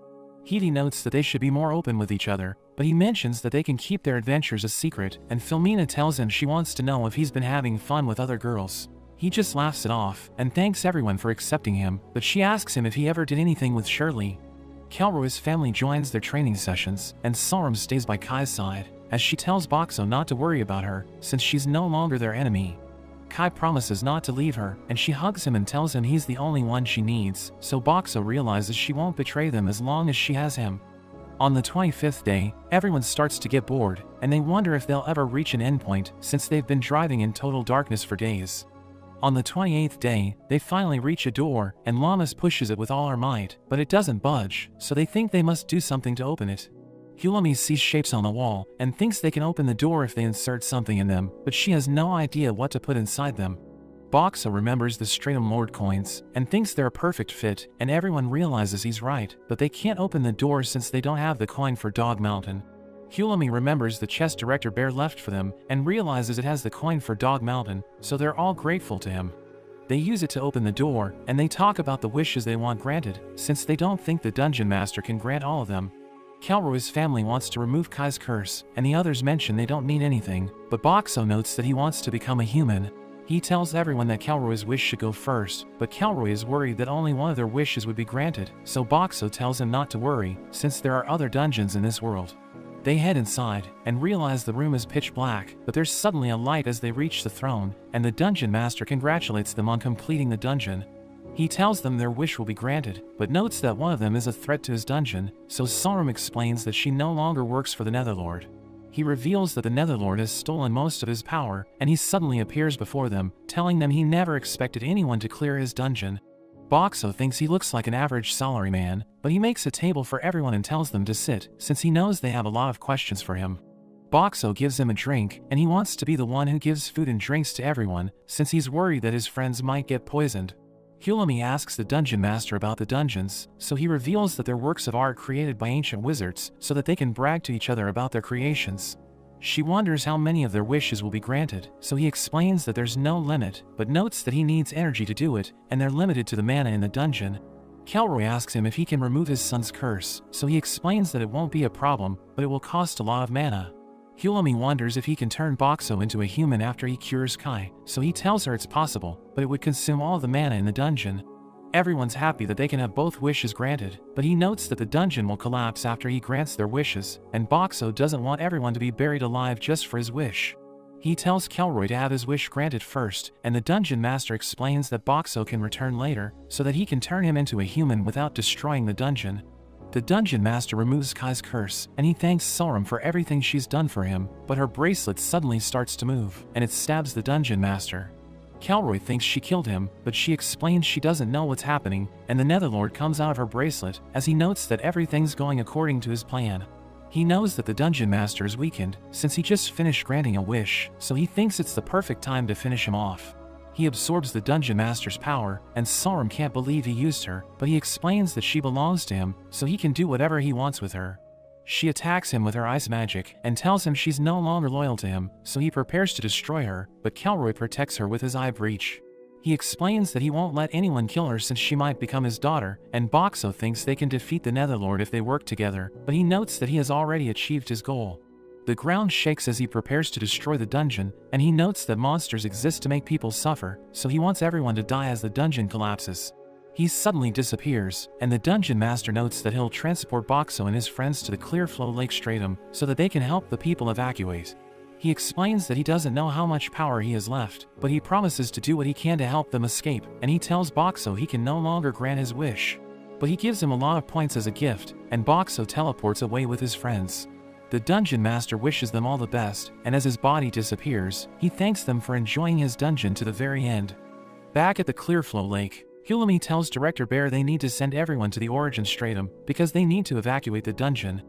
Hedy notes that they should be more open with each other, but he mentions that they can keep their adventures a secret, and Filomena tells him she wants to know if he's been having fun with other girls. He just laughs it off, and thanks everyone for accepting him, but she asks him if he ever did anything with Shirley. Kelroy's family joins their training sessions, and Sorum stays by Kai's side, as she tells Boxxo not to worry about her, since she's no longer their enemy. Kai promises not to leave her, and she hugs him and tells him he's the only one she needs, so Boxxo realizes she won't betray them as long as she has him. On the 25th day, everyone starts to get bored, and they wonder if they'll ever reach an endpoint since they've been driving in total darkness for days. On the 28th day, they finally reach a door, and Lammis pushes it with all her might, but it doesn't budge, so they think they must do something to open it. Hilami sees shapes on the wall, and thinks they can open the door if they insert something in them, but she has no idea what to put inside them. Boxxo remembers the Stratum Lord coins, and thinks they're a perfect fit, and everyone realizes he's right, but they can't open the door since they don't have the coin for Dog Mountain. Hilami remembers the chess Director Bear left for them, and realizes it has the coin for Dog Mountain, so they're all grateful to him. They use it to open the door, and they talk about the wishes they want granted, since they don't think the Dungeon Master can grant all of them. Kelroy's family wants to remove Kai's curse, and the others mention they don't need anything, but Boxxo notes that he wants to become a human. He tells everyone that Kelroy's wish should go first, but Kelroy is worried that only one of their wishes would be granted, so Boxxo tells him not to worry, since there are other dungeons in this world. They head inside, and realize the room is pitch black, but there's suddenly a light as they reach the throne, and the Dungeon Master congratulates them on completing the dungeon. He tells them their wish will be granted, but notes that one of them is a threat to his dungeon, so Sorum explains that she no longer works for the Netherlord. He reveals that the Netherlord has stolen most of his power, and he suddenly appears before them, telling them he never expected anyone to clear his dungeon. Boxxo thinks he looks like an average salaryman, but he makes a table for everyone and tells them to sit, since he knows they have a lot of questions for him. Boxxo gives him a drink, and he wants to be the one who gives food and drinks to everyone, since he's worried that his friends might get poisoned. Hilami asks the Dungeon Master about the dungeons, so he reveals that they're works of art created by ancient wizards, so that they can brag to each other about their creations. She wonders how many of their wishes will be granted, so he explains that there's no limit, but notes that he needs energy to do it, and they're limited to the mana in the dungeon. Kelroy asks him if he can remove his son's curse, so he explains that it won't be a problem, but it will cost a lot of mana. Hilami wonders if he can turn Boxxo into a human after he cures Kai, so he tells her it's possible, but it would consume all the mana in the dungeon. Everyone's happy that they can have both wishes granted, but he notes that the dungeon will collapse after he grants their wishes, and Boxxo doesn't want everyone to be buried alive just for his wish. He tells Kelroy to have his wish granted first, and the Dungeon Master explains that Boxxo can return later, so that he can turn him into a human without destroying the dungeon. The Dungeon Master removes Kai's curse, and he thanks Sorum for everything she's done for him, but her bracelet suddenly starts to move, and it stabs the Dungeon Master. Kelroy thinks she killed him, but she explains she doesn't know what's happening, and the Netherlord comes out of her bracelet, as he notes that everything's going according to his plan. He knows that the Dungeon Master is weakened, since he just finished granting a wish, so he thinks it's the perfect time to finish him off. He absorbs the Dungeon Master's power, and Sorum can't believe he used her, but he explains that she belongs to him, so he can do whatever he wants with her. She attacks him with her ice magic, and tells him she's no longer loyal to him, so he prepares to destroy her, but Kelroy protects her with his eye breach. He explains that he won't let anyone kill her since she might become his daughter, and Boxxo thinks they can defeat the Netherlord if they work together, but he notes that he has already achieved his goal. The ground shakes as he prepares to destroy the dungeon, and he notes that monsters exist to make people suffer, so he wants everyone to die as the dungeon collapses. He suddenly disappears, and the Dungeon Master notes that he'll transport Boxxo and his friends to the Clearflow Lake Stratum so that they can help the people evacuate. He explains that he doesn't know how much power he has left, but he promises to do what he can to help them escape, and he tells Boxxo he can no longer grant his wish. But he gives him a lot of points as a gift, and Boxxo teleports away with his friends. The Dungeon Master wishes them all the best, and as his body disappears, he thanks them for enjoying his dungeon to the very end. Back at the Clearflow Lake, Lammis tells Director Bear they need to send everyone to the Origin Stratum because they need to evacuate the dungeon.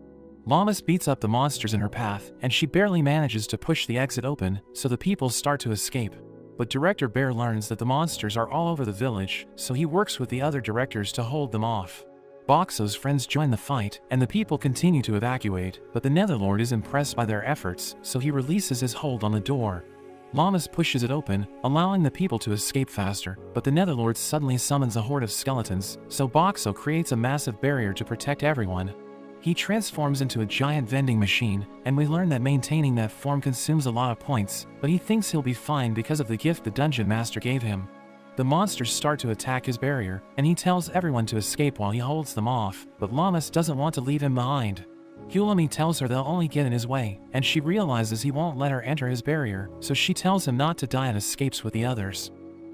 Lammis beats up the monsters in her path, and she barely manages to push the exit open, so the people start to escape. But Director Bear learns that the monsters are all over the village, so he works with the other directors to hold them off. Boxxo's friends join the fight, and the people continue to evacuate, but the Netherlord is impressed by their efforts, so he releases his hold on the door. Lammis pushes it open, allowing the people to escape faster, but the Netherlord suddenly summons a horde of skeletons, so Boxxo creates a massive barrier to protect everyone. He transforms into a giant vending machine, and we learn that maintaining that form consumes a lot of points, but he thinks he'll be fine because of the gift the Dungeon Master gave him. The monsters start to attack his barrier, and he tells everyone to escape while he holds them off, but Lammis doesn't want to leave him behind. Lammis tells her they'll only get in his way, and she realizes he won't let her enter his barrier, so she tells him not to die and escapes with the others.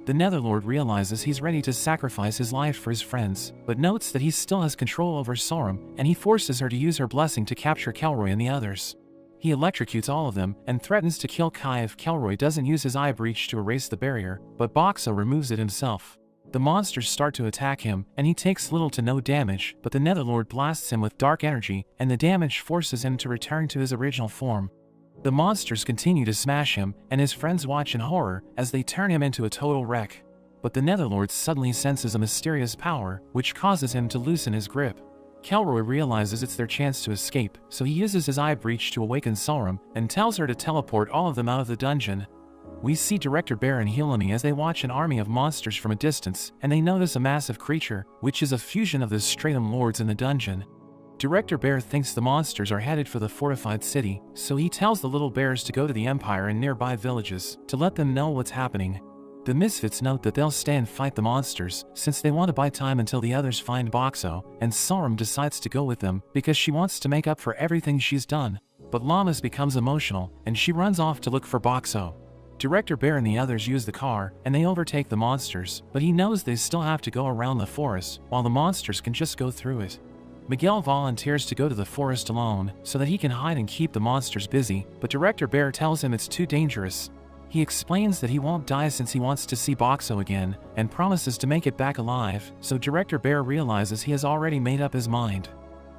The Netherlord realizes he's ready to sacrifice his life for his friends, but notes that he still has control over Sorum, and he forces her to use her blessing to capture Kelroy and the others. He electrocutes all of them, and threatens to kill Kai if Kelroy doesn't use his eye breach to erase the barrier, but Boxxo removes it himself. The monsters start to attack him, and he takes little to no damage, but the Netherlord blasts him with dark energy, and the damage forces him to return to his original form. The monsters continue to smash him, and his friends watch in horror as they turn him into a total wreck. But the Netherlord suddenly senses a mysterious power, which causes him to loosen his grip. Kelroy realizes it's their chance to escape, so he uses his eye breach to awaken Sorum, and tells her to teleport all of them out of the dungeon. We see Director Bear and Lammis as they watch an army of monsters from a distance, and they notice a massive creature, which is a fusion of the Stratum Lords in the dungeon. Director Bear thinks the monsters are headed for the fortified city, so he tells the little bears to go to the Empire and nearby villages, to let them know what's happening. The Misfits note that they'll stay and fight the monsters, since they want to buy time until the others find Boxxo, and Sorum decides to go with them, because she wants to make up for everything she's done. But Lammis becomes emotional, and she runs off to look for Boxxo. Director Bear and the others use the car, and they overtake the monsters, but he knows they still have to go around the forest, while the monsters can just go through it. Miguel volunteers to go to the forest alone, so that he can hide and keep the monsters busy, but Director Bear tells him it's too dangerous. He explains that he won't die since he wants to see Boxxo again, and promises to make it back alive, so Director Bear realizes he has already made up his mind.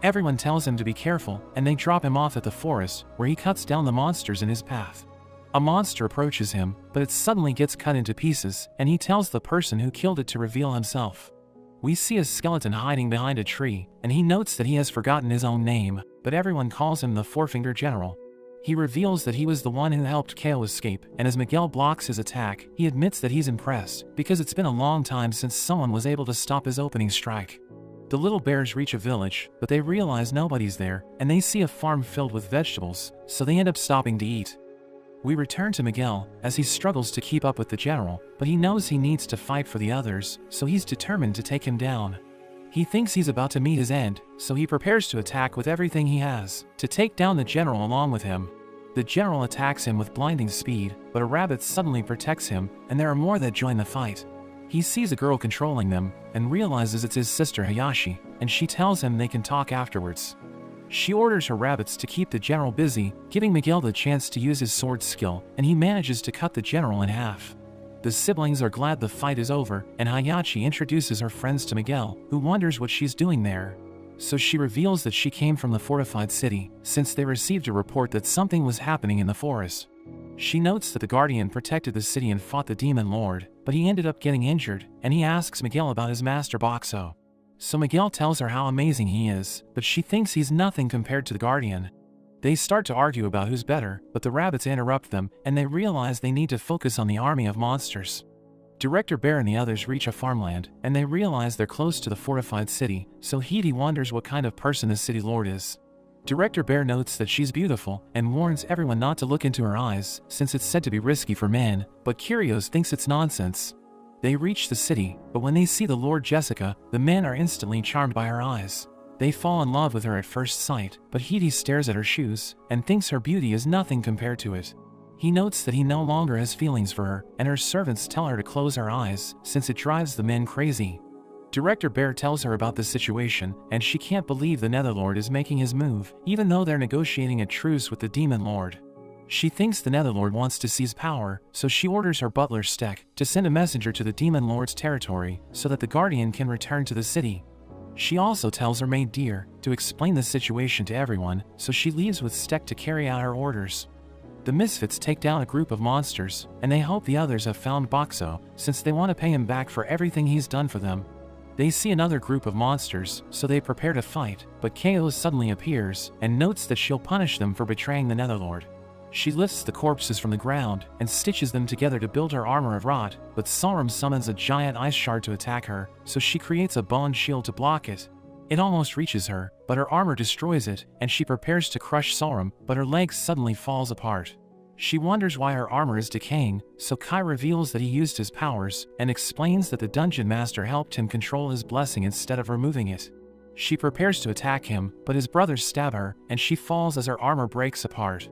Everyone tells him to be careful, and they drop him off at the forest, where he cuts down the monsters in his path. A monster approaches him, but it suddenly gets cut into pieces, and he tells the person who killed it to reveal himself. We see a skeleton hiding behind a tree, and he notes that he has forgotten his own name, but everyone calls him the Four-Finger General. He reveals that he was the one who helped Kao escape, and as Miguel blocks his attack, he admits that he's impressed, because it's been a long time since someone was able to stop his opening strike. The little bears reach a village, but they realize nobody's there, and they see a farm filled with vegetables, so they end up stopping to eat. We return to Miguel, as he struggles to keep up with the general, but he knows he needs to fight for the others, so he's determined to take him down. He thinks he's about to meet his end, so he prepares to attack with everything he has, to take down the general along with him. The general attacks him with blinding speed, but a rabbit suddenly protects him, and there are more that join the fight. He sees a girl controlling them, and realizes it's his sister Hayashi, and she tells him they can talk afterwards. She orders her rabbits to keep the general busy, giving Miguel the chance to use his sword skill, and he manages to cut the general in half. The siblings are glad the fight is over, and Hayashi introduces her friends to Miguel, who wonders what she's doing there. So she reveals that she came from the fortified city, since they received a report that something was happening in the forest. She notes that the Guardian protected the city and fought the Demon Lord, but he ended up getting injured, and he asks Miguel about his master Boxxo. So Miguel tells her how amazing he is, but she thinks he's nothing compared to the Guardian. They start to argue about who's better, but the rabbits interrupt them, and they realize they need to focus on the army of monsters. Director Bear and the others reach a farmland, and they realize they're close to the fortified city, so Hidi wonders what kind of person the city lord is. Director Bear notes that she's beautiful, and warns everyone not to look into her eyes, since it's said to be risky for men, but Kyrios thinks it's nonsense. They reach the city, but when they see the Lord Jessica, the men are instantly charmed by her eyes. They fall in love with her at first sight, but Hidi stares at her shoes, and thinks her beauty is nothing compared to it. He notes that he no longer has feelings for her, and her servants tell her to close her eyes, since it drives the men crazy. Director Bear tells her about the situation, and she can't believe the Netherlord is making his move, even though they're negotiating a truce with the Demon Lord. She thinks the Netherlord wants to seize power, so she orders her butler Stek to send a messenger to the Demon Lord's territory so that the Guardian can return to the city. She also tells her maid Deer to explain the situation to everyone, so she leaves with Stek to carry out her orders. The Misfits take down a group of monsters, and they hope the others have found Boxxo, since they want to pay him back for everything he's done for them. They see another group of monsters, so they prepare to fight, but Chaos suddenly appears and notes that she'll punish them for betraying the Netherlord. She lifts the corpses from the ground and stitches them together to build her armor of rot, but Sauron summons a giant ice shard to attack her, so she creates a bone shield to block it. It almost reaches her, but her armor destroys it, and she prepares to crush Sauron, but her leg suddenly falls apart. She wonders why her armor is decaying, so Kai reveals that he used his powers, and explains that the Dungeon Master helped him control his blessing instead of removing it. She prepares to attack him, but his brothers stab her, and she falls as her armor breaks apart.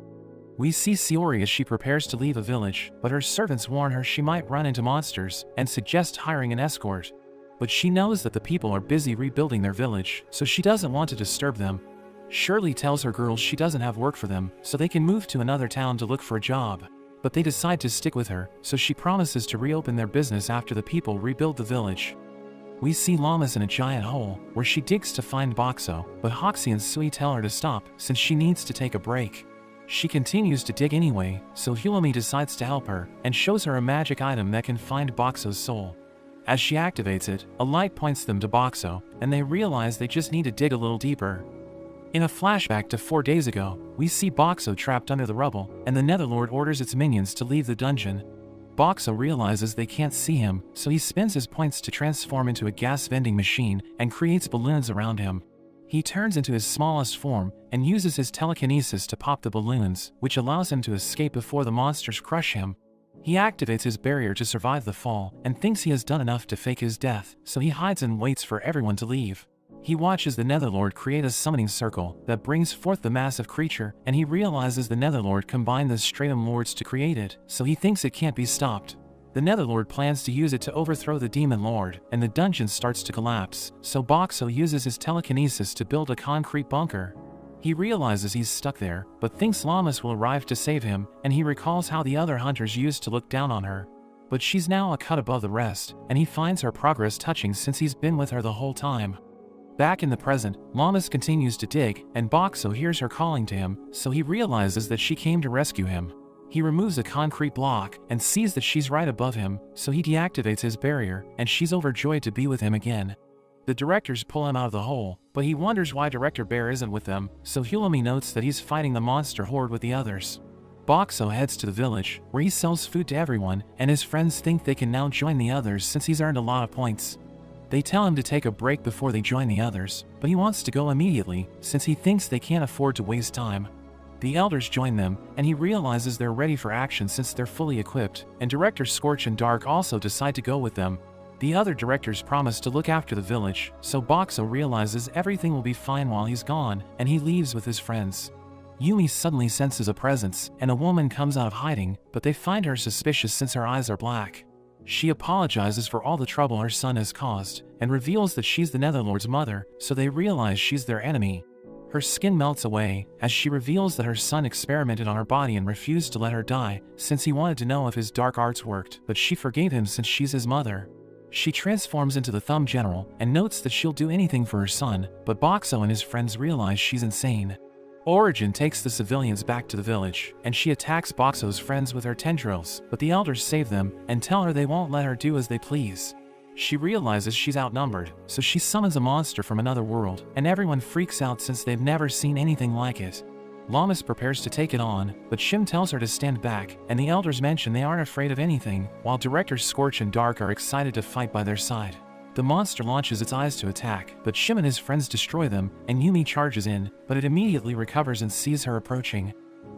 We see Siori as she prepares to leave the village, but her servants warn her she might run into monsters, and suggest hiring an escort. But she knows that the people are busy rebuilding their village, so she doesn't want to disturb them. Shirley tells her girls she doesn't have work for them, so they can move to another town to look for a job. But they decide to stick with her, so she promises to reopen their business after the people rebuild the village. We see Lammis in a giant hole, where she digs to find Boxxo, but Hoxie and Sui tell her to stop, since she needs to take a break. She continues to dig anyway, so Hulami decides to help her, and shows her a magic item that can find Boxxo's soul. As she activates it, a light points them to Boxxo, and they realize they just need to dig a little deeper. In a flashback to 4 days ago, we see Boxxo trapped under the rubble, and the Netherlord orders its minions to leave the dungeon. Boxxo realizes they can't see him, so he spends his points to transform into a gas vending machine and creates balloons around him. He turns into his smallest form and uses his telekinesis to pop the balloons, which allows him to escape before the monsters crush him. He activates his barrier to survive the fall and thinks he has done enough to fake his death, so he hides and waits for everyone to leave. He watches the Netherlord create a summoning circle that brings forth the massive creature, and he realizes the Netherlord combined the Stratum Lords to create it, so he thinks it can't be stopped. The Netherlord plans to use it to overthrow the Demon Lord, and the dungeon starts to collapse, so Boxxo uses his telekinesis to build a concrete bunker. He realizes he's stuck there, but thinks Lammis will arrive to save him, and he recalls how the other hunters used to look down on her. But she's now a cut above the rest, and he finds her progress touching since he's been with her the whole time. Back in the present, Lammis continues to dig, and Boxxo hears her calling to him, so he realizes that she came to rescue him. He removes a concrete block and sees that she's right above him, so he deactivates his barrier, and she's overjoyed to be with him again. The directors pull him out of the hole, but he wonders why Director Bear isn't with them, so Hulami notes that he's fighting the monster horde with the others. Boxxo heads to the village, where he sells food to everyone, and his friends think they can now join the others since he's earned a lot of points. They tell him to take a break before they join the others, but he wants to go immediately, since he thinks they can't afford to waste time. The elders join them, and he realizes they're ready for action since they're fully equipped, and Directors Scorch and Dark also decide to go with them. The other directors promise to look after the village, so Boxxo realizes everything will be fine while he's gone, and he leaves with his friends. Yumi suddenly senses a presence, and a woman comes out of hiding, but they find her suspicious since her eyes are black. She apologizes for all the trouble her son has caused, and reveals that she's the Netherlord's mother, so they realize she's their enemy. Her skin melts away, as she reveals that her son experimented on her body and refused to let her die, since he wanted to know if his dark arts worked, but she forgave him since she's his mother. She transforms into the Thumb General, and notes that she'll do anything for her son, but Boxxo and his friends realize she's insane. Origin takes the civilians back to the village, and she attacks Boxxo's friends with her tendrils, but the elders save them, and tell her they won't let her do as they please. She realizes she's outnumbered, so she summons a monster from another world, and everyone freaks out since they've never seen anything like it. Lammis prepares to take it on, but Shim tells her to stand back, and the elders mention they aren't afraid of anything, while Directors Scorch and Dark are excited to fight by their side. The monster launches its eyes to attack, but Shim and his friends destroy them, and Yumi charges in, but it immediately recovers and sees her approaching.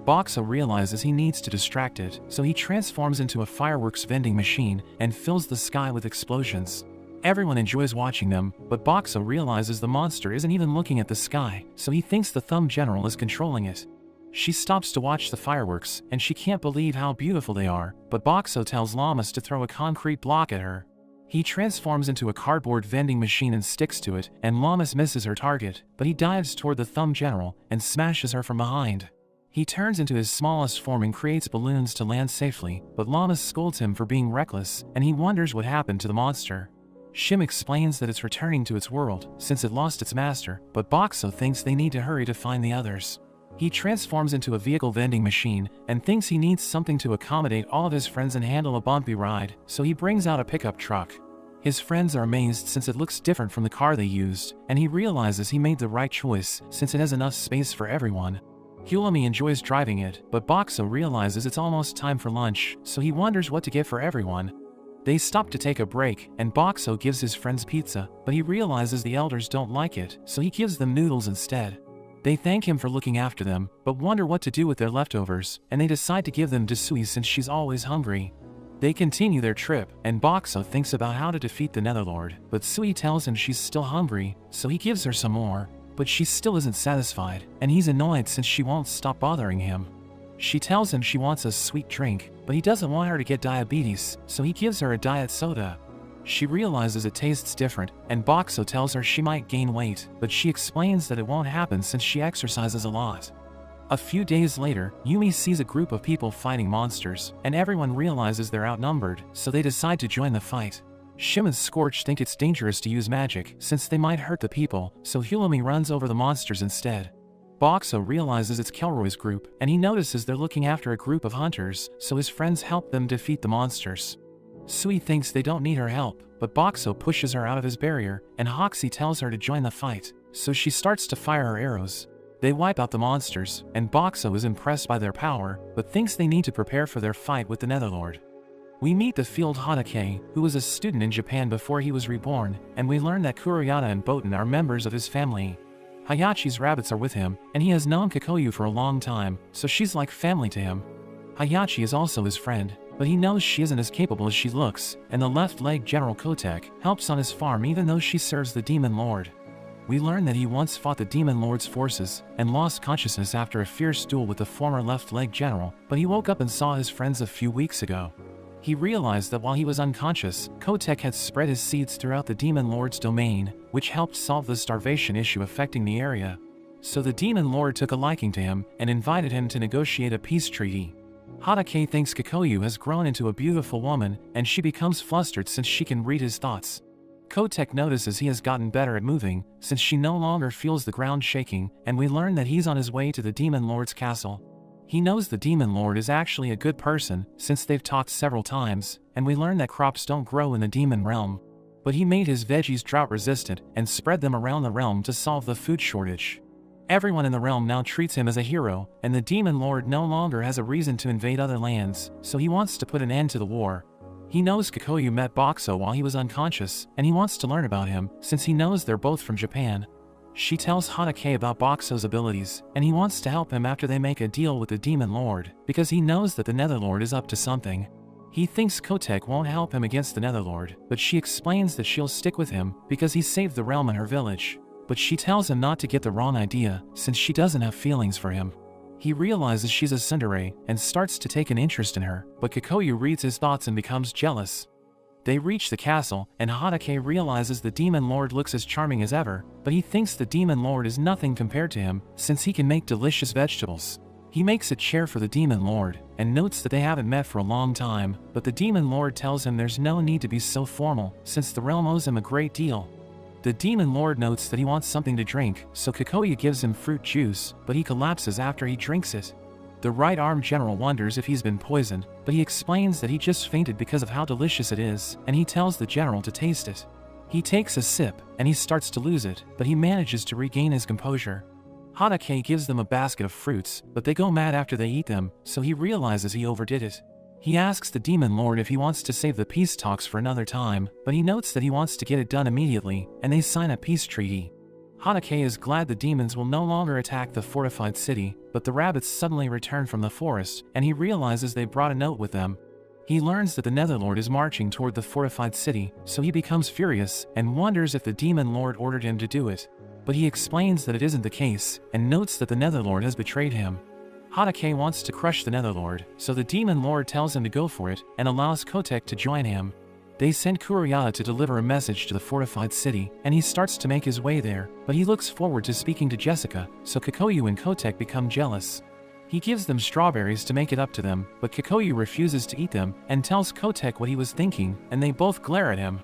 Boxxo realizes he needs to distract it, so he transforms into a fireworks vending machine and fills the sky with explosions. Everyone enjoys watching them, but Boxxo realizes the monster isn't even looking at the sky, so he thinks the Thumb General is controlling it. She stops to watch the fireworks, and she can't believe how beautiful they are, but Boxxo tells Lammis to throw a concrete block at her. He transforms into a cardboard vending machine and sticks to it, and Lammis misses her target, but he dives toward the Thumb General and smashes her from behind. He turns into his smallest form and creates balloons to land safely, but Lammis scolds him for being reckless, and he wonders what happened to the monster. Shim explains that it's returning to its world, since it lost its master, but Boxxo thinks they need to hurry to find the others. He transforms into a vehicle vending machine, and thinks he needs something to accommodate all of his friends and handle a bumpy ride, so he brings out a pickup truck. His friends are amazed since it looks different from the car they used, and he realizes he made the right choice, since it has enough space for everyone. Hulami enjoys driving it, but Boxxo realizes it's almost time for lunch, so he wonders what to get for everyone. They stop to take a break, and Boxxo gives his friends pizza, but he realizes the elders don't like it, so he gives them noodles instead. They thank him for looking after them, but wonder what to do with their leftovers, and they decide to give them to Sui since she's always hungry. They continue their trip, and Boxxo thinks about how to defeat the Netherlord, but Sui tells him she's still hungry, so he gives her some more, but she still isn't satisfied, and he's annoyed since she won't stop bothering him. She tells him she wants a sweet drink, but he doesn't want her to get diabetes, so he gives her a diet soda. She realizes it tastes different, and Boxxo tells her she might gain weight, but she explains that it won't happen since she exercises a lot. A few days later, Yumi sees a group of people fighting monsters, and everyone realizes they're outnumbered, so they decide to join the fight. Shim and Scorch think it's dangerous to use magic, since they might hurt the people, so Hulami runs over the monsters instead. Boxxo realizes it's Kelroy's group, and he notices they're looking after a group of hunters, so his friends help them defeat the monsters. Sui thinks they don't need her help, but Boxxo pushes her out of his barrier, and Hoxie tells her to join the fight, so she starts to fire her arrows. They wipe out the monsters, and Boxxo is impressed by their power, but thinks they need to prepare for their fight with the Netherlord. We meet the field Hadake, who was a student in Japan before he was reborn, and we learn that Kurayata and Boten are members of his family. Hayachi's rabbits are with him, and he has known Kikoyu for a long time, so she's like family to him. Hayachi is also his friend, but he knows she isn't as capable as she looks, and the left-leg General Kotek helps on his farm even though she serves the Demon Lord. We learn that he once fought the Demon Lord's forces, and lost consciousness after a fierce duel with the former left-leg general, but he woke up and saw his friends a few weeks ago. He realized that while he was unconscious, Kotek had spread his seeds throughout the Demon Lord's domain, which helped solve the starvation issue affecting the area. So the Demon Lord took a liking to him, and invited him to negotiate a peace treaty. Hadake thinks Kikoyu has grown into a beautiful woman, and she becomes flustered since she can read his thoughts. Kotek notices he has gotten better at moving, since she no longer feels the ground shaking, and we learn that he's on his way to the Demon Lord's castle. He knows the Demon Lord is actually a good person, since they've talked several times, and we learn that crops don't grow in the demon realm. But he made his veggies drought resistant, and spread them around the realm to solve the food shortage. Everyone in the realm now treats him as a hero, and the Demon Lord no longer has a reason to invade other lands, so he wants to put an end to the war. He knows Kikoyu met Boxxo while he was unconscious, and he wants to learn about him, since he knows they're both from Japan. She tells Hadake about Boxxo's abilities, and he wants to help him after they make a deal with the Demon Lord, because he knows that the Netherlord is up to something. He thinks Kotek won't help him against the Netherlord, but she explains that she'll stick with him, because he saved the realm and her village. But she tells him not to get the wrong idea, since she doesn't have feelings for him. He realizes she's a tsundere, and starts to take an interest in her, but Kikoyu reads his thoughts and becomes jealous. They reach the castle, and Hadake realizes the Demon Lord looks as charming as ever, but he thinks the Demon Lord is nothing compared to him, since he can make delicious vegetables. He makes a chair for the Demon Lord, and notes that they haven't met for a long time, but the Demon Lord tells him there's no need to be so formal, since the realm owes him a great deal. The Demon Lord notes that he wants something to drink, so Kikoyu gives him fruit juice, but he collapses after he drinks it. The right-arm general wonders if he's been poisoned, but he explains that he just fainted because of how delicious it is, and he tells the general to taste it. He takes a sip, and he starts to lose it, but he manages to regain his composure. Hadake gives them a basket of fruits, but they go mad after they eat them, so he realizes he overdid it. He asks the Demon Lord if he wants to save the peace talks for another time, but he notes that he wants to get it done immediately, and they sign a peace treaty. Hadake is glad the demons will no longer attack the fortified city, but the rabbits suddenly return from the forest, and he realizes they brought a note with them. He learns that the Netherlord is marching toward the fortified city, so he becomes furious, and wonders if the Demon Lord ordered him to do it. But he explains that it isn't the case, and notes that the Netherlord has betrayed him. Hadake wants to crush the Netherlord, so the Demon Lord tells him to go for it, and allows Kotek to join him. They send Kurayata to deliver a message to the fortified city, and he starts to make his way there, but he looks forward to speaking to Jessica, so Kikoyu and Kotek become jealous. He gives them strawberries to make it up to them, but Kikoyu refuses to eat them and tells Kotek what he was thinking, and they both glare at him.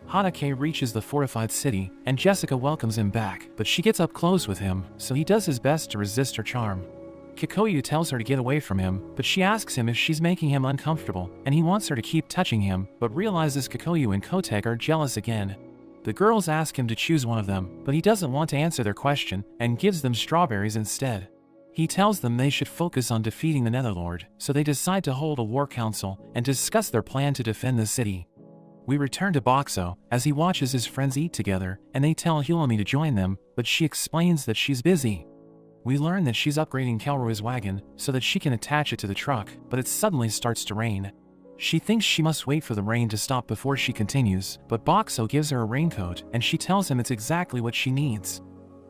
Hanake reaches the fortified city, and Jessica welcomes him back, but she gets up close with him, so he does his best to resist her charm. Kikoyu tells her to get away from him, but she asks him if she's making him uncomfortable, and he wants her to keep touching him, but realizes Kikoyu and Kotek are jealous again. The girls ask him to choose one of them, but he doesn't want to answer their question, and gives them strawberries instead. He tells them they should focus on defeating the Netherlord, so they decide to hold a war council and discuss their plan to defend the city. We return to Boxxo, as he watches his friends eat together, and they tell Hilomi to join them, but she explains that she's busy. We learn that she's upgrading Kelroy's wagon, so that she can attach it to the truck, but it suddenly starts to rain. She thinks she must wait for the rain to stop before she continues, but Boxxo gives her a raincoat, and she tells him it's exactly what she needs.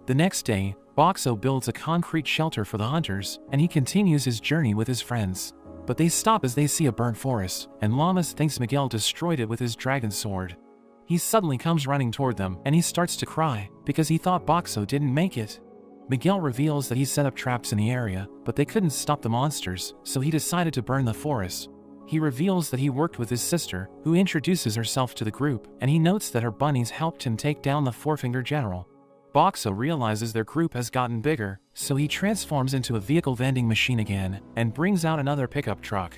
The next day, Boxxo builds a concrete shelter for the hunters, and he continues his journey with his friends. But they stop as they see a burnt forest, and Lammis thinks Miguel destroyed it with his dragon sword. He suddenly comes running toward them, and he starts to cry, because he thought Boxxo didn't make it. Miguel reveals that he set up traps in the area, but they couldn't stop the monsters, so he decided to burn the forest. He reveals that he worked with his sister, who introduces herself to the group, and he notes that her bunnies helped him take down the Four-Finger General. Boxxo realizes their group has gotten bigger, so he transforms into a vehicle vending machine again, and brings out another pickup truck.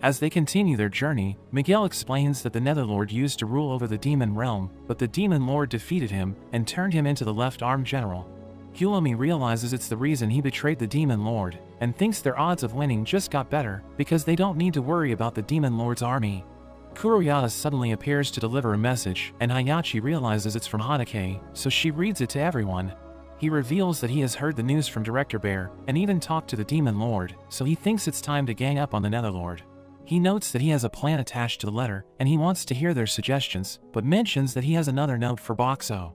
As they continue their journey, Miguel explains that the Netherlord used to rule over the Demon Realm, but the Demon Lord defeated him and turned him into the left-arm general. Hilomi realizes it's the reason he betrayed the Demon Lord, and thinks their odds of winning just got better, because they don't need to worry about the Demon Lord's army. Kuroyata suddenly appears to deliver a message, and Hayachi realizes it's from Hanake, so she reads it to everyone. He reveals that he has heard the news from Director Bear, and even talked to the Demon Lord, so he thinks it's time to gang up on the Netherlord. He notes that he has a plan attached to the letter, and he wants to hear their suggestions, but mentions that he has another note for Boxxo.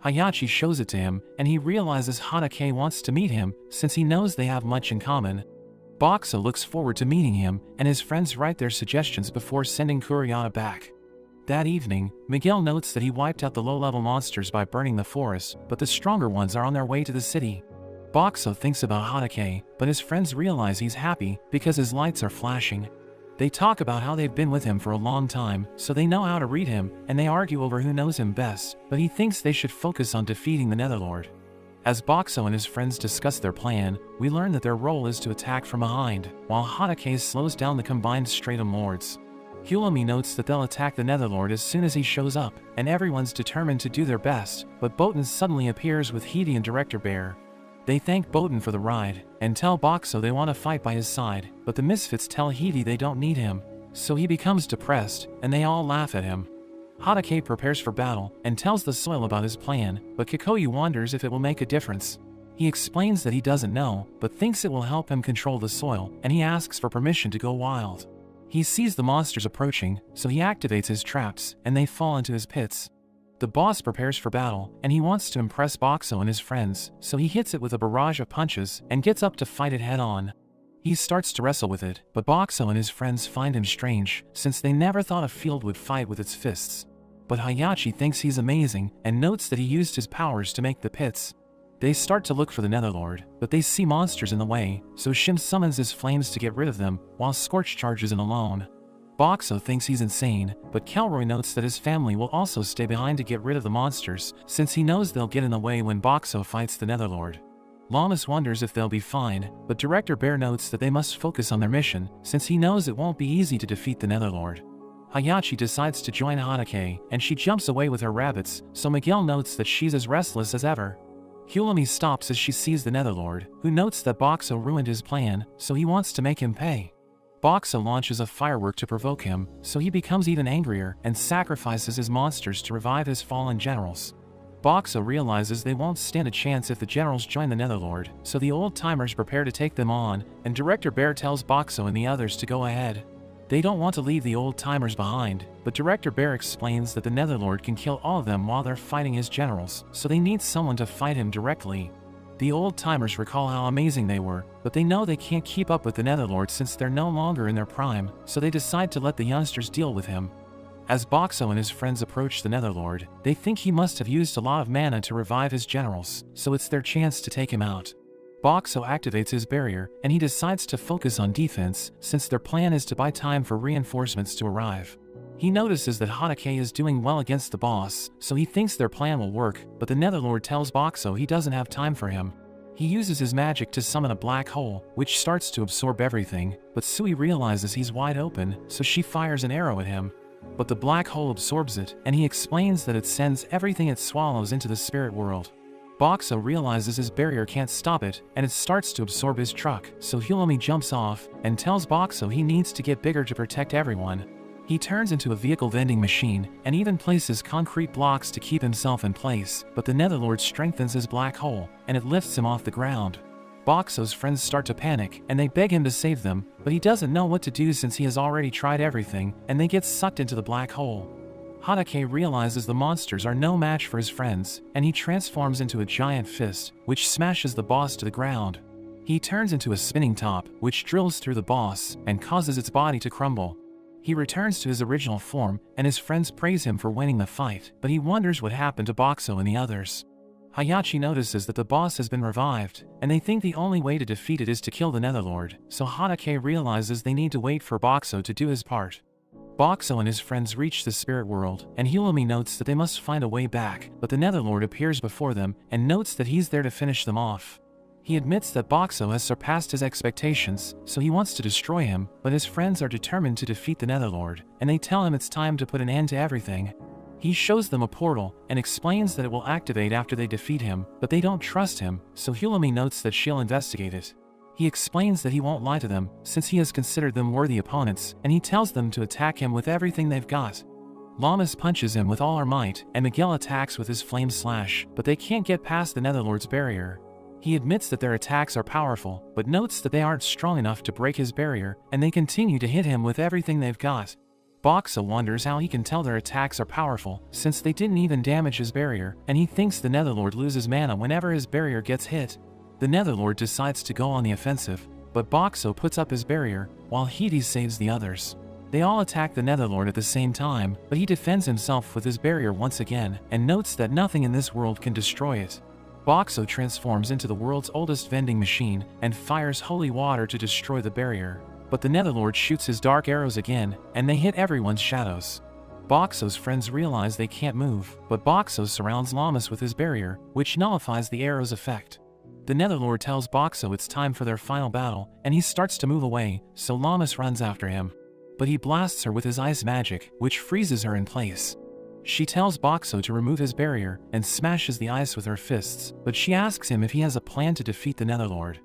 Hayachi shows it to him, and he realizes Hanake wants to meet him, since he knows they have much in common. Boxxo looks forward to meeting him, and his friends write their suggestions before sending Kuroyata back. That evening, Miguel notes that he wiped out the low-level monsters by burning the forest, but the stronger ones are on their way to the city. Boxxo thinks about Hanake, but his friends realize he's happy because his lights are flashing. They talk about how they've been with him for a long time, so they know how to read him, and they argue over who knows him best, but he thinks they should focus on defeating the Netherlord. As Boxxo and his friends discuss their plan, we learn that their role is to attack from behind, while Hanake slows down the combined Stratum Lords. Hilomi notes that they'll attack the Netherlord as soon as he shows up, and everyone's determined to do their best, but Boten suddenly appears with Hidi and Director Bear. They thank Boten for the ride, and tell Boxxo they want to fight by his side, but the Misfits tell Hidi they don't need him, so he becomes depressed, and they all laugh at him. Hanake prepares for battle, and tells the soil about his plan, but Kikoyu wonders if it will make a difference. He explains that he doesn't know, but thinks it will help him control the soil, and he asks for permission to go wild. He sees the monsters approaching, so he activates his traps, and they fall into his pits. The boss prepares for battle, and he wants to impress Boxxo and his friends, so he hits it with a barrage of punches and gets up to fight it head-on. He starts to wrestle with it, but Boxxo and his friends find him strange, since they never thought a field would fight with its fists. But Hayachi thinks he's amazing, and notes that he used his powers to make the pits. They start to look for the Netherlord, but they see monsters in the way, so Shim summons his flames to get rid of them, while Scorch charges in alone. Boxxo thinks he's insane, but Kelroy notes that his family will also stay behind to get rid of the monsters, since he knows they'll get in the way when Boxxo fights the Netherlord. Lammis wonders if they'll be fine, but Director Bear notes that they must focus on their mission, since he knows it won't be easy to defeat the Netherlord. Hayachi decides to join Hanake, and she jumps away with her rabbits, so Miguel notes that she's as restless as ever. Hilomi stops as she sees the Netherlord, who notes that Boxxo ruined his plan, so he wants to make him pay. Boxxo launches a firework to provoke him, so he becomes even angrier and sacrifices his monsters to revive his fallen generals. Boxxo realizes they won't stand a chance if the generals join the Netherlord, so the old-timers prepare to take them on, and Director Bear tells Boxxo and the others to go ahead. They don't want to leave the old-timers behind, but Director Bear explains that the Netherlord can kill all of them while they're fighting his generals, so they need someone to fight him directly. The old-timers recall how amazing they were, but they know they can't keep up with the Netherlord since they're no longer in their prime, so they decide to let the youngsters deal with him. As Boxxo and his friends approach the Netherlord, they think he must have used a lot of mana to revive his generals, so it's their chance to take him out. Boxxo activates his barrier, and he decides to focus on defense since their plan is to buy time for reinforcements to arrive. He notices that Hatake is doing well against the boss, so he thinks their plan will work, but the Netherlord tells Boxxo he doesn't have time for him. He uses his magic to summon a black hole, which starts to absorb everything, but Sui realizes he's wide open, so she fires an arrow at him. But the black hole absorbs it, and he explains that it sends everything it swallows into the spirit world. Boxxo realizes his barrier can't stop it, and it starts to absorb his truck, so Hilomi jumps off, and tells Boxxo he needs to get bigger to protect everyone. He turns into a vehicle vending machine, and even places concrete blocks to keep himself in place, but the Netherlord strengthens his black hole, and it lifts him off the ground. Boxxo's friends start to panic, and they beg him to save them, but he doesn't know what to do since he has already tried everything, and they get sucked into the black hole. Hatake realizes the monsters are no match for his friends, and he transforms into a giant fist, which smashes the boss to the ground. He turns into a spinning top, which drills through the boss, and causes its body to crumble. He returns to his original form, and his friends praise him for winning the fight, but he wonders what happened to Boxxo and the others. Hayachi notices that the boss has been revived, and they think the only way to defeat it is to kill the Netherlord, so Hatake realizes they need to wait for Boxxo to do his part. Boxxo and his friends reach the spirit world, and Hilomi notes that they must find a way back, but the Netherlord appears before them, and notes that he's there to finish them off. He admits that Boxxo has surpassed his expectations, so he wants to destroy him, but his friends are determined to defeat the Netherlord, and they tell him it's time to put an end to everything. He shows them a portal, and explains that it will activate after they defeat him, but they don't trust him, so Hilomi notes that she'll investigate it. He explains that he won't lie to them, since he has considered them worthy opponents, and he tells them to attack him with everything they've got. Lammis punches him with all her might, and Miguel attacks with his flame slash, but they can't get past the Netherlord's barrier. He admits that their attacks are powerful, but notes that they aren't strong enough to break his barrier, and they continue to hit him with everything they've got. Boxxo wonders how he can tell their attacks are powerful, since they didn't even damage his barrier, and he thinks the Netherlord loses mana whenever his barrier gets hit. The Netherlord decides to go on the offensive, but Boxxo puts up his barrier, while Hades saves the others. They all attack the Netherlord at the same time, but he defends himself with his barrier once again, and notes that nothing in this world can destroy it. Boxxo transforms into the world's oldest vending machine, and fires holy water to destroy the barrier. But the Netherlord shoots his dark arrows again, and they hit everyone's shadows. Boxxo's friends realize they can't move, but Boxxo surrounds Lammis with his barrier, which nullifies the arrow's effect. The Netherlord tells Boxxo it's time for their final battle, and he starts to move away, so Lammis runs after him. But he blasts her with his ice magic, which freezes her in place. She tells Boxxo to remove his barrier, and smashes the ice with her fists, but she asks him if he has a plan to defeat the Netherlord.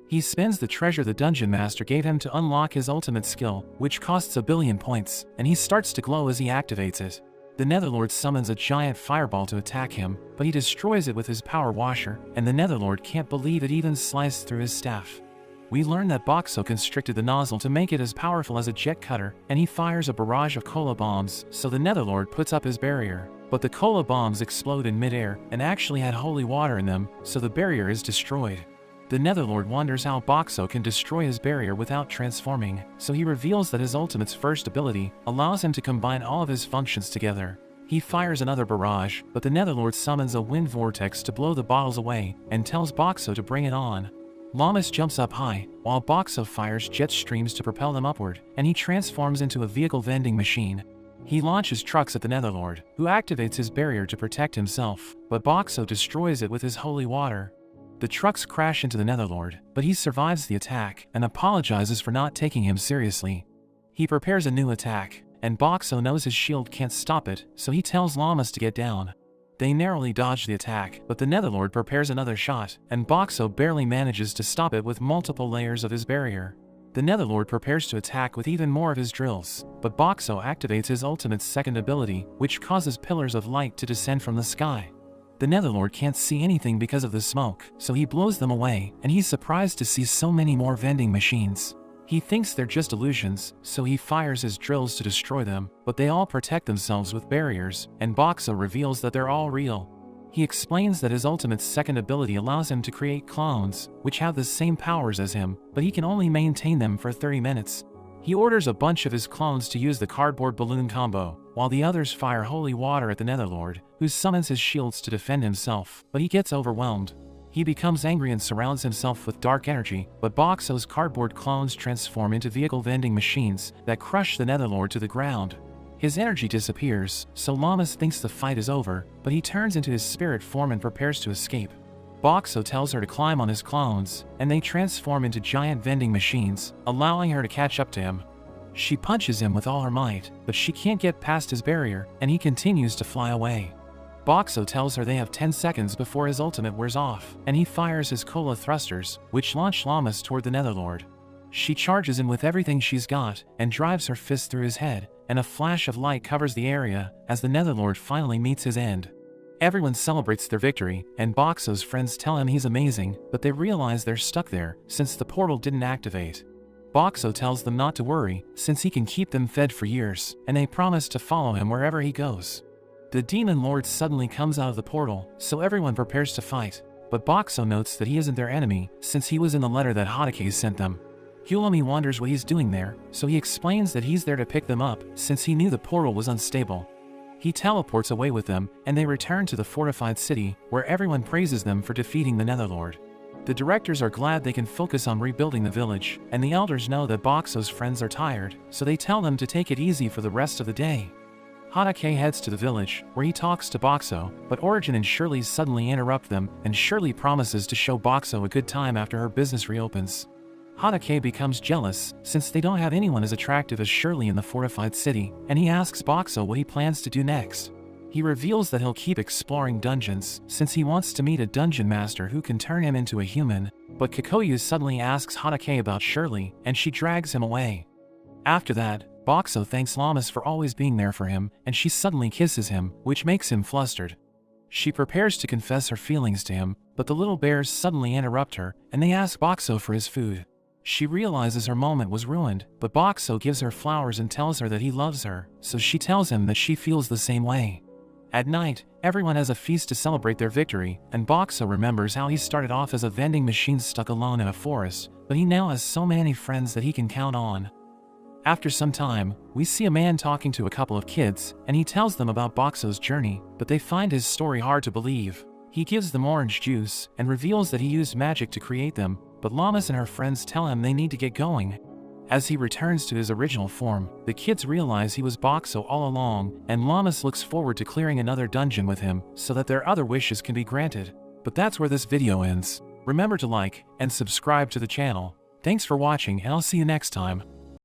He spends the treasure the Dungeon Master gave him to unlock his ultimate skill, which costs 1 billion points, and he starts to glow as he activates it. The Netherlord summons a giant fireball to attack him, but he destroys it with his power washer, and the Netherlord can't believe it even sliced through his staff. We learn that Boxxo constricted the nozzle to make it as powerful as a jet cutter, and he fires a barrage of cola bombs, so the Netherlord puts up his barrier. But the cola bombs explode in midair, and actually had holy water in them, so the barrier is destroyed. The Netherlord wonders how Boxxo can destroy his barrier without transforming, so he reveals that his ultimate's first ability allows him to combine all of his functions together. He fires another barrage, but the Netherlord summons a wind vortex to blow the bottles away, and tells Boxxo to bring it on. Lammis jumps up high, while Boxxo fires jet streams to propel them upward, and he transforms into a vehicle vending machine. He launches trucks at the Netherlord, who activates his barrier to protect himself, but Boxxo destroys it with his holy water. The trucks crash into the Netherlord, but he survives the attack, and apologizes for not taking him seriously. He prepares a new attack, and Boxxo knows his shield can't stop it, so he tells Lammis to get down. They narrowly dodge the attack, but the Netherlord prepares another shot, and Boxxo barely manages to stop it with multiple layers of his barrier. The Netherlord prepares to attack with even more of his drills, but Boxxo activates his ultimate's second ability, which causes pillars of light to descend from the sky. The Netherlord can't see anything because of the smoke, so he blows them away, and he's surprised to see so many more vending machines. He thinks they're just illusions, so he fires his drills to destroy them, but they all protect themselves with barriers, and Boxxo reveals that they're all real. He explains that his ultimate's second ability allows him to create clones, which have the same powers as him, but he can only maintain them for 30 minutes. He orders a bunch of his clones to use the cardboard balloon combo, while the others fire holy water at the Netherlord, who summons his shields to defend himself, but he gets overwhelmed. He becomes angry and surrounds himself with dark energy, but Boxxo's cardboard clones transform into vehicle vending machines that crush the Netherlord to the ground. His energy disappears, so Lammis thinks the fight is over, but he turns into his spirit form and prepares to escape. Boxxo tells her to climb on his clones, and they transform into giant vending machines, allowing her to catch up to him. She punches him with all her might, but she can't get past his barrier, and he continues to fly away. Boxxo tells her they have 10 seconds before his ultimate wears off, and he fires his cola thrusters, which launch Lammis toward the Netherlord. She charges in with everything she's got, and drives her fist through his head, and a flash of light covers the area, as the Netherlord finally meets his end. Everyone celebrates their victory, and Boxxo's friends tell him he's amazing, but they realize they're stuck there, since the portal didn't activate. Boxxo tells them not to worry, since he can keep them fed for years, and they promise to follow him wherever he goes. The Demon Lord suddenly comes out of the portal, so everyone prepares to fight, but Boxxo notes that he isn't their enemy, since he was in the letter that Hadake sent them. Hulami wonders what he's doing there, so he explains that he's there to pick them up, since he knew the portal was unstable. He teleports away with them, and they return to the fortified city, where everyone praises them for defeating the Netherlord. The directors are glad they can focus on rebuilding the village, and the elders know that Boxxo's friends are tired, so they tell them to take it easy for the rest of the day. Hadake heads to the village, where he talks to Boxxo, but Origin and Shirley suddenly interrupt them, and Shirley promises to show Boxxo a good time after her business reopens. Hadake becomes jealous, since they don't have anyone as attractive as Shirley in the fortified city, and he asks Boxxo what he plans to do next. He reveals that he'll keep exploring dungeons, since he wants to meet a dungeon master who can turn him into a human, but Kikoyu suddenly asks Hadake about Shirley, and she drags him away. After that, Boxxo thanks Lammis for always being there for him, and she suddenly kisses him, which makes him flustered. She prepares to confess her feelings to him, but the little bears suddenly interrupt her, and they ask Boxxo for his food. She realizes her moment was ruined, but Boxxo gives her flowers and tells her that he loves her, so she tells him that she feels the same way. At night, everyone has a feast to celebrate their victory, and Boxxo remembers how he started off as a vending machine stuck alone in a forest, but he now has so many friends that he can count on. After some time, we see a man talking to a couple of kids, and he tells them about Boxxo's journey, but they find his story hard to believe. He gives them orange juice, and reveals that he used magic to create them, but Lammis and her friends tell him they need to get going. As he returns to his original form, the kids realize he was Boxxo all along, and Lammis looks forward to clearing another dungeon with him, so that their other wishes can be granted. But that's where this video ends. Remember to like and subscribe to the channel. Thanks for watching, and I'll see you next time.